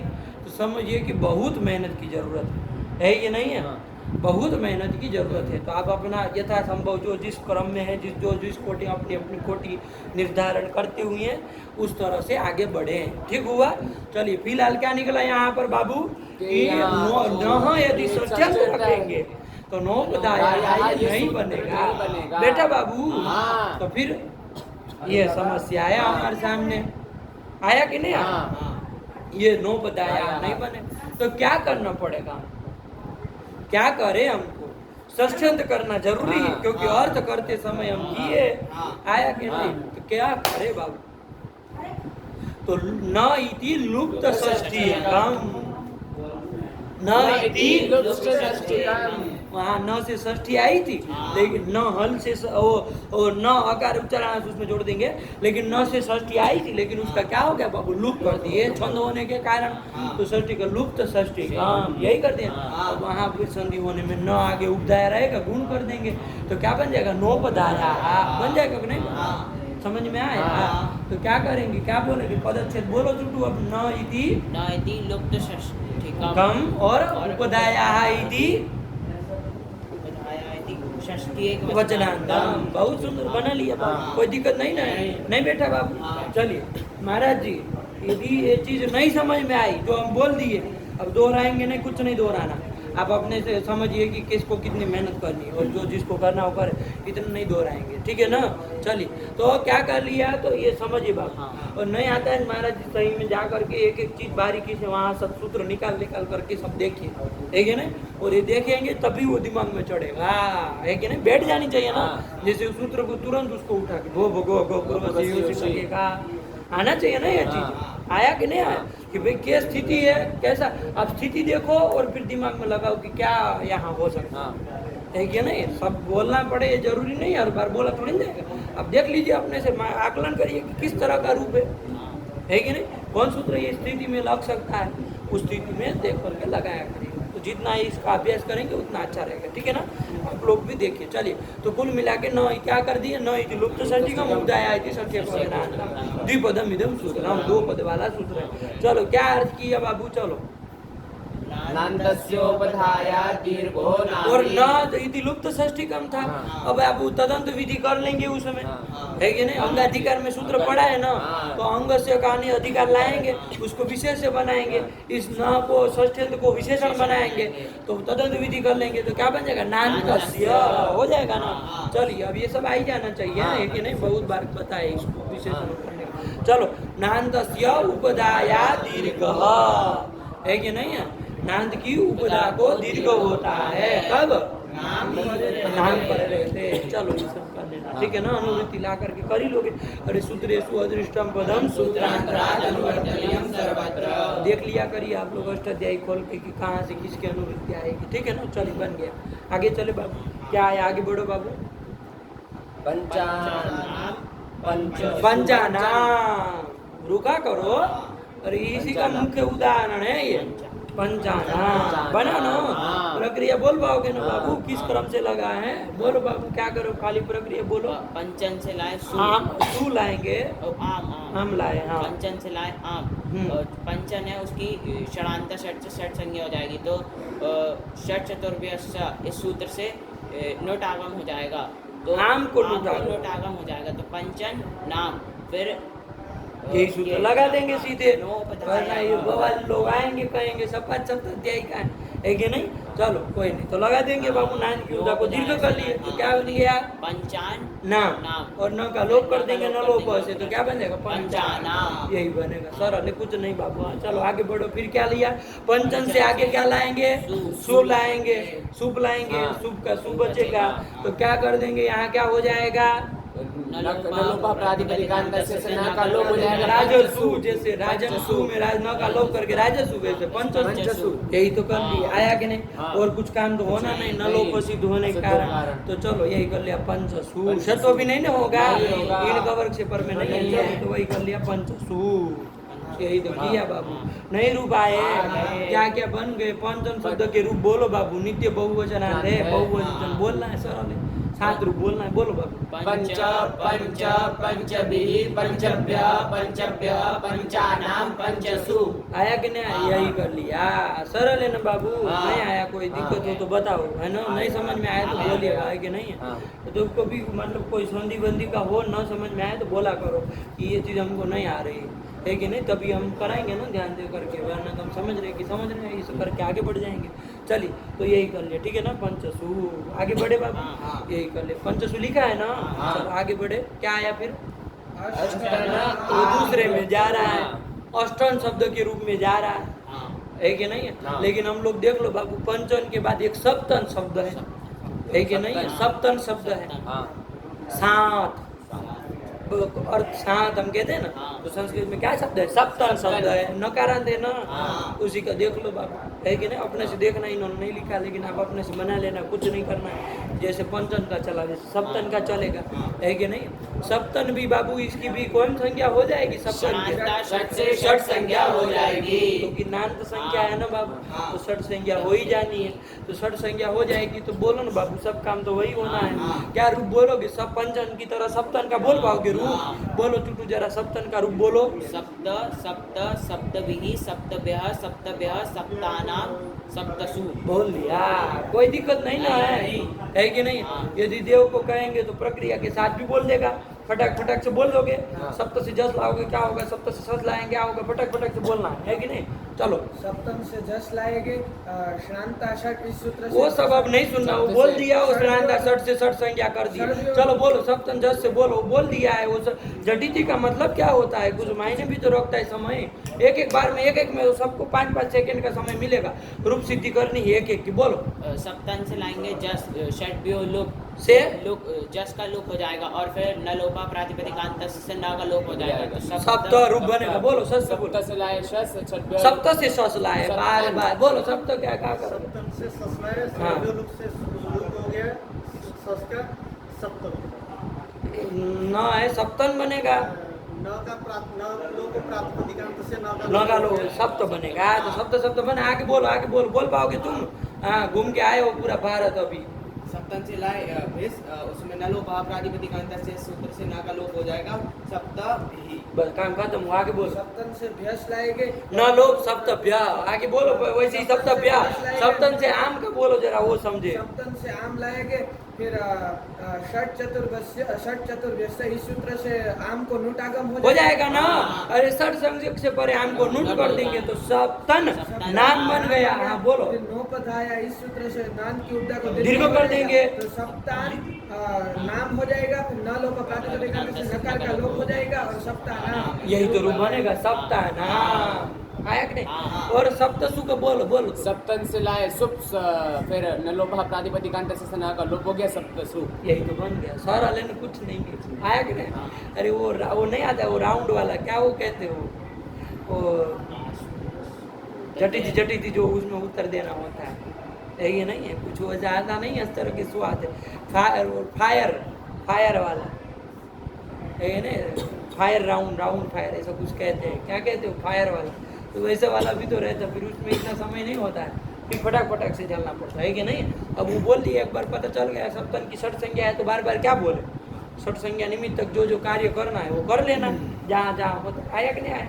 तो समझिए कि बहुत मेहनत की जरूरत है ये नहीं है? हाँ। बहुत मेहनत की जरूरत है। तो आप अपना यथासंभव जो जिस क्रम में है, जिस कोटि अपनी अपनी कोटि निर्धारण करते हुए हैं उस तरह से आगे बढ़े। ठीक हुआ? चलिए फिलहाल क्या निकला यहाँ पर बाबू कि न यदि सचंद रखेंगे तो नो बताया ये नहीं बनेगा बेटा बाबू। हाँ। तो फिर ये समस्या है हमारे सामने। आया कि नहीं आया? हाँ। ये नो बताया नहीं बने तो क्या करना पड़ेगा? क्या करें? हमको षष्ठ्यंत करना जरूरी है, हाँ। क्योंकि अर्थ करते समय हम किए। आया कि नहीं? तो क्या करे बाबू? तो न इति लुप्त षष्ठी न इति लुप्त षष्ठीकम। वहाँ न से षष्ठी आई थी, लेकिन न हल से वो न अकार उच्चारण उसमें जोड़ देंगे, लेकिन न से षष्ठी आई थी, लेकिन उसका क्या हो गया बाबू? लुप्त कर दिए छंद होने के कारण। तो षष्ठी का लुप्त षष्ठी यही कर दिया। अब वहाँ फिर संधि होने में न आगे उपधाया रहेगा, गुण कर देंगे तो क्या बन जाएगा? नोपधाया बन जाएगा कि नहीं? समझ में आया? तो क्या करेंगे? क्या बोलेंगे? पदच्छेद बोलो चुटू। अब न इति लुप्त षष्ठी कम और उपधाया इति षष्ठी एक वचनांतम। बहुत सुंदर बना लिया बाबू, कोई दिक्कत नहीं ना? नहीं बेटा बाबू। चलिए महाराज जी, यदि ये चीज नहीं समझ में आई जो हम बोल दिए, अब दोहराएंगे नहीं, कुछ नहीं दोहराना। आप अपने से समझिए कि किसको कितनी मेहनत करनी है, और जो जिसको करना हो करे, इतना नहीं दोहराएंगे। ठीक है ना? चलिए तो क्या कर लिया तो ये समझिए बाबू। और नहीं आता है महाराज जी सही में जा करके एक एक चीज बारीकी से वहाँ सब सूत्र निकाल करके सब देखिए, ठीक है ना? और ये देखेंगे तभी वो दिमाग में चढ़ेगा, है कि नहीं? बैठ जानी चाहिए ना। जैसे उस सूत्र को तुरंत उसको उठा के गो लगेगा, आना चाहिए ना ये चीज। आया कि नहीं आया? कि भाई क्या स्थिति है, कैसा? आप स्थिति देखो और फिर दिमाग में लगाओ कि क्या यहाँ हो सकता है कि नहीं? सब बोलना पड़े ये जरूरी नहीं, हर बार बोला थोड़ी जाएगा। अब देख लीजिए अपने से, आकलन करिए कि किस तरह का रूप है कि नहीं? कौन सूत्र ये स्थिति में लग सकता है, उस स्थिति में देख करके लगाया करिए। तो जितना इसका अभ्यास करेंगे उतना अच्छा रहेगा। ठीक है ना? आप लोग भी देखिए। चलिए तो कुल मिला के न क्या कर दिए? न इति लुप्त षष्ठीकम उपधाया इति षष्ठ्यपदनान्तम द्विपदम इदं सूत्रम। 2 पद वाला सूत्र है। चलो क्या अर्थ किया बाबू? चलो नान्तस्योपधाया दीर्घो और नाभि। न इति लुप्त षष्ठीकम था। अब आप तदंत विधि कर लेंगे उस समय, है कि नहीं? अंगाधिकार में सूत्र पड़ा है ना, तो अंग से कहानी अधिकार लाएंगे, उसको विशेष से बनाएंगे, इस न को षष्ठ्यंत को विशेषण बनाएंगे, तो तदंत विधि कर लेंगे तो क्या बन जाएगा? नान्तस्य हो जाएगा ना। चलिए अब ये सब आ ही जाना चाहिए, है कि नहीं? बहुत बार बताए इसको विशेषण करने का। चलो नान्तस्य उपधाया दीर्घ, है कि नहीं है? नांद की उपधा को दीर्घ होता है कब? नाम पर रहते। चलो ये सब कर लेना, ठीक है ना? अनुवृत्ति ला करके कर ही लोगे। अरे सूत्रेषु अदृष्टम पदम सूत्रांतरात् अनुवर्तनीयम सर्वत्र। देख लिया करिए आप लोग अष्टाध्यायी खोल के कि कहाँ से किसकी अनुवृत्ति आएगी। ठीक है ना? चलिए बन गया। आगे चले बाबू, क्या है? आगे बढ़ो बाबू। पंचानाम रुका करो। अरे इसी का मुख्य उदाहरण है ये पंचानाम। बना ना? प्रक्रिया बोल पाओगे ना बाबू? किस क्रम से लगा है? बोलो बाबू, क्या करो? खाली प्रक्रिया बोलो। पंचन से लाए आम, तू लाएंगे, आम हम लाए। हाँ पंचन से लाए आम पंचन है उसकी षडांत षट से षट संज्ञा हो जाएगी, तो षट चतुर्भ्यश्च इस सूत्र से नोट आगम हो जाएगा, तो आम को नोट आगम। नोट आगम हो जाएगा, तो पंचन नाम, फिर यही सूत्र लगा देंगे सीधे, नो पता वरना ये बवाल लोग आएंगे कहेंगे सपा अध्याय का है कि नहीं। चलो कोई नहीं, तो लगा देंगे बाबू नान की उदा को दीर्घ कर लिए तो क्या बन गया पंचान नाम, नाम। और न का लोप कर देंगे न लोप से तो क्या बनेगा पंचानाम। यही बनेगा सरल है, कुछ नहीं बाबू। हाँ, चलो आगे बढ़ो, फिर क्या लिया पंचन से आगे क्या लाएंगे शुभ लाएंगे, शुभ लाएंगे, शुभ का शुभ बचेगा तो क्या कर देंगे यहाँ क्या हो जाएगा न लोपा प्रातिपदिकांत से न का लोप हो जाएगा राजसु, जैसे राजसु में राज न का लोप करके राजसु वैसे पंचसु, यही तो कर लिया। आया कि नहीं, और कुछ काम तो होना नहीं, न लोप सिद्ध होने के कारण, तो चलो यही कर लिया पंचसु। शतो भी नहीं ना होगा इनका वर्ग से पर में नहीं है, तो वही कर लिया पंचसु, यही तो किया बाबू। नहीं रूप आए क्या क्या बन गए, पंचम शब्द के रूप बोलो बाबू, नित्य बहुवचन है, बहुवचन बोलना है सरल है, 7 रूप बोलना है, बोलो बाबू। पंच पंच पंचभिः पंचभ्य पंचभ्य पंचानाम पंचसु। आया कि नहीं, यही कर लिया, सरल है ना बाबू। नहीं आया कोई दिक्कत हो तो बताओ, है ना, नहीं समझ में आया तो बोलिएगा, है कि नहीं है। तो कभी मतलब कोई संधि बंदी का हो न समझ में आए तो बोला करो कि ये चीज़ हमको नहीं आ रही है कि नहीं, तभी हम कराएंगे ना ध्यान दे करके, वरना तो हम समझ रहे कि समझ रहे हैं, इस करके आगे बढ़ जाएंगे। चलिए तो यही कर लिया, ठीक है ना, पंचसु आगे बढ़े बाबू, यही कर लिया, पंचसु लिखा है ना। चलो आगे बढ़े, क्या आया फिर तो दूसरे में जा रहा है, अष्टन शब्द के रूप में जा रहा है कि नहीं है। लेकिन हम लोग देख लो बाबू, पंचन के बाद एक सप्तन शब्द है कि नहीं है, सप्तन शब्द है, सात अर्थ सात हम कहते हैं ना, तो संस्कृत में क्या शब्द है, सप्तन शब्द है, नकारांत है ना, उसी का देख लो बाबू, है कि नहीं। अपने से देखना, इन्होंने नहीं लिखा, लेकिन आप अपने से बना लेना, कुछ नहीं करना है। जैसे पंचन का चला जैसे सप्तन का चलेगा, है कि नहीं। सप्तन भी बाबू इसकी भी कौन संज्ञा हो जाएगी, सप्तन षट से षट संज्ञा हो जाएगी, क्योंकि नान्त संख्या है ना बाबू, तो षट संज्ञा हो ही जानी है, तो षट संज्ञा हो जाएगी। तो बोलो ना बाबू, सब काम तो वही होना है। क्या रूप बोलोगे, सब पंचन की तरह सप्तन का बोल पाओगे रूप, बोलो टूटू जरा सप्तन का रूप बोलो। सप्त सप्त सप्तभिः सप्तभ्यः सप्तभ्यः सप्तानाम सप्तसु। बोल लिया, कोई दिक्कत नहीं ना है कि नहीं। यदि देव को कहेंगे तो प्रक्रिया के साथ भी बोल देगा, फटक फटक से बोल दोगे। सप्त से जस लाओगे क्या होगा, सप्त से सस लाएंगे क्या होगा, फटक फटक से बोलना है कि नहीं। चलो सप्तम से जस लाएंगे, श्रांता षट इस सूत्र से वो सब अब नहीं सुनना, वो बोल दिया, वो श्रांता षट से षट संज्ञा कर दी। चलो बोलो सप्तम जस से बोलो, बोल दिया है। वो जटिति का मतलब क्या होता है, कुछ मायने भी तो रखता है समय। एक एक बार में एक एक में सबको 5-5 सेकंड का समय मिलेगा, रूप सिद्धि करनी है एक एक की। बोलो सप्तन से लाएंगे जस, षट भी लोप से लोप, जस का लोप हो जाएगा, और फिर न लोपा प्रातिपदिकांत से न का लोप हो जाएगा, तो सप्त रूप बनेगा। बोलो सस से बोलो, सप्त से लाए शस छठभ्य सप्त से सस लाए, बार बार बोलो सप्त क्या क्या करो। सप्तम से सस्वाय, हाँ। सर्वो लोक से लोक हो गया, सस का सप्तम, न है सप्तन बनेगा, न का न लोक प्रातिपदिकांत से न लगा लो सप्त बनेगा। तो सप्त शब्द बने, आगे बोलो बोल पाओगे तुम। हाँ, घूम के आए हो पूरा भारत अभी। सप्तन से लाए उसमें न लोप प्रातिपदिकांत से सूत्र से ना का लोप हो जाएगा, सप्तभिः। बस काम खत्म हुआ, आगे बोलो। सप्तम से भ्यस लाएंगे, न लोभ सप्तभ्य, आगे बोलो वैसे ही सप्तभ्य। सप्तन से आम का बोलो जरा, वो समझे। सप्तम से आम लाएंगे, फिर षट चतुर्भ्यस्य इस सूत्र से आम को नुटागम हो जाएगा ना। अरे षट संज्ञक से परे आम को नुट कर देंगे तो सप्तन नाम बन गया। हाँ बोलो। फिर नोपद आया, इस सूत्र से नाम की उपदा को दीर्घ कर देंगे तो सप्तान नाम हो जाएगा, फिर न लोप प्रातिपदिकांत से नकार का लोप हो जाएगा, और सप्तानाम यही तो रूप बनेगा, सप्तानाम। आया कि नहीं। और सप्तसु का बोलो सप्तन से लाए सुप फिर न लोपा प्रातिपदिकांत से न का लोप हो गया, सप्तसु। यही तो बन गया, सारा लेने कुछ नहीं है। आया कि नहीं। अरे वो नहीं आता, वो राउंड वाला क्या वो कहते हो, वो जटिति जो उसमें उत्तर देना होता है, यही नहीं है कुछ, वो ज़्यादा नहीं है इस तरह के स्वाद है। फायर वाला यही नहीं, फायर राउंड फायर ऐसा कुछ कहते हैं, क्या कहते हो, फायर वाला। तो वैसे वाला भी तो रहता, फिर उसमें इतना समय नहीं होता है, फिर फटाक से चलना पड़ता है कि नहीं। अब वो बोल दिया, एक बार पता चल गया सप्तन की षट संज्ञा है, तो बार बार क्या बोले, षट संज्ञा निमित्त तक जो कार्य करना है वो कर लेना, जहाँ होता। आया कि नहीं आया।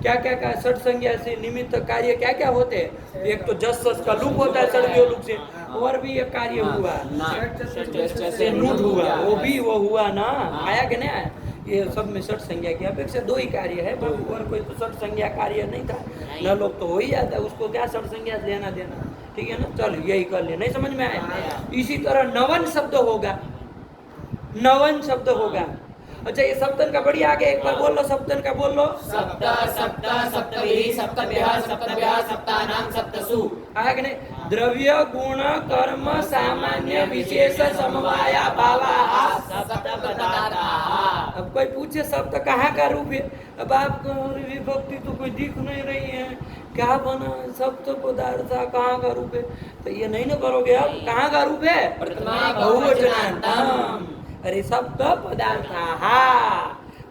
क्या क्या क्या षट संज्ञा से निमित्त कार्य क्या क्या होते हैं? एक तो जस सस का लुक होता है षड्वियो लुक से, और भी एक कार्य हुआ से नूट हुआ, वो हुआ ना, आया कि नहीं आया? ये सब में षट संज्ञा की अपेक्षा दो ही कार्य है बाबू, और कोई तो षट संज्ञा कार्य नहीं था। न लोग तो हो ही जाता है, उसको क्या षट संज्ञा लेना देना, ठीक है ना? चलो यही कर ले, नहीं समझ में आया? इसी तरह नवन शब्द होगा, नवन शब्द होगा। अच्छा ये सप्तन का बढ़िया आगे एक बार बोल लो, सप्तन का बोल लो। सप्त सप्त सप्तभिः सप्तभ्यः सप्तभ्यः सप्तानां सप्तसु। आया कि नहीं? द्रव्य गुण कर्म सामान्य विशेष समवाय भावाः सप्त पदार्थाः। अब कोई पूछे सप्त कहाँ का रूप है? अब आपको विभक्ति तो कोई दिख नहीं रही है, क्या बना सप्त पदार्थ कहाँ का रूप है? तो ये नहीं ना करोगे आप, कहाँ का रूप है? प्रथमा बहुवचनान्तम। अरे सप्त पदार्थ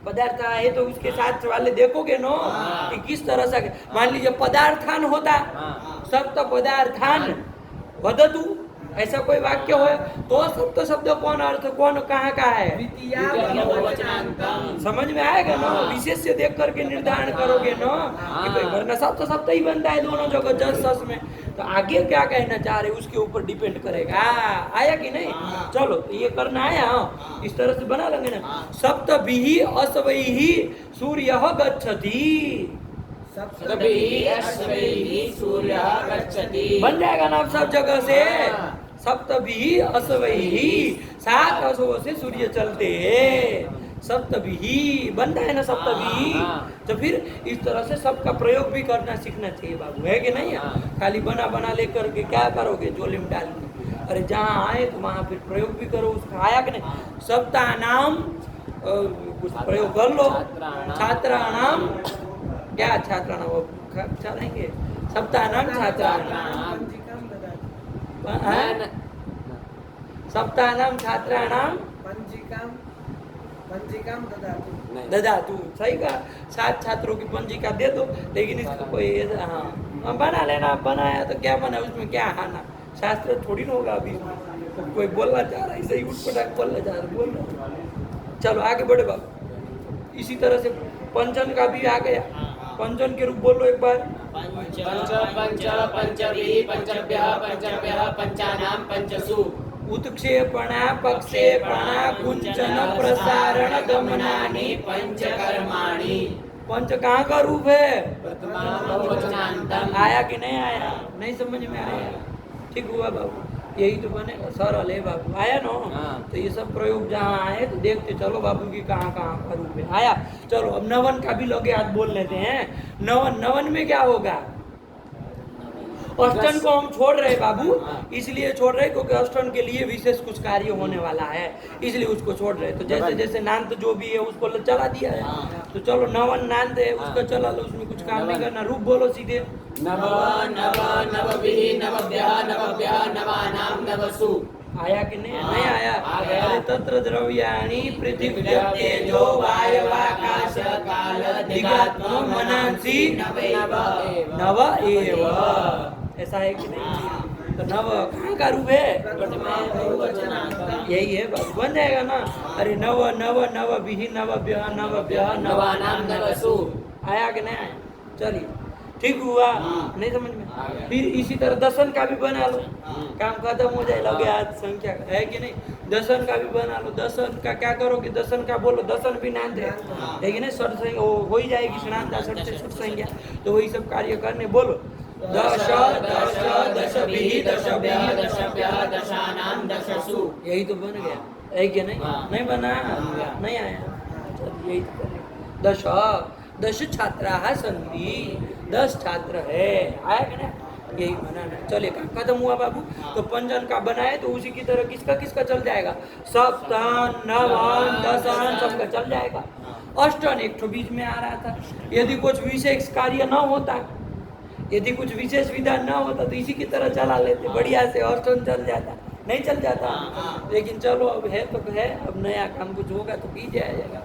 पदार्थ है तो उसके साथ वाले देखोगे नो कि किस तरह से। मान लीजिए पदार्थान होता, सप्त पदार्थान वदतु, ऐसा कोई वाक्य हो तो सप्त शब्द कौन अर्थ कौन कहाँ का है? समझ में आएगा ना? विशेष से देख करके निर्धारण करोगे ना कि भाई वरना सप्त शब्द ही बनता है दोनों जगह जस सस में। तो आगे क्या कहना चाह रहे उसके ऊपर डिपेंड करेगा। आया कि नहीं? चलो तो ये करना आया, इस तरह से बना लेंगे ना। सप्तभिः अस्वैः सूर्यः गच्छति, सप्तभिः अस्वैः सूर्यः गच्छति। बन जाएगा ना अब सब जगह से। सप्तभिः अस्वैः, 7 अश्वों से सूर्य चलते हैं। सप्तभिः बनता है ना सप्तभिः। तो फिर इस तरह से सबका प्रयोग भी करना सीखना चाहिए बाबू, है कि नहीं? खाली बना बना लेकर के क्या करोगे? झोले में डाल के। अरे जहाँ आए तो वहाँ फिर प्रयोग भी करो उसका। आया कि नहीं? सप्तानाम कुछ प्रयोग कर लो। छात्राणाम क्या छात्राणाम वो चलेंगे? सप्तानाम छात्राणाम, सप्तानाम छात्राणाम पंजिकां ददातु। सही कहा, 7 छात्रों की पंजिका दे दो। लेकिन इसको कोई हाँ बना लेना, बनाया तो क्या बना, उसमें क्या हाना? शास्त्र थोड़ी ना होगा अभी। तो कोई बोलना चाह रहा है सही उठपटाक बोलना चाह रहा है, बोल रहा। चलो आगे बढ़े बाबू। इसी तरह से पंचन का भी आ गया। पंचन के रूप बोलो एक बार। पंच पंच पंचभिः पंचभ्यः पंचभ्यः पंचानां पंचसु। उत्क्षेपणा पक्षेपणा कुंचन प्रसारण गमनानि पंचकर्माणि। पंच कहाँ का रूप है? प्रथमा बहुवचनान्तम्। आया कि नहीं आया? नहीं समझ में आया? ठीक हुआ बाबू, यही तो बनेगा, सरल है बाबू। आया ना? तो ये सब प्रयोग जहाँ आए तो देखते चलो बाबू की कहाँ कहाँ का रूप है। आया? चलो अब नवन का भी लगे हाथ बोल लेते हैं। नवन में क्या होगा? अष्टन को हम छोड़ रहे बाबू, इसलिए छोड़ रहे क्योंकि अष्टन के लिए विशेष कुछ कार्य होने वाला है, इसलिए उसको छोड़ रहे। तो जैसे जैसे नांत जो भी है उसको चला दिया है। तो चलो नवन नांत है उसको चला लो, उसमें कुछ काम नहीं करना। रूप बोलो सीधे। नव नव नवभिः नवभ्यः नवभ्यः नवानां नवसु। आया कि नहीं? नहीं आया? अरे तत्र द्रव्याणि पृथिव्या तेजो वायवाकाश काल दिगात्म मनांसि नव एव। ऐसा है कि नहीं? तो नव कहाँ का रूप है? यही है बस, बन जाएगा ना। अरे नव नव नवभिः नवभ्यः नवभ्यः नवानां नवसु। आया कि नहीं आया? चलिए ठीक हुआ, नहीं समझ में? फिर इसी तरह दसन का भी बना लो, काम खत्म हो जाए। लगे आज संख्या है कि नहीं? दसन का भी बना लो। दसन का क्या करोगे? दसन का बोलो, दसन भी नांत है कि नहीं? षट संख्या हो ही जाएगी, षणांत षट से षट संख्या। तो वही सब कार्य करने बोलो। दश दश दशभिः दशभ्यः दशभ्यः दशानां दशसु। यही तो बन गया, है कि नहीं? नहीं बना? नहीं आया? यही तो करें। दश दश छात्राः सन्ति, 10 छात्र है। आया कि नहीं? यही बनाना। चलिए खत्म हुआ बाबू। तो पंजन का बनाए तो उसी की तरह किसका किसका चल जाएगा? सप्तन नवन दसन सबका चल जाएगा। अष्टन एक तो बीच में आ रहा था। यदि कुछ विशेष कार्य न होता, यदि कुछ विशेष विधान न होता तो इसी की तरह चला लेते, बढ़िया से अष्टन चल जाता। नहीं चल जाता, लेकिन चलो अब है तो है, अब नया काम कुछ होगा तो की जाएगा।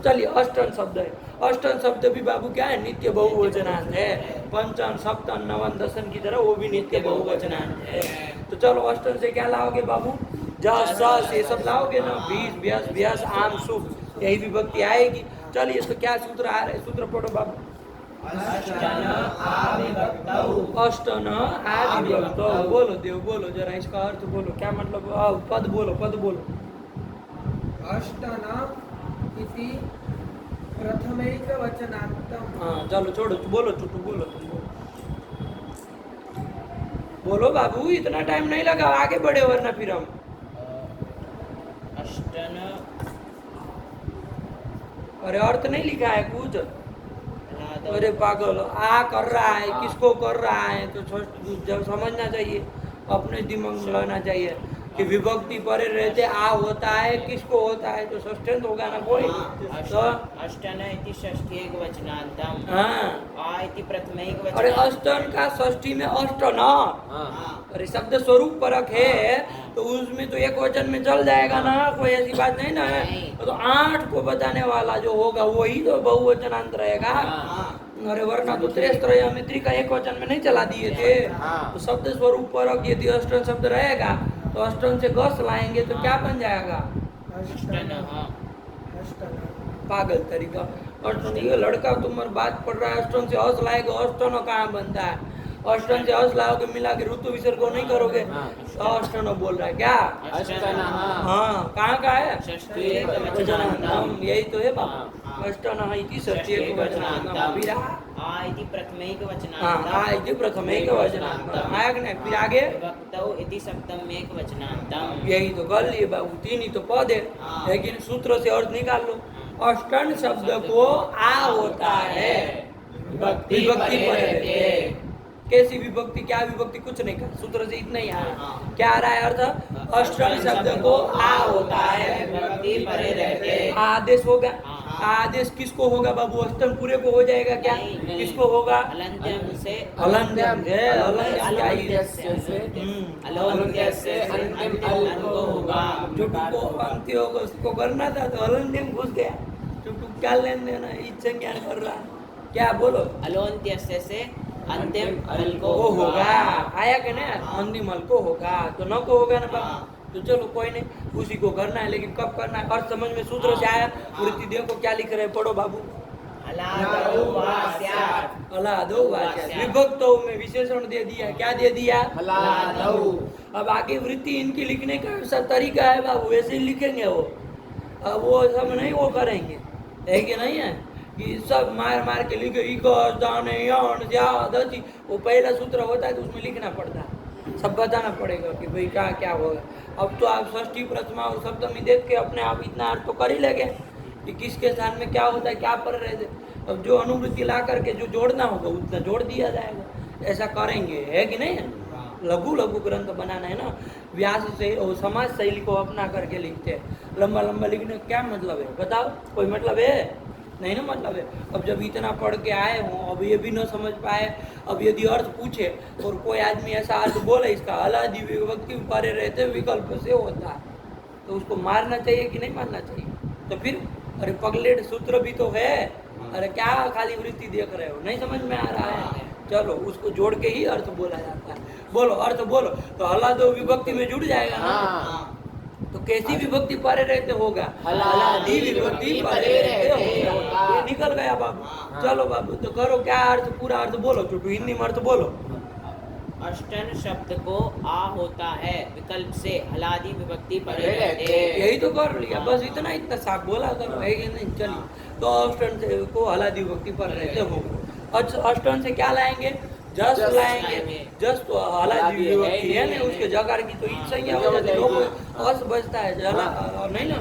चलिए अष्टन शब्द है। अष्टन शब्द भी बाबू क्या है? नित्य बहुवचनांत है। पंचन सप्तन नवन दसन की तरह वो भी नित्य बहुवचनांत है। तो चलो अष्टन से क्या लाओगे बाबू? जस सस ये सब लाओगे ना। बीस व्यस व्यस आम शुभ, यही विभक्ति आएगी। चलिए तो क्या सूत्र आ रहे? सूत्र पढ़ो बाबू। अष्टन आविभक्तौ अष्टन आविभक्तौ। बोलो देव, बोलो जरा इसका अर्थ बोलो, क्या मतलब? पद बोलो, पद बोलो। अष्टन इति प्रथमैकवचनान्तम्। हाँ चलो छोड़ो, बोलो चुटू, बोलो तुम बोलो। बोलो बाबू, इतना टाइम नहीं लगा, आगे बढ़े वरना फिर हम। अष्टन अरे अर्थ नहीं लिखा है कुछ। राधव अरे पागल, आ कर रहा है, किसको कर रहा है? तो जब समझना चाहिए, अपने दिमाग में लाना चाहिए कि विभक्ति परे रहते आ होता है, किसको होता है? तो षष्ठ्यंत होगा ना कोई। तो अष्टन इति षष्ठी एकवचनान्तम् हाँ, आ इति अरे प्रथमैकवचनान्तम्। अष्टन का षष्ठी में अष्टन, हाँ अरे शब्द स्वरूप परक है, तो उसमें तो एक वचन में चल जाएगा ना, कोई ऐसी बात नहीं ना है। तो 8 को बताने वाला जो होगा वही तो बहुवचनांत रहेगा। अरे वरना तो त्रयस्त्रयमित्री का एक वचन में नहीं चला दिए थे। तो शब्द स्वरूप परक यदि अष्टन शब्द रहेगा तो अष्टन से गस लाएंगे तो क्या बन जाएगा? अष्टन हाँ अष्टन पागल तरीका। अष्टन, ये लड़का तुम्हारी बात पढ़ रहा है, अष्टन से हस लाएगा, अष्टन कहाँ बनता है? अष्टन से हस लाओगे, मिला के ऋतु विसर्ग को नहीं करोगे तो अष्टन बोल रहा है क्या? अष्टन हाँ, कहाँ का है? षष्ठी एकवचनान्तम्। यही तो है बाबा, अष्टन इति षष्ठी एकवचनान्तम्। फिर आ इति प्रथमैकवचनान्तम्। हाँ, आ इति प्रथमैकवचनान्तम्। आया कि नहीं? फिर आगे विभक्तौ इति सप्तमैकवचनान्तम्। यही तो कर लिए बाबू, 3 ही तो पद है, लेकिन सूत्र से अर्थ निकाल लो। अष्टन शब्द को आ होता है, विभक्ति पर रहते। कैसी विभक्ति, क्या विभक्ति, कुछ नहीं कहा, सूत्र से इतना ही आया। क्या आ रहा है अर्थ? अष्टन शब्द को आ होता है, विभक्ति परे रहते। आदेश होगा। आदेश किसको होगा बाबू? अष्टन पूरे को हो जाएगा क्या? नहीं। किसको होगा? अलन्त्यम से अलंत्यम है, अलंत्यम क्या ही है? अलन्त्य से अंतिम अल को होगा। चुटू को अंत्य होगा, उसको करना था तो अलंत्यम घुस गया। चुटू क्या लेन देना, इच्छा ज्ञान कर रहा है क्या? बोलो। अलोन्त्य से अंतिम अल को वो होगा, होगा। आया कि नहीं? अंतिम अल को होगा, तो न को होगा ना बाबू। तो चलो कोई नहीं, उसी को करना है, लेकिन कब करना है? अर्थ समझ में सूत्र से आया। वृत्ति देखो क्या लिख रहे हैं, पढ़ो बाबू। अलादौ वा स्यात्। अलादौ वा स्यात्। विभक्तों में विशेषण दे दिया, क्या दे दिया? अलादौ। अब आगे वृत्ति इनकी लिखने का ऐसा तरीका है बाबू, वैसे ही लिखेंगे वो। अब वो सब नहीं वो करेंगे, है कि नहीं है? कि सब मार मार के लिखे, इकस दाने यान ज्यादति, वो पहला सूत्र होता है तो उसमें लिखना पड़ता है, सब बताना पड़ेगा कि भाई क्या क्या होगा। अब तो आप षष्ठी प्रथमा और सप्तमी देख के अपने आप इतना अर्थ तो कर ही लगे कि किसके स्थान में क्या होता है, क्या पढ़ रहे थे। अब जो अनुवृत्ति ला करके जो जोड़ना होगा उतना जोड़ दिया जाएगा, ऐसा करेंगे, है कि नहीं? लघु लघु ग्रंथ बनाना है ना, व्यास से और समाज शैली को अपना करके लिखते हैं। लंबा लंबा लिखने का क्या मतलब है बताओ? कोई मतलब है नहीं ना, मतलब है। अब जब इतना पढ़ के आए हों, अब ये भी न समझ पाए, अब यदि अर्थ पूछे और कोई आदमी ऐसा अर्थ बोले इसका अलादि विभक्ति परे रहते विकल्प से होता है, तो उसको मारना चाहिए कि नहीं मारना चाहिए? तो फिर अरे पगलेट सूत्र भी तो है, अरे क्या खाली वृत्ति देख रहे हो, नहीं समझ में आ रहा है? चलो उसको जोड़ के ही अर्थ बोला जाता है। बोलो अर्थ बोलो, तो हलादो विभक्ति में जुड़ जाएगा ना। तो कैसी विभक्ति परे रहते होगा? हलादि विभक्ति परे रहते होगा। ये निकल गया बाबू। चलो बाबू, तो करो क्या अर्थ, पूरा अर्थ बोलो, चुटू हिंदी में अर्थ बोलो। अष्टन शब्द को आ होता है, विकल्प से हलादि विभक्ति परे रहते। यही तो कर लिया, बस इतना इतना साफ बोला करो, है कि नहीं? चलिए, तो अष्टन से को हलादि विभक्ति पर रहते होगा। अष्टन से क्या लाएंगे? जस लाएंगे। जस तो हलादि विभक्ति है ना, उसके जगार की तो इच्छा ही हो जाती है, लोग अस बचता है, जला नहीं ना,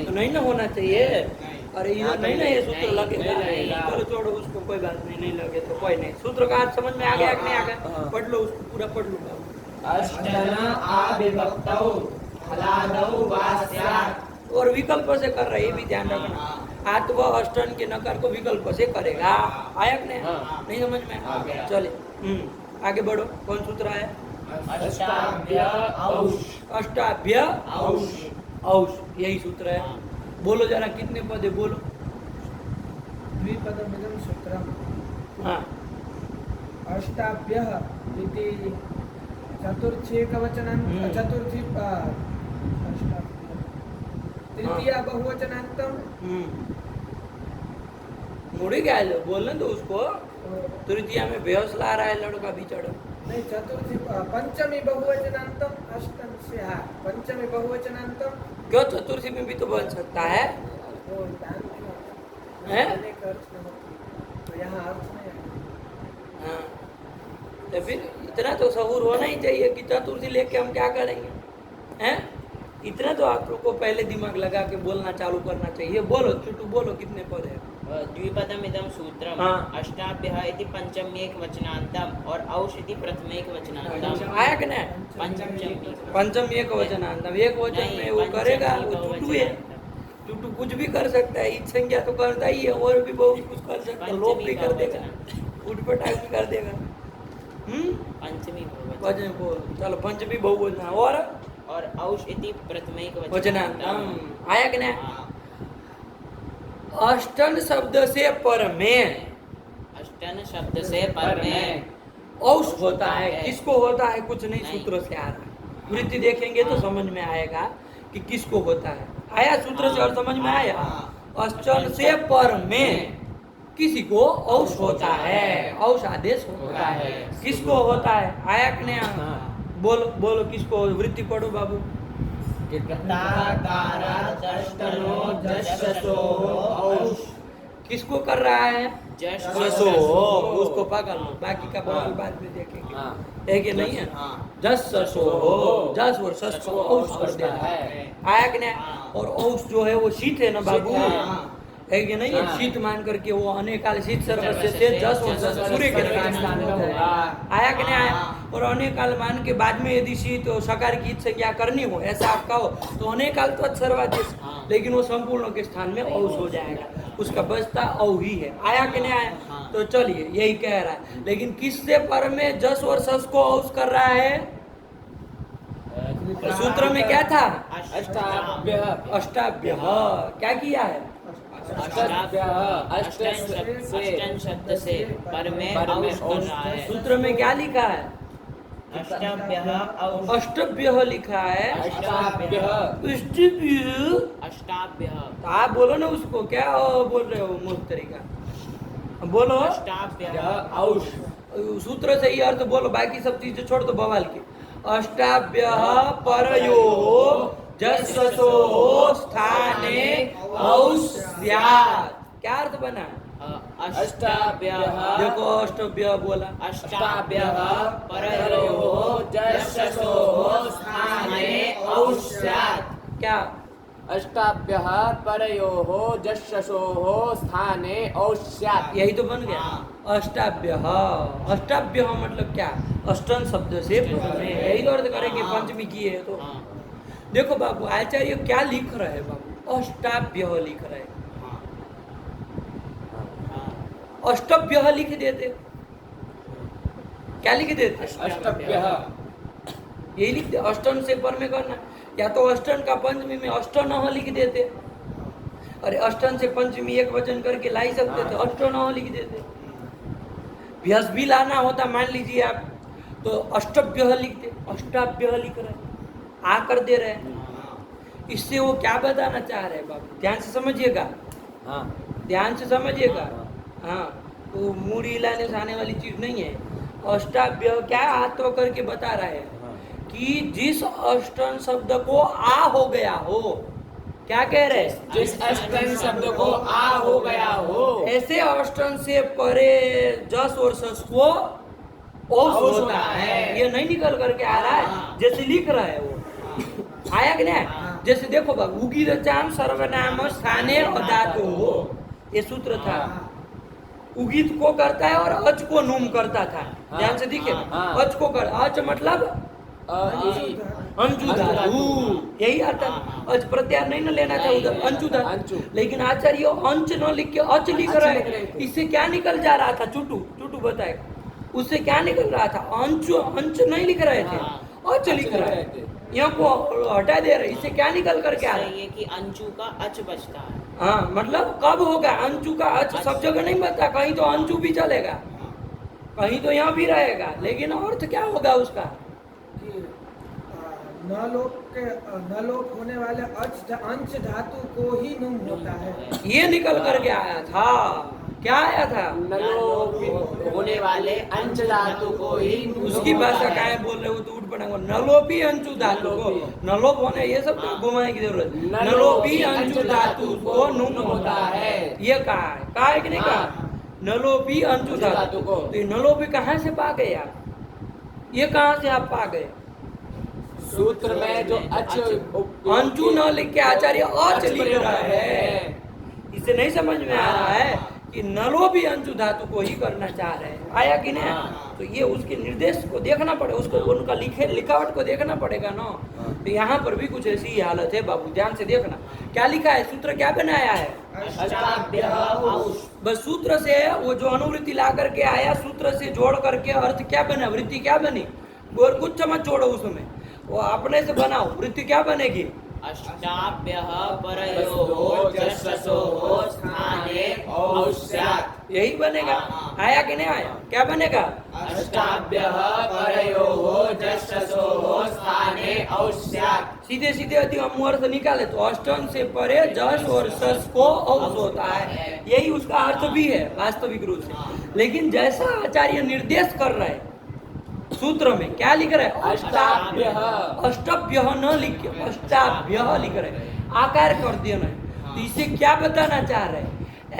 तो नहीं ना होना चाहिए। अरे ये नहीं ना, ये सूत्र लगेगा। चलो छोड़ो उसको, कोई बात नहीं, नहीं लगे तो कोई नहीं। सूत्र का अर्थ समझ में आ गया कि नहीं आ गया? पढ़ लो उसको, पूरा पढ़ लो। अष्टन आविभक्तौ हलादौ वा स्यात्। और विकल्प से कर रहे, ये भी ध्यान रखना। आत्व अष्टन के नकार को विकल्प से करेगा, आया कि नहीं? नहीं समझ में? चलिए आगे बढ़ो। कौन सूत्र है? अष्टाभ्य औष। अष्टाभ्य औष, औष यही सूत्र है। बोलो जरा, कितने पद है बोलो? द्विपदमिदं सूत्रम्। हाँ, अष्टाभ्यः इति चतुर्थीकवचनं, चतुर्थी अष्टाभ्यः तृतीया बहुवचनान्तं। मुड़ी क्या है, बोलने दो उसको, तृतीया में बेहोश ला रहा है लड़का बिचड़। नहीं, चतुर्थी पंचमी बहुवचनांतम अष्टम से हाँ, पंचमी बहुवचनांतम क्यों चतुर्थी में भी तो बन सकता है? वो दान हैं? देने का अर्थ न होती, तो यहाँ अर्थ नहीं है। हाँ, तो फिर इतना तो सहूर होना ही चाहिए कि चतुर्थी लेके हम क्या करेंगे, हैं? इतना तो आप लोग को पहले दिमाग लगा के बोलना चालू करना चाहिए। बोलो चुटू, बोलो कितने पद है? द्विपदमिदं सूत्रम हाँ। अष्टाभ्यः इति पंचम्येकवचनान्तम और औष इति प्रथमैकवचनान्तम। आया कि नहीं? पंचमी पंचम एक वचनांतम, एक वचन में वो करेगा, वो चुटू है। चुटू कुछ भी कर सकता है, इत संज्ञा तो करता ही है, और भी बहुत कुछ कर सकता है, लोप भी कर देगा, उठपटांग भी कर देगा। पंचमी वचन बोल, चलो पंचमी बहुवचन और औष इति प्रथमैकवचनान्तम। वचनांतम आया कि नहीं? अष्टन शब्द से पर में, अष्टन शब्द से पर में औष होता है। किसको होता है? कुछ नहीं, सूत्र से आ रहा है। वृत्ति देखेंगे तो समझ में आएगा कि किसको होता है। आया सूत्र से और समझ में आया? अष्टन से पर में किसी को औष होता है, औष आदेश होता है। किसको होता है? आया कि नहीं? बोलो बोलो, किसको? वृत्ति पढ़ो बाबू। किसको कर रहा है? जसो, उसको पकड़ लो, बाकी का बवाल बाद में देखेंगे। है कि नहीं है? जसो, जस और सस को औष कर देना है। आया कि नहीं? और औष जो है वो शीत है ना बाबू, है कि नहीं? शीत मान करके वो अनेकाल शीत सर्वस्य से जस और सस सूर्य के स्थान में होगा। आया कि नहीं आया? और अनेकाल मान के बाद में यदि शीत और सकार की संज्ञा करनी हो, ऐसा आप कहो तो अनेकाल तो सर्वादेश, लेकिन वो संपूर्ण के स्थान में औष हो जाएगा, उसका बचता औ ही है। आया कि नहीं आया? तो चलिए यही कह रहा है। लेकिन किससे पर में जस और सस को औष कर रहा है? सूत्र में क्या था? अष्टाभ्यः। क्या किया है? अष्टन शब्द से पर में औष कर रहा है। सूत्र में क्या लिखा है? अष्टाभ्यः औष। अष्टभ्यः लिखा है। अष्टाभ्यः। अष्टाभ्यः। तो आप बोलो ना उसको, क्या बोल रहे हो मूर्ख तरीका? बोलो अष्टाभ्यः औष। सूत्र से ही अर्थ बोलो, बाकी सब चीजें छोड़ दो बवाल की। अष्टाभ्यः परयोः जससोः स्थाने औष स्यात्। क्या अर्थ बना? अष्टाभ्यः। देखो अष्टभ्यः बोला। अष्टाभ्यः परयोः जससोः स्थाने औष स्यात्। क्या? अष्टाभ्यः परयोः जश्शसोः स्थाने औष स्यात्। यही तो बन गया अष्टाभ्यः। अष्टाभ्यः मतलब क्या? अष्टन शब्द से पर में, यही तो अर्थ करेंगे पंचमी की है तो। देखो बाबू, आचार्य क्या लिख रहे हैं बाबू? अष्टाभ्यः लिख रहे हैं। अष्टभ्यः लिख देते, क्या लिख देते? अष्टभ्यः। यही लिख दे, अष्टन से पर में करना, या तो अष्टन का पंचमी में अष्टनः लिख देते। अरे अष्टन से पंचमी एक वचन करके ला ही सकते थे, अष्टनः लिख देते। भ्यस भी लाना होता मान लीजिए आप, तो अष्टभ्यः लिखते, अष्टाभ्यः लिख रहे, आ कर दे रहे हैं। इससे वो क्या बताना चाह रहे हैं बाबू? ध्यान से समझिएगा, ध्यान से समझिएगा। हाँ, तो मूड़ी हिलाने से आने वाली चीज नहीं है। अष्टाभ्यः क्या हाथ तो करके बता रहे हैं कि जिस अष्टन शब्द को आ हो गया हो, क्या कह रहे हैं? जिस अष्टन शब्द को आ हो गया हो, ऐसे अष्टन से परे जस और सस को औष होता है। ये नहीं निकल करके आ रहा है, जैसे लिख रहा है वो। आया कि नहीं? जैसे देखो बाबू, उगीदचाम सर्वनाम स्थाने अधातु हो, ये सूत्र था। उगीत को करता है और अच को नुम करता था। ध्यान से दिखे, अच को कर, अच मतलब अंचु धातु, यही अर्थ है। अच प्रत्यार नहीं ना लेना था उधर, अंचु धातु। लेकिन आचार्य अंच न लिख के अच लिख रहा है। इससे क्या निकल जा रहा था? चुटू चुटू बताए, उससे क्या निकल रहा था? अंच अंच नहीं लिख रहे थे, अच लिख रहे थे। यहाँ को हटा दे रहे, इससे क्या निकल करके आ रहा है? ये कि अंचु का अच बचता है। हाँ, मतलब कब होगा अंचु का अच? सब जगह नहीं बचता, कहीं तो अंचु भी चलेगा, कहीं तो यहाँ भी रहेगा, लेकिन अर्थ क्या होगा उसका? न लोप होने वाले अंश धातु को ही नुम होता है। ये निकल करके आया था। क्या आया था? नलोप होने वाले अंश धातु को ही उसकी भाषा क्या है बोल रहे हो तो उठ पड़ेगा। नलोपी अंशु धातु को नलोप होने ये सब घुमाने की जरूरत। नलोपी अंशु धातु को नुम होता है। ये कहा है कि नहीं कहा? नलोपी अंशु धातु को। तो ये नलोपी कहाँ से पा गए आप? ये कहाँ से आप पा गए? सूत्र में जो अंशु न लिख के आचार्य अच लिख रहा है। इसे नहीं समझ में आ रहा है कि नलो भी अंशु धातु को ही करना चाह रहे हैं। आया कि नहीं? तो ये उसके निर्देश को देखना पड़ेगा, उसको उनका लिखावट को देखना पड़ेगा ना। तो यहाँ पर भी कुछ ऐसी ही हालत है बाबू, ध्यान से देखना। क्या लिखा है? सूत्र क्या बनाया है? बस सूत्र से वो जो अनुवृत्ति ला करके आया, सूत्र से जोड़ करके अर्थ क्या बना, वृत्ति क्या बनी, और कुछ मत जोड़ो उसमें, वो अपने से बनाओ। वृत्ति क्या बनेगी? अष्टाभ्यः परयोः जश्रसोः स्थाने औष्स्यात्। यही बनेगा। आया कि नहीं आया? क्या बनेगा? अष्टाभ्यः परयोः जश्रसोः स्थाने औष्स्यात्। सीधे सीधे यदि हम अर्थ निकाले तो अष्टम से परे जश और सस को औस होता है। यही उसका अर्थ भी है वास्तविक रूप से। लेकिन जैसा आचार्य निर्देश कर रहे हैं सूत्र में, क्या लिख रहे हैं? अष्टाभ्यः। अष्टाभ्यः न लिख के अष्टाभ्यः लिख रहे हैं, आकार कर दिया ना। तो इसे क्या बताना चाह रहे हैं?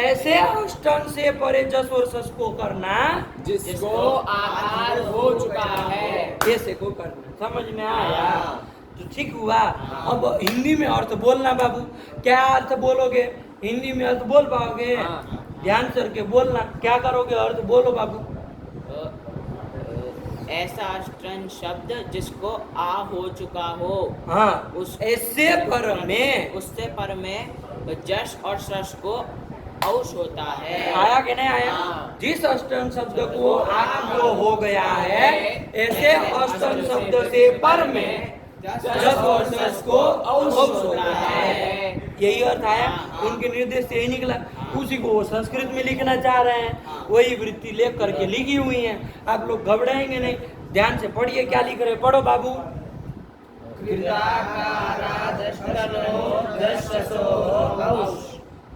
ऐसे अष्टम से परे जस और सस को करना जिसको आकार हो चुका है, ऐसे को करना। समझ में आया? तो ठीक हुआ। अब हिंदी में अर्थ बोलना बाबू। क्या अर्थ बोलोगे? हिंदी में अर्थ बोल पाओगे? ध्यान से करके बोलना। क्या करोगे? अर्थ बोलो बाबू। ऐसा अष्टन शब्द जिसको आ हो चुका हो। हाँ, उस ऐसे पर में, उससे पर में जश और सस को औश होता है। आया कि नहीं आया? जिस अष्टम शब्द को आरंभ हो गया है, ऐसे अष्टम शब्द से पर में जस और सस को औश होता है। यही अर्थ आया। उनके निर्देश से यही निकला। उसी को वो संस्कृत में लिखना चाह रहे हैं, वही वृत्ति लेख करके लिखी हुई है। आप लोग घबराएंगे नहीं, ध्यान से पढ़िए क्या लिख रहे। पढ़ो बाबू।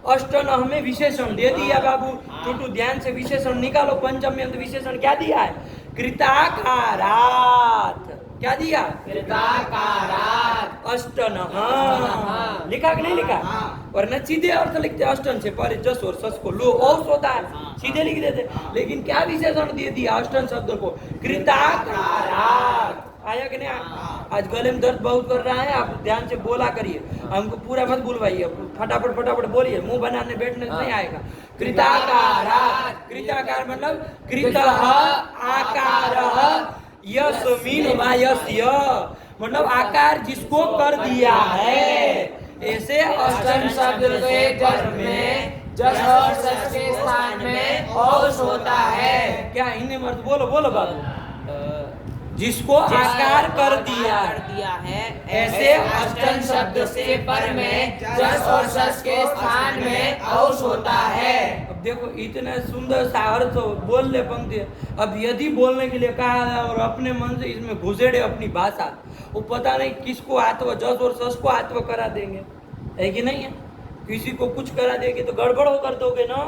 अष्टन हमें विशेषण दे दिया बाबू। टूटू ध्यान से विशेषण निकालो। पंचमी अंत विशेषण क्या दिया है? कृताकारात्। क्या दिया? कृताकारात्। अष्टन। लिखा कि नहीं लिखा? वरना सीधे अर्थ लिखते अष्टन से परे जस और सस को लो औस होता है, सीधे लिख देते। लेकिन क्या विशेषण दे दिया अष्टन शब्द को? कृताकारात्। आया कि नहीं आया? आज गले में दर्द बहुत कर रहा है, आप ध्यान से बोला करिए, हमको पूरा मत बुलवाइए, फटाफट फटाफट बोलिए, मुंह बनाने बैठने से नहीं आएगा। कृताकारात्। कृताकार मतलब कृतः आकारः यस्मिन् वा यस्य, मतलब आकार जिसको कर दिया है। ऐसे अष्टम शब्द के पर में जस और सस के स्थान में औश होता है। क्या हिंदी में अर्थ बोलो बोलो बाबू। जिसको आकार कर दिया है, ऐसे अष्टम शब्द से पर में जस और सस के स्थान में औश होता है। अब देखो इतने सुंदर सा अर्थ बोल ले पंक्ति। अब यदि बोलने के लिए कहा है और अपने मन से इसमें घुसेड़े अपनी भाषा, वो पता नहीं किसको आत्व, जस और सस को आत्व करा देंगे, है कि नहीं है? किसी को कुछ करा देंगे तो गड़बड़ हो कर दोगे ना।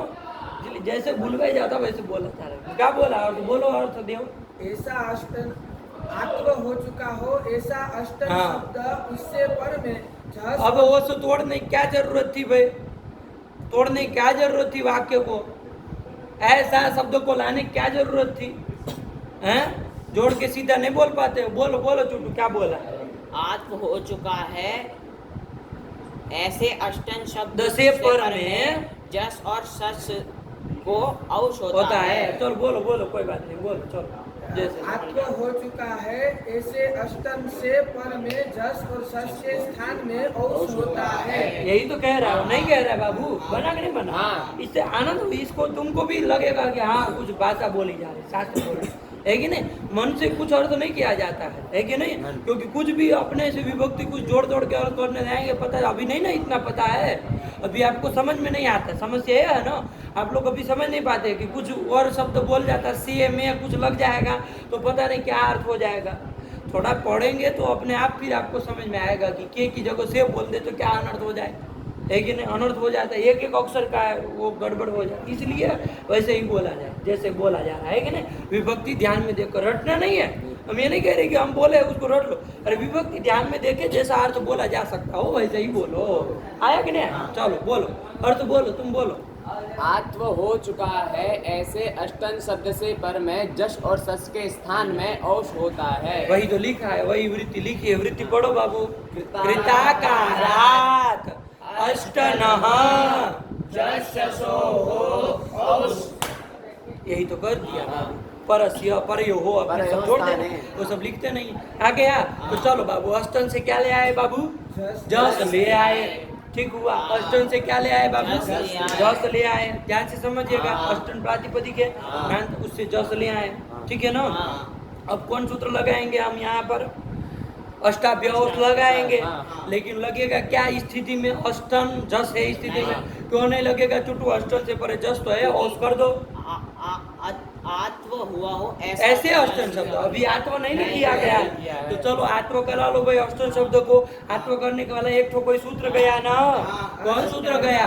जैसे भूलवाई जाता वैसे बोला था। क्या बोला? अर्थ बोलो, अर्थ दो। ऐसा अष्टन आत्व हो चुका हो, ऐसा अष्टन शब्द उससे पर में जस। अब वो तो तोड़ने की क्या जरूरत थी भाई? तोड़ने की क्या जरूरत थी वाक्य को? ऐसा शब्द को लाने की क्या जरूरत थी? हैं? जोड़ के सीधा नहीं बोल पाते हो। बोलो बोलो चुटू, क्या बोला? आत्म हो चुका है, ऐसे अष्टन शब्द से पर में जस और सस को औश होता है। चलो बोलो बोलो, कोई बात नहीं, बोलो चलो। जैसे आत्व हो चुका है, ऐसे अष्टम से पर में जस और सस के स्थान में औश होता है। यही तो कह रहा हूँ, नहीं कह रहा है बाबू? बना कि नहीं बना? इससे आनंद हो, इसको तुमको भी लगेगा कि हाँ कुछ भाषा बोली जा रही, शास्त्र बोल रही है कि नहीं? मन से कुछ अर्थ नहीं किया जाता है कि नहीं? क्योंकि कुछ भी अपने से विभक्ति कुछ जोड़ जोड़ के अर्थ करने जाएंगे, पता है अभी नहीं ना इतना पता है, अभी आपको समझ में नहीं आता। समस्या ये है ना, आप लोग अभी समझ नहीं पाते कि कुछ और शब्द बोल जाता से में कुछ लग जाएगा तो पता नहीं क्या अर्थ हो जाएगा। थोड़ा पढ़ेंगे तो अपने आप फिर आपको समझ में आएगा कि के की जगह से बोल दे तो क्या अनर्थ हो जाए। है कि नहीं, अनर्थ हो जाता है, एक एक अक्षर का है वो गड़बड़ हो जाता है, इसलिए वैसे ही बोला जाए जैसे बोला जा रहा है कि नहीं। विभक्ति ध्यान में देखकर रटना नहीं है, हम ये नहीं कह रहे कि हम बोले उसको रट लो, अरे विभक्ति ध्यान में देखे जैसा अर्थ बोला जा सकता हो वैसे ही बोलो। आया कि नहीं? चलो बोलो, अर्थ बोलो, तुम बोलो। आत्व हो चुका है ऐसे अष्टन शब्द से पर में जश और सस के स्थान में औश होता है। वही तो लिखा है, वही वृत्ति लिखी है, वृत्ति पढ़ो बाबू। कृताकारात् अष्टनः यही तो कर दिया बाबू। परस्य परयो हो अपने सब छोड़ देना, वो सब लिखते नहीं। आगे तो चलो बाबू, अष्टन से क्या ले आए बाबू? जस ले आए, ठीक हुआ। अष्टन से क्या ले आए बाबू? जस ले आए, ध्यान से समझिएगा। अष्टन प्रातिपदिक है, उससे जस ले आए, ठीक है ना। अब कौन सूत्र लगाएंगे हम यहाँ पर? अष्टाभ्यास लगाएंगे, लेकिन लगेगा क्या स्थिति में? अष्टन जस है स्थिति में, क्यों नहीं लगेगा चुटू? अष्टन से परे जस तो है, औस कर दो। आत्व हुआ हो ऐसे अष्टन शब्द, अभी आत्व नहीं ना किया गया, तो चलो आत्व करा लो भाई। अष्टन शब्द को आत्व करने के वाला एक ठो कोई सूत्र गया ना, कौन सूत्र गया?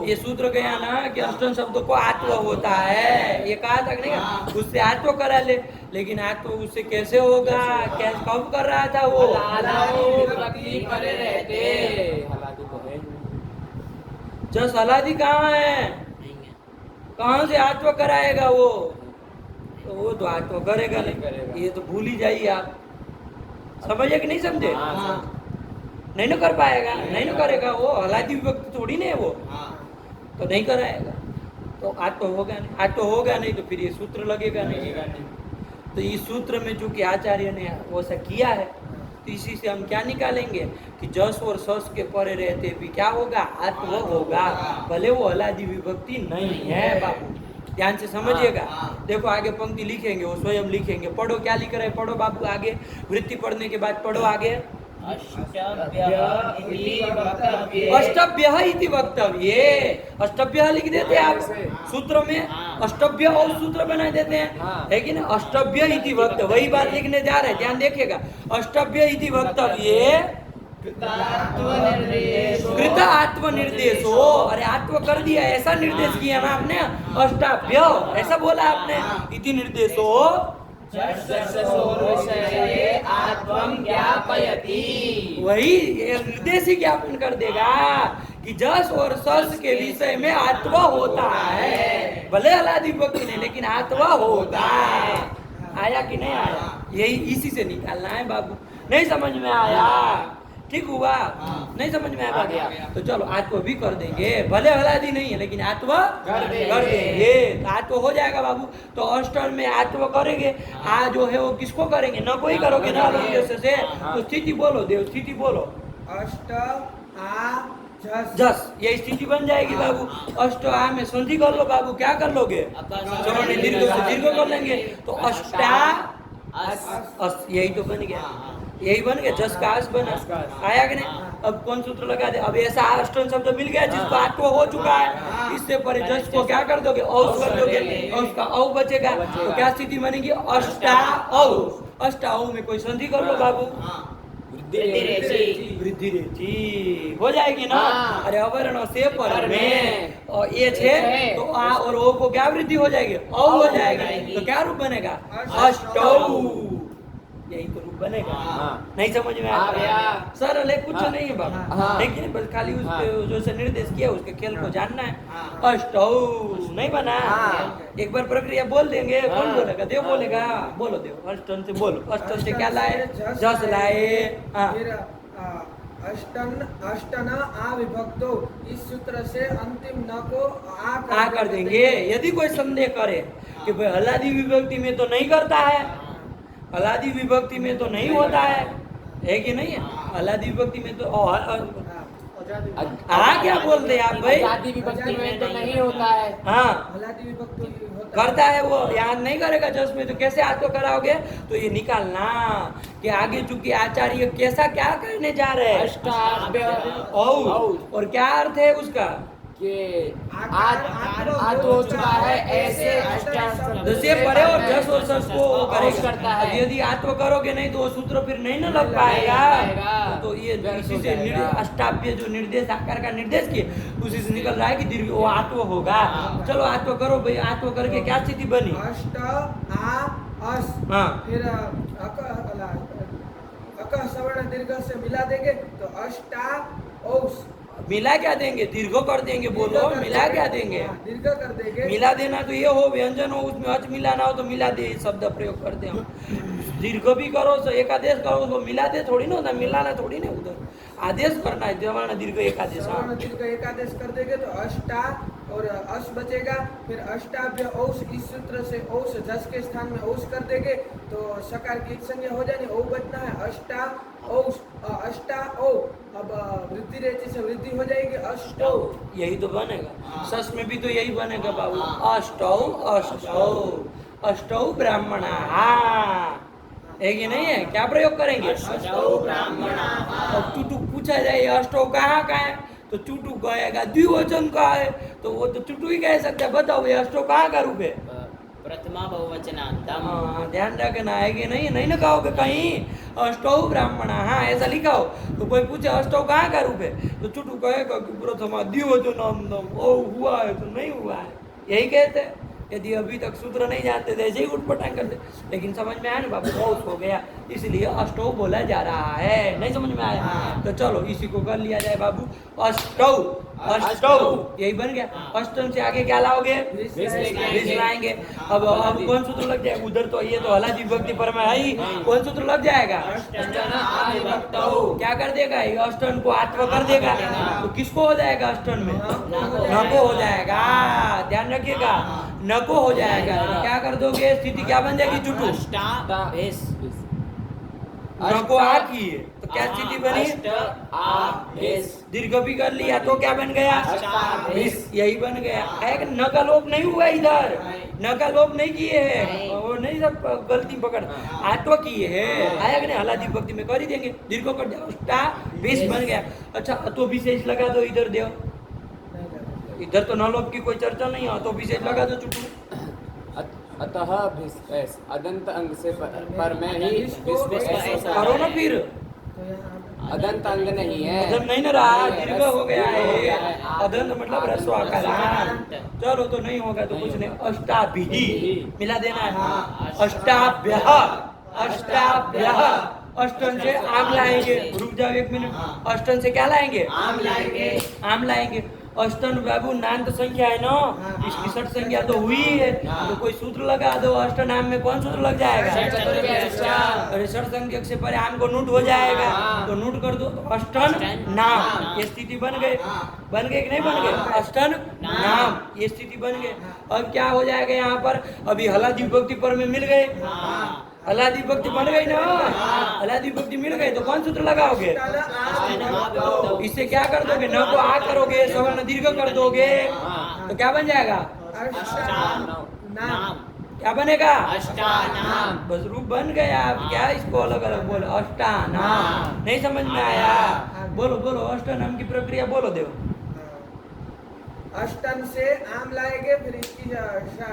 ये सूत्र गया ना कि अष्टन शब्द को आत्व होता है, ये कहा था नहीं का? उससे आत्व करा ले, लेकिन आत्व उससे कैसे होगा? क्या कब कर रहा था वो? जस हलादी कहाँ है? कहाँ से आत्व कराएगा वो? तो वो तो आत्व करेगा नहीं, ये तो भूल ही जाइए आप। समझे कि नहीं समझे? नहीं ना कर पाएगा, नहीं ना करेगा वो, हलादी विभक्ति थोड़ी नहीं है वो, तो नहीं कराएगा। तो आत्व होगा नहीं, आत्व होगा नहीं तो फिर ये सूत्र लगेगा नहीं। तो इस सूत्र में चूंकि आचार्य ने वैसा किया है, तो इसी से हम क्या निकालेंगे कि जस और सस के परे रहते भी क्या होगा? आत्व होगा, भले वो हलादी विभक्ति नहीं है बाबू। ध्यान से समझिएगा। देखो आगे पंक्ति लिखेंगे, वो स्वयं लिखेंगे। पढ़ो, क्या लिख रहे हैं? पढ़ो बाबू आगे, वृत्ति पढ़ने के बाद पढ़ो आगे। अष्टभ्यः इति वक्तव्ये, अष्टभ्यः लिख देते हैं आप सूत्र में, अष्टभ्य और सूत्र बना देते हैं, है कि ना? अष्टभ्य इति वक्त, वही बात लिखने जा रहे हैं, ध्यान देखिएगा। अष्टभ्य इति वक्तव्ये कृत आत्मनिर्देशो, अरे आत्व कर दिया, ऐसा निर्देश किया ना आपने, अष्टाभ्य ऐसा बोला आपने, इति निर्देशो वही निर्देश ही ज्ञापन कर देगा कि जस और सस के विषय में आत्वा होता है, भले हलादी विभक्ति नहीं, लेकिन आत्वा होता है। आया कि नहीं आया? यही इसी से निकालना है बाबू। नहीं समझ में आया? ठीक हुआ? नहीं समझ में आ गया तो चलो आत्व भी कर देंगे, भले हलादी नहीं है लेकिन आत्व कर देंगे, तो आत्व हो जाएगा बाबू। तो अष्टन में आत्व करेंगे, आ जो है वो किसको करेंगे? न कोई करोगे ना से, तो स्थिति बोलो देव, स्थिति बोलो। अष्ट आ जस, ये स्थिति बन जाएगी बाबू। अष्ट आ में संधि कर लो बाबू, क्या कर लोगे? चलो दीर्घ से दीर्घ कर लेंगे, तो अष्टा अस, यही तो बन गया, यही बन गया, जस का अस बना। आया कि नहीं? अब कौन सूत्र लगा दे? अब ऐसा अष्टन शब्द मिल गया जिसको आत्व हो चुका है, इससे परे जस को क्या कर दोगे? औस कर दोगे, और उसका औ बचेगा, तो क्या स्थिति बनेगी? अष्टा औ। अष्टा औ में कोई संधि कर लो बाबू, वृद्धि रेची हो जाएगी ना। अरे अवर्ण से पर में और ये छे, तो आ और ओ को क्या वृद्धि हो जाएगी? औ हो जाएगी, तो क्या रूप बनेगा? अष्टौ, यही तो रूप बनेगा। नहीं समझ में आ गया? सरल है, कुछ नहीं है बाबा, लेकिन बस खाली उसके जो से निर्देश किया उसके खेल को जानना है। अष्टौ नहीं बना, एक बार प्रक्रिया बोल देंगे, कौन बोलेगा? देव बोलेगा, बोलो देव। अष्टन से बोलो, अष्टन से क्या लाए? जस लाए। फिर अष्टन आ विभक्तो, इस सूत्र से अंतिम न को आ कर देंगे। यदि कोई संदेह करे कि भाई हलादी विभक्ति में तो नहीं करता है, हलादी विभक्ति में तो नहीं होता है कि नहीं है? हलादी विभक्ति में तो क्या बोलते हैं आप भाई? हलादी विभक्ति में तो नहीं होता है। हलादी विभक्ति करता है वो, याद नहीं करेगा जस में, तो कैसे आत्व कराओगे? तो ये निकालना कि आगे चूंकि आचार्य कैसा क्या करने जा रहे हैं? और क्या अर्थ है उसका? कि आकार आत्म हो चुका है ऐसे अष्टांग जैसे परे और जस और सस को औस करेगा। करता है। अब यदि आत्व करोगे नहीं तो वो सूत्र फिर नहीं ना लग नहीं पाएगा। पाएगा। तो ये व्यर्थ इसी हो से जाएगा। अष्टाप्य जो निर्देश आकार का निर्देश किए उसी से निकल रहा है कि दीर्घ वो आत्व होगा। चलो आत्व करो भाई, आत्व करके क्या स्थिति बनी? अष्ट आ अस हाँ। फिर अक सवर्ण दीर्घ से मिला देंगे तो अष्टा औस मिला क्या देंगे? दीर्घ कर देंगे। बोलो दीर्घ कर मिला देंगे। क्या देंगे? हाँ, दीर्घ कर देंगे। मिला देना तो ये हो व्यंजन हो उसमें अच मिलाना हो तो मिला दे शब्द प्रयोग करते हैं। दीर्घ भी करो तो एक आदेश करो उसको मिला दे थोड़ी ना होता, मिलाना थोड़ी ना उधर आदेश करना है। जवाना दीर्घ एक आदेश। सवर्ण दीर्घ एकादेश कर देंगे तो अष्टा और अस बचेगा। फिर अष्टाभ्य औस, इस सूत्र से औस जस के स्थान में औस कर देंगे तो सकार की संज्ञा हो जानी, औ बचना है अष्टा औस अष्टा औ। अब वृद्धि रेचि से वृद्धि हो जाएगी अष्टौ। यही तो बनेगा। सस में भी तो यही बनेगा बाबू। अष्टौ अष्टौ अष्टौ ब्राह्मणा। है कि नहीं है? क्या प्रयोग करेंगे? अष्टौ ब्राह्मणा। अब टूटू पूछा जाए अष्टौ कहाँ का है तो चुटू कहेगा द्विवचन का है तो वो तो चुटू ही कह सकता है। बताओ ये अष्टौ कहाँ का रूप है? प्रथमा बहुवचनांतम। हाँ ध्यान रखना है कि नहीं, नहीं ना कहोगे कहीं अष्टौ ब्राह्मणा। हाँ ऐसा लिखा हो तो कोई पूछे अष्टौ कहाँ का रूप है तो चुटू कहेगा कि प्रथमा द्विवचनांतम। ओ हुआ है तो नहीं हुआ है, यही कहते हैं। यदि अभी तक सूत्र नहीं जानते थे ऐसे ही उठपटांग करते, लेकिन समझ में आया ना बाबू, बहुत हो गया इसलिए अष्टौ बोला जा रहा है। नहीं समझ में आया तो चलो इसी को कर लिया जाए बाबू। अष्टौ अष्टौ यही बन गया। अष्टम से आगे क्या लाओगे? बीस लाएंगे। अब कौन सूत्र लग जाएगा? उधर तो ये तो हलादी विभक्ति पर में है ही, कौन सूत्र लग जाएगा? क्या कर देगा? ये अष्टन को आत्व कर देगा तो किसको हो जाएगा? अष्टन में नको हो जाएगा। ध्यान रखिएगा नको हो जाएगा। क्या कर दोगे? स्थिति क्या बन जाएगी? चुटू अष्टाभेस। नको आ की है तो क्या स्थिति बनी? अष्टाभेस। दीर्घ भी कर लिया तो क्या बन गया? अष्टाभेस। यही बन गया है कि न का लोप नहीं हुआ इधर, न का लोप नहीं किए हैं और नहीं सब गलती पकड़ आत्व किए हैं। आया कि नहीं? हलादी भक्ति में कर ही देंगे। दीर्घ कर दिया अष्टाभेस बन गया। अच्छा तो विशेष लगा दो इधर देव, इधर तो न लोप की कोई चर्चा नहीं है तो विशेष लगा दो चुटू। अतः भिस अदंत अंग से पर में ही करो ना फिर। अदंत अंग नहीं है। अदंत नहीं ना रहा, दीर्घ हो गया है। अदंत मतलब ह्रस्व आकार। चलो तो नहीं होगा तो कुछ नहीं। अष्टाभिः मिला देना है। अष्टाभ्यः अष्टाभ्यः। अष्टन से आम लाएंगे। रुक जाओ एक मिनट। अष्टन से क्या लाएंगे? आम लाएंगे। आम लाएंगे। अष्टन बाबू नान्त संख्या है ना, इसकी षट संख्या तो हुई है तो कोई सूत्र लगा दो। अष्ट नाम में कौन सूत्र लग जाएगा? अरे षट संख्यक से परे आम को नूट हो जाएगा तो नूट कर दो तो अष्टन नाम। ये स्थिति बन गए, बन गए कि नहीं बन गए? अष्टन नाम ये स्थिति बन गए। अब क्या हो जाएगा यहाँ पर? अभी हलादी विभक्ति पर में मिल गए। हलादी विभक्ति बन गई ना, हलादी विभक्ति मिल गई तो कौन सूत्र लगाओगे? इससे क्या कर दोगे? न को आ करोगे, सवर्ण दीर्घ कर दोगे तो क्या बन जाएगा? नाम। क्या बनेगा? अष्टानाम। बस रूप बन गया। अब क्या इसको अलग अलग बोलो? अष्टानाम। नहीं समझ में आया? बोलो बोलो अष्टानाम की प्रक्रिया बोलो देव। अष्टन से आम लाएंगे। फिर इसकी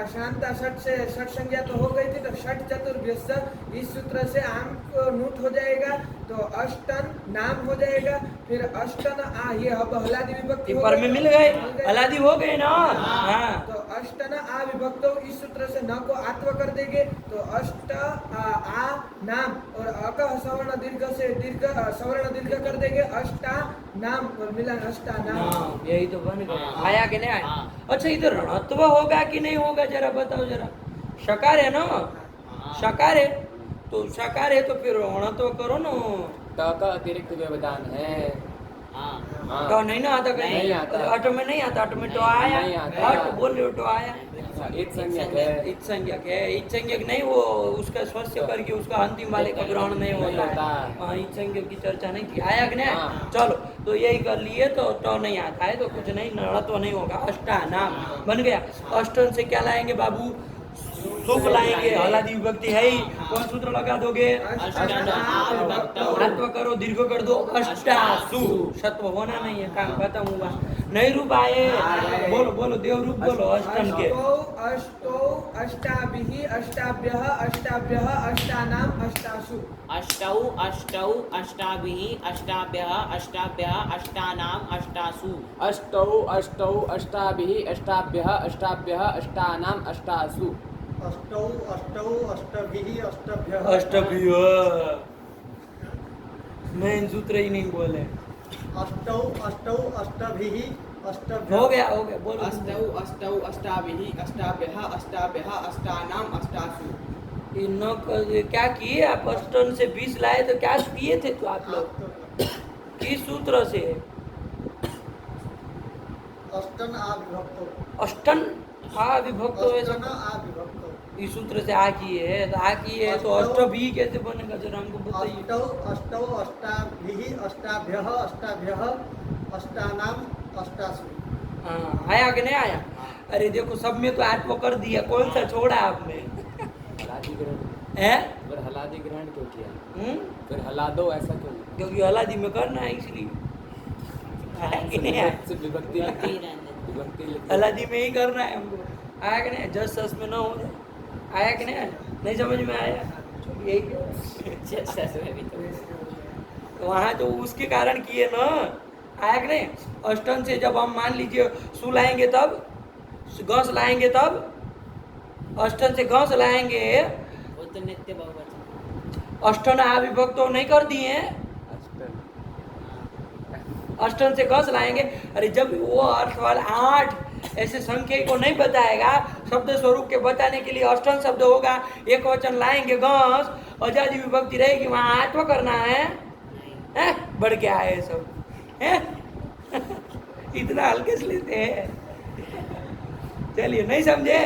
शांता षट से षट संज्ञा तो हो गई थी तो षट चतुर्भ्यश्च इस सूत्र से आम को नूट हो जाएगा तो अष्टन नाम हो जाएगा। फिर अष्टन आ ये अब हलादी विभक्ति हो पर गई में तो मिल गए, मिल गए। हलादी हो गए ना। हाँ तो अष्टन आ विभक्तो इस सूत्र से न को आत्व कर देंगे तो अष्ट आ नाम और अक सवर्ण दीर्घ से दीर्घ सवर्ण दीर्घ कर देंगे अष्टा नाम और मिला अष्टा नाम। यही तो बन गया। आया कि नहीं आया? अच्छा इधर ऋणत्व होगा कि नहीं होगा जरा बताओ जरा। शकार है ना, शकार है तो शकार है तो फिर ऋणत्व करो ना। त का अतिरिक्त व्यवधान है। हाँ। तो नहीं ना आता कहीं? नहीं आता। ऑटो में नहीं आता। ऑटो में तो आया। नहीं आता। ऑटो बोल रहे हो तो आया। इत संज्ञक है। इत संज्ञक है। इत संज्ञक नहीं वो उसका स्वस्थ करके उसका अंतिम वाले का ग्रहण नहीं होता है। हाँ इत संज्ञक की चर्चा नहीं की। आया कि नहीं? हाँ। चलो तो यही कर लिए तो नहीं आता है तो कुछ नहीं, नड़ा तो नहीं होगा। अष्टा नाम बन गया। अष्टन से क्या लाएंगे बाबू? सुख लाएंगे, हलादी विभक्ति है ही। कौन सूत्र लगा दोगे? आत्व करो, दीर्घ कर दो, अष्टासु। सत्व होना नहीं है, काम खत्म हुआ। नहीं रूप आए, बोलो बोलो, देव रूप बोलो अष्टम के। अष्टौ अष्टाभिः अष्टाभ्यः अष्टाभ्यः अष्टानाम अष्टासु। अष्टौ अष्टौ अष्टाभिः अष्टाभ्यः अष्टाभ्यः अष्टानाम अष्टासु। अष्टौ अष्टौ अष्टाभिः अष्टाभ्यः अष्टाभ्यः अष्टानाम अष्टासु। अष्टौ अष्टौ अष्टभिः अष्टभ्यः अष्टभ्य मेन सूत्र ही नहीं बोले। अष्टौ अष्टौ अष्टभिः अष्टभ्यः हो गया बोलो। अष्टौ अष्टौ अष्टाभिः अष्टाभ्यः अष्टाभ्यः अष्टानाम अष्टासु। क्या किए आप? अष्टन से 20 लाए तो क्या किए थे तो आप लोग? किस सूत्र से? अष्टन आविभक्तो। अष्टन आ विभक्तो है। अष्टन आविभक्तो। इस सूत्र से आ किए है तो आ किए है तो अष्टभी कैसे बनेगा जरा हमको बताइए। अष्टौ अष्टौ अष्टाभिः अष्टाभ्यः अष्टाभ्यः अष्टानाम अष्टासु। हाँ, आया कि नहीं आया? अरे देखो सब में तो आत्मा कर दिया, कौन सा छोड़ा आपने? हलादी ग्रहण है? फिर हलादी ग्रहण क्यों किया? हम्म? फिर हला दो ऐसा क्यों? क्योंकि हलादी में करना है इसलिए। आया कि नहीं आया? सिर्फ विभक्ति विभक्ति लिखी- रहने विभक्ति लिखी। हलादी में ही करना है हमको। आया कि नहीं? जस सस में ना हो जाए। आया कि नहीं आया? नहीं समझ में आया? यही में भी तो वहाँ तो उसके कारण किए ना। आया कि नहीं? अष्टन से जब हम मान लीजिए सु लाएंगे तब, घस लाएंगे तब, अष्टन से घस लाएंगे, वो तो नित्य बहुवचन। अष्टन आविभक्त तो नहीं कर दिए हैं। अष्टन अष्टन से घस लाएंगे। अरे जब वो अर्थ वाला 8 ऐसे संख्या को नहीं बताएगा, शब्द स्वरूप के बताने के लिए अष्टन शब्द होगा, एक वचन लाएंगे घस, आजादी विभक्ति रहेगी, वहाँ आत्व करना है। हैं? बढ़ के आए सब हैं? इतना हल्के से लेते हैं। चलिए नहीं समझे?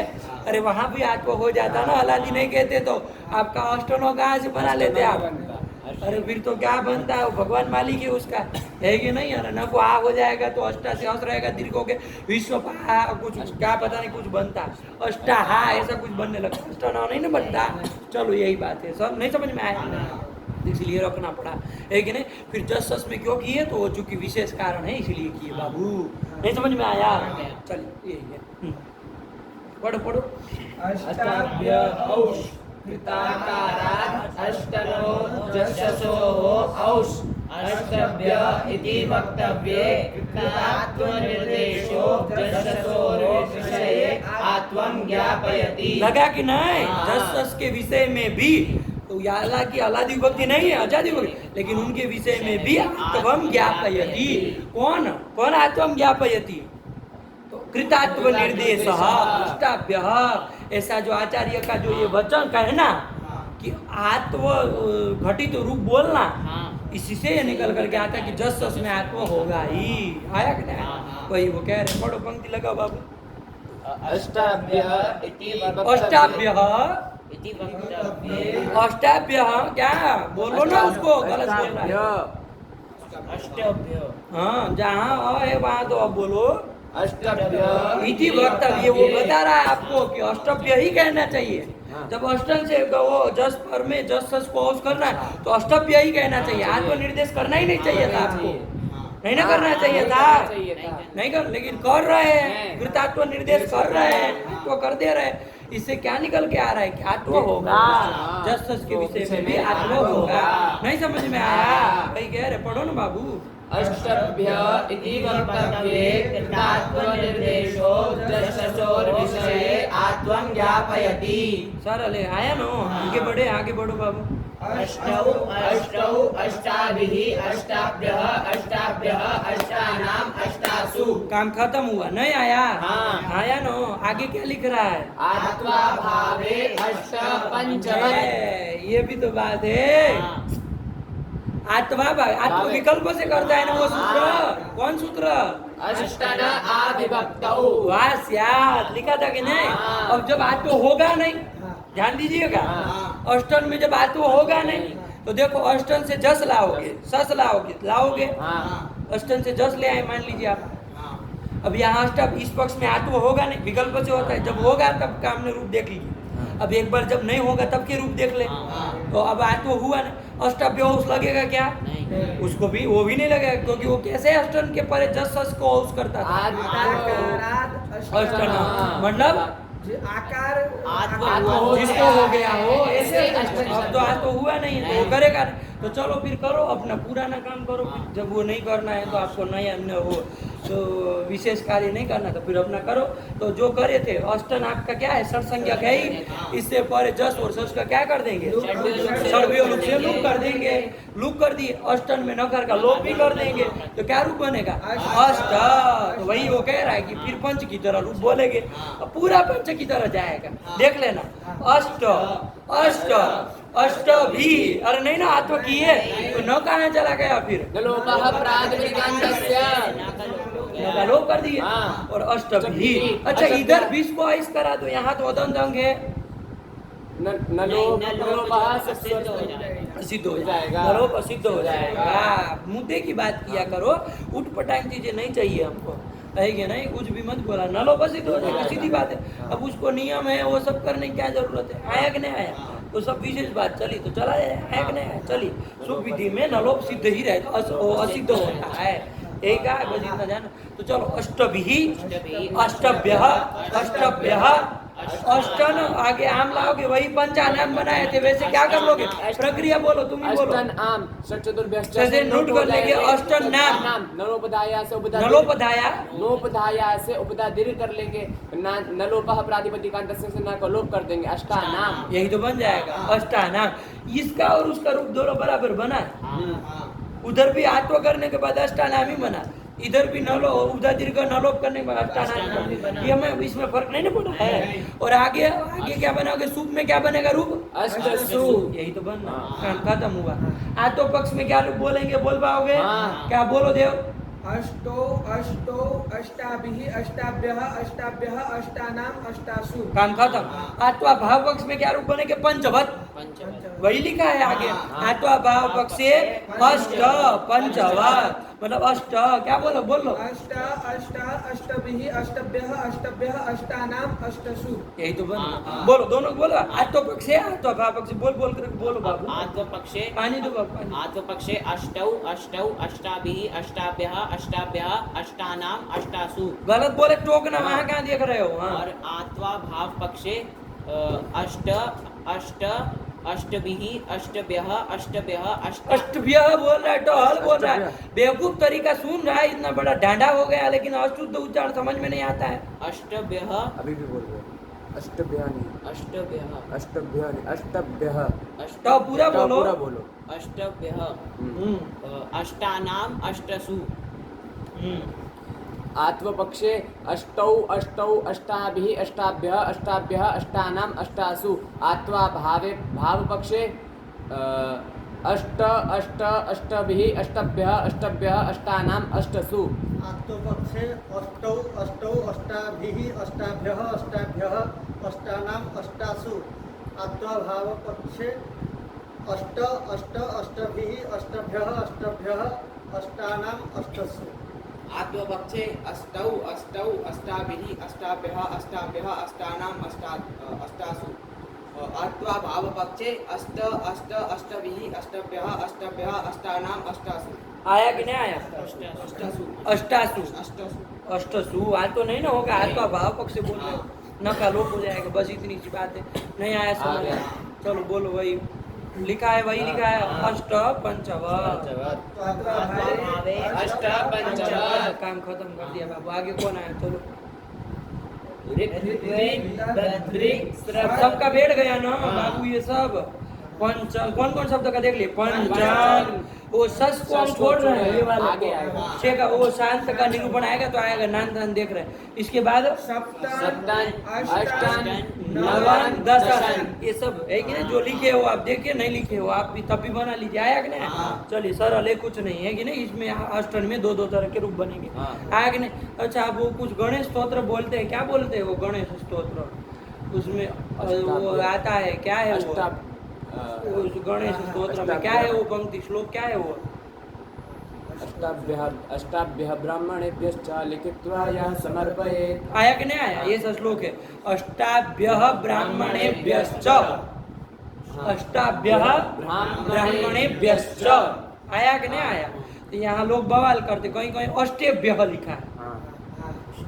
अरे वहाँ भी आत्व हो जाता ना, हलादी नहीं कहते तो आपका अष्टनो कहाँ से बना लेते आप? अरे फिर तो क्या बनता है? वो भगवान मालिक है उसका, है कि नहीं? अरे न को आ हो जाएगा तो अष्टा से हंस रहेगा, दीर्घ हो गया विश्व कुछ क्या पता नहीं कुछ बनता, अष्टा हा ऐसा कुछ बनने लगता, अष्टा ना नहीं ना बनता। चलो यही बात है, सब नहीं समझ में आया, इसलिए रखना पड़ा, है कि नहीं? फिर जस सस में क्यों किए? तो वो चूंकि विशेष कारण है इसलिए किए बाबू। नहीं समझ में आया? चलिए यही है। पढ़ो पढ़ो। अष्टाभ्य औष कृताकारात् अष्टनो जससोः औष अष्टभ्य इति वक्तव्ये कृतात्वनिर्देशो जससोर्विषये आत्वं ज्ञापयति। लगा कि नहीं? जस सस के विषय में भी तो हालांकि हलादी विभक्ति नहीं है, आजादी विभक्ति, लेकिन उनके विषय में भी आत्वम ज्ञापयति। कौन कौन आत्वम ज्ञापयति? तो कृतात्व निर्देश अष्टाभ्य, ऐसा जो आचार्य का जो ये वचन कहना कि आत्व घटित तो रूप बोलना, इसी से ये निकल करके आता कि जस सस में आत्मा होगा ही। आया कि नहीं? वही वो कह रहे। पढ़ो, पंक्ति लगाओ बाबू। अष्टाभ्य इति अष्टाभ्य इति वक्तव्ये अष्टाभ्य क्या बोलो ना, उसको गलत बोल रहा है। अष्टभ्य हाँ, जहाँ अ है वहाँ तो अब बोलो अष्टभ्य इति वक्तव्य। वो बता रहा है आपको कि अष्टभ्य ही कहना चाहिए। जब अष्टन से वो जस पर में जस सस को औस करना है तो अष्टभ्य ही कहना चाहिए। आत्मनिर्देश करना ही नहीं चाहिए था आपको, नहीं ना करना चाहिए था, नहीं कर, लेकिन कर रहे हैं, कृतात्व निर्देश कर रहे हैं तो कर दे रहे हैं। इससे क्या निकल के आ रहा है कि आत्मा होगा, जस सस के विषय में भी आत्मा होगा। नहीं समझ में आया? कहीं कह रहे, पढ़ो ना बाबू। अष्टभ्य इति वक्तव्ये कृतात्वनिर्देशो जससोर्विषये आत्वं ज्ञापयति। सरल है, आया नो? आगे बढ़े, आगे बढ़ो बाबू। अष्टौ अष्टौ अष्टाभिः अष्टाभ्यः अष्टाभ्यः अष्टानाम अष्टासु। काम खत्म हुआ, नहीं आया? हाँ। आया नो? आगे क्या लिख रहा है? आत्वा भावे अष्ट पंचवत्। ये भी तो बात है। आत्मा आत्मा विकल्प से करता है ना वो सूत्र। कौन सूत्र? अष्टन आविभक्तौ। वास याद लिखा था कि नहीं? अब जब आत्मा होगा नहीं, ध्यान दीजिएगा, अष्टन में जब आत्मा होगा नहीं तो देखो अष्टन से जस लाओगे, सस लाओगे, अष्टन से जस ले आए मान लीजिए आप। अब यहाँ अष्टम इस पक्ष में आत्मा होगा नहीं, विकल्प से होता है, जब होगा तब काम ने रूप देख लीजिए। अब एक बार जब नहीं होगा तब के रूप देख ले। तो अब आज तो हुआ नहीं, अष्टाभ्योस लगेगा क्या? नहीं। उसको भी वो भी नहीं लगेगा, क्योंकि वो कैसे अष्टन के परे जस सस को उस करता था। अष्टन मतलब आकार जिसको हो गया हो ऐसे। अब तो आज तो हुआ नहीं, तो वो करेगा नहीं। तो चलो फिर करो अपना पुराना काम करो। फिर जब वो नहीं करना है तो आपको नया अन्य हो तो विशेष कार्य नहीं करना, तो फिर अपना करो। तो जो करे थे अष्टन आपका क्या है, षट संज्ञक है ही, इससे परे जस और सस का क्या कर देंगे, सर्वयो लुक से लुक कर देंगे। लुक कर दिए, अष्टन में नकार का लोप भी कर देंगे, तो क्या रूप बनेगा, अष्ट। तो वही वो कह रहा है कि फिर पंच की तरह रूप बोलेंगे, अब पूरा पंच की तरह जाएगा। देख लेना, अष्ट अष्ट अष्ट भी, अरे नहीं ना आत्मा की है तो न कहाँ चला गया फिर, नलोपः प्रातिपदिकान्तस्य नका लोप कर दिए। हाँ। और अष्ट भी, अच्छा इधर 20 को आइस करा दो, यहाँ तो अदंत अंग है, नलोपः सिद्ध हो जाएगा। सिद्ध हो जाएगा। जाएगा, नरोप सिद्ध हो जाएगा। मुद्दे की बात किया करो, उठ पटांग चीजें नहीं चाहिए हमको, है कि नहीं? कुछ भी मत बोला, नलोप सिद्ध हो जाएगा, सीधी बात है। अब उसको नियम है वो सब करने की क्या जरूरत है, आया कि नहीं आया, तो सब विशेष बात चली तो चला जाए, आया कि नहीं आया, चली। शुभ विधि में नलोप सिद्ध ही रहता, असिद्ध होता है, एक है बस इतना जाना। तो चलो अष्टभी, अष्टभ्यः, अष्टभ्यः, अष्टन आगे आम लाओगे, वही पंचानाम बनाए थे, वैसे क्या कर लोगे, प्रक्रिया बोलो, तुम ही बोलो। अष्टन आम षट चतुर्भ्यश्च जैसे नोट कर लेंगे, अष्टन नाम, नलोपधाया से उपधा नलोपधाया, नोपधाया से उपधा दीर्घ कर लेंगे, नलोपः प्रातिपदिकान्तस्य से न को लोप कर देंगे, अष्टानाम। यही तो बन जाएगा अष्टानाम। इसका और उसका रूप दोनों बराबर बना, उधर भी आत्व करने के बाद अष्टानाम ही बना, इधर भी नलो उधर दीर्घ नलोप करने के बाद अष्टानाम बना। ये हमें इसमें फर्क नहीं ना पड़ा है। और आगे आगे क्या बनाओगे, सूप में क्या बनेगा रूप, अष्टसु। यही तो बनना, काम खत्म हुआ। आत्व पक्ष में क्या रूप बोलेंगे, बोल पाओगे? क्या बोलो देव? अष्टो अष्टो अष्टाभिः अष्टाभ्यः अष्टाभ्यः अष्टानाम अष्टासु। काम खत्म। आत्वा भाव पक्ष में क्या रूप बनेंगे, पंचवत, वही लिखा है आगे। आत्वा भाव पक्ष से अष्ट पंचवत, मतलब अष्ट, क्या बोलो बोलो, अष्ट अष्ट अष्टभिः अष्टभ्यः अष्टभ्यः अष्टानाम अष्टसु। यही तो बन। बोलो दोनों बोलो, आत्व पक्ष से आत्वा भाव पक्ष से बोल बोल कर बोलो बाबू। आत्मपक्षे पानी दो बाबू, पानी। आत्मपक्षे अष्टौ अष्टौ अष्टाभिः अष्टाभ्यः अष्टाभ्यः अष्टानाम अष्टासु। गलत बोले टोकना, वहाँ कहाँ देख रहे हो? हाँ। और आत्वा भाव पक्षे अष्ट अष्ट अष्टभिः अष्टभ्यः अष्टभ्यः अष्टभ्य बोल रहा है, टहल बोल रहा है, बेवकूफ तरीका सुन रहा है, इतना बड़ा डांडा हो गया, लेकिन अशुद्ध उच्चारण समझ में नहीं आता है। अष्टभ्यः अभी भी बोल रहे अष्टभ्यः नहीं, अष्टभ्यः अष्टभ्यः नहीं, अष्टभ्यः। तो पूरा बोलो, पूरा बोलो। अष्टभ्यः हम्म, अष्टानाम अष्टसु। आत्मपक्षे अष्टौ अष्टौ अष्टाभिः अष्टाभ्यः अष्टाभ्यः अष्टानाम अष्टासु। आत्वा भावे भावपक्षे अष्ट अष्ट अष्टभिः अष्टभ्यः अष्टभ्यः अष्टानाम अष्टसु। आत्मपक्षे अष्टौ अष्टौ अष्टाभिः अष्टाभ्यः अष्टाभ्यः अष्टानाम अष्टासु। आत्मभावपक्षे अष्ट अष्ट अष्टभिः अष्टभ्यः अष्टभ्यः अष्टानाम अष्टसु। आत्मपक्षे अष्टौ अष्टौ अष्टाभिः अष्टाभ्यः अष्टाभ्यः अष्टानाम अष्टासु। आत्वा भावपक्षे अष्ट अष्ट अष्टभिः अष्टभ्यः अष्टभ्यः अष्टानाम अष्टासु। आया कि नहीं आया? अष्टासु अष्टासु, अष्टासु अष्टसु। आज तो नहीं ना होगा, आज तो भाव पक्ष से बोल रहे हो, न का लोप हो जाएगा, बस इतनी सी बात है। नहीं आया समझ में? चलो बोलो, वही लिखा है, वही लिखा है, अष्ट पंचवत। अष्ट पंचवत। काम खत्म कर दिया बाबू, आगे कौन आया? चलो सबका बैठ गया ना बाबू, ये सब पंचन, कौन कौन शब्द का देख लिए, पंचन, वो सस को हम छोड़ रहे हैं, ये वाला आगे आएगा। छे का वो शांत का निरूपण आएगा तो आएगा, नान नान देख रहे हैं। इसके बाद सप्तन अष्टन नवन दसन, ये सब है कि नहीं, जो लिखे हो आप देखिए, नहीं लिखे हो आप भी तब भी बना लीजिए, आया कि नहीं? चलिए सरल है, कुछ नहीं है कि नहीं, इसमें अष्टन में दो दो तरह के रूप बनेंगे, आया कि नहीं? अच्छा, आप वो कुछ गणेश स्तोत्र बोलते हैं, क्या बोलते हैं वो गणेश स्तोत्र, उसमें वो आता है, क्या है वो, उस गणेश स्तोत्र में क्या है वो पंक्ति, श्लोक क्या है वो, अष्टाभ्यः ब्राह्मणेभ्यश्च लिखित्वा यः समर्पयेत्। आया कि नहीं आया? ये श्लोक है, अष्टाभ्यः ब्राह्मणेभ्यश्च, अष्टाभ्यः ब्राह्मणेभ्यश्च। आया कि नहीं आया? तो यहाँ लोग बवाल करते, कहीं कहीं अष्टेभ्यः लिखा है,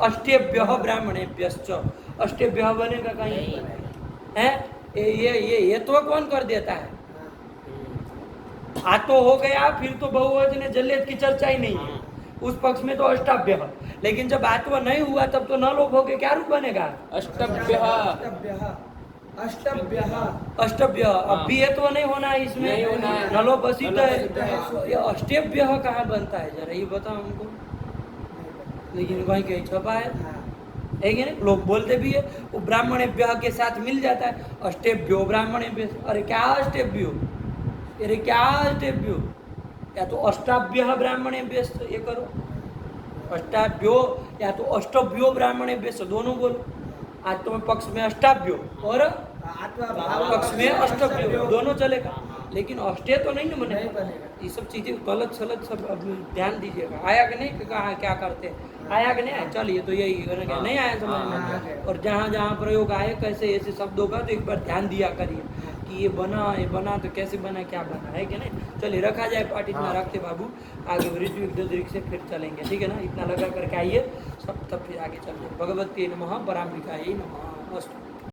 अष्टेभ्यः ब्राह्मणेभ्यश्च, अष्टेभ्यः बनेगा कहीं है? ये तो कौन कर देता है? आ तो हो गया, फिर तो बहुवचन जल्लेद की चर्चा ही नहीं है उस पक्ष में, तो अष्टाभ्यः। लेकिन जब आत्व नहीं हुआ तब तो न लोप हो के क्या रूप बनेगा? अष्टभ्यः अष्टभ्य। अब भी ये तो नहीं होना है इसमें, नहीं होना है। नलो बसित है, ये अष्टभ्य कहाँ बनता है जरा ये बताओ हमको। लेकिन कहीं कहीं छपा है कि नहीं? लोग बोलते भी है, वो ब्राह्मणेभ्यः के साथ मिल जाता है, अष्टेभ्यो ब्राह्मणेभ्य। अरे क्या अष्टेभ्यो, अरे क्या अष्टेभ्यो? या तो अष्टाभ्यः ब्राह्मणेभ्य, ये करो अष्टाभ्यो, या तो अष्टभ्यो ब्राह्मणेभ्य, दोनों बोलो। आज तो पक्ष में अष्टाभ्यो और पक्ष में अष्टभ्यो, दोनों चलेगा। लेकिन अष्टे तो नहीं ना बनेगा। ये सब चीजें गलत सलत सब अब ध्यान दीजिएगा। आया कि नहीं? कहाँ क्या करते हैं? आया कि नहीं आया? चलिए तो यही नहीं आया समझ में। और जहाँ जहाँ प्रयोग आए कैसे ऐसे शब्दों का, तो एक बार ध्यान दिया करिए कि ये बना तो कैसे बना, क्या बना है कि नहीं। चलिए रखा जाए पाठ, इतना रखते बाबू, आगे ऋत्विक से फिर चलेंगे, ठीक है ना? इतना लगा करके आइए सब, तब फिर आगे चलते। भगवती नमः, पराम्बिकायै नमः। अस्तु।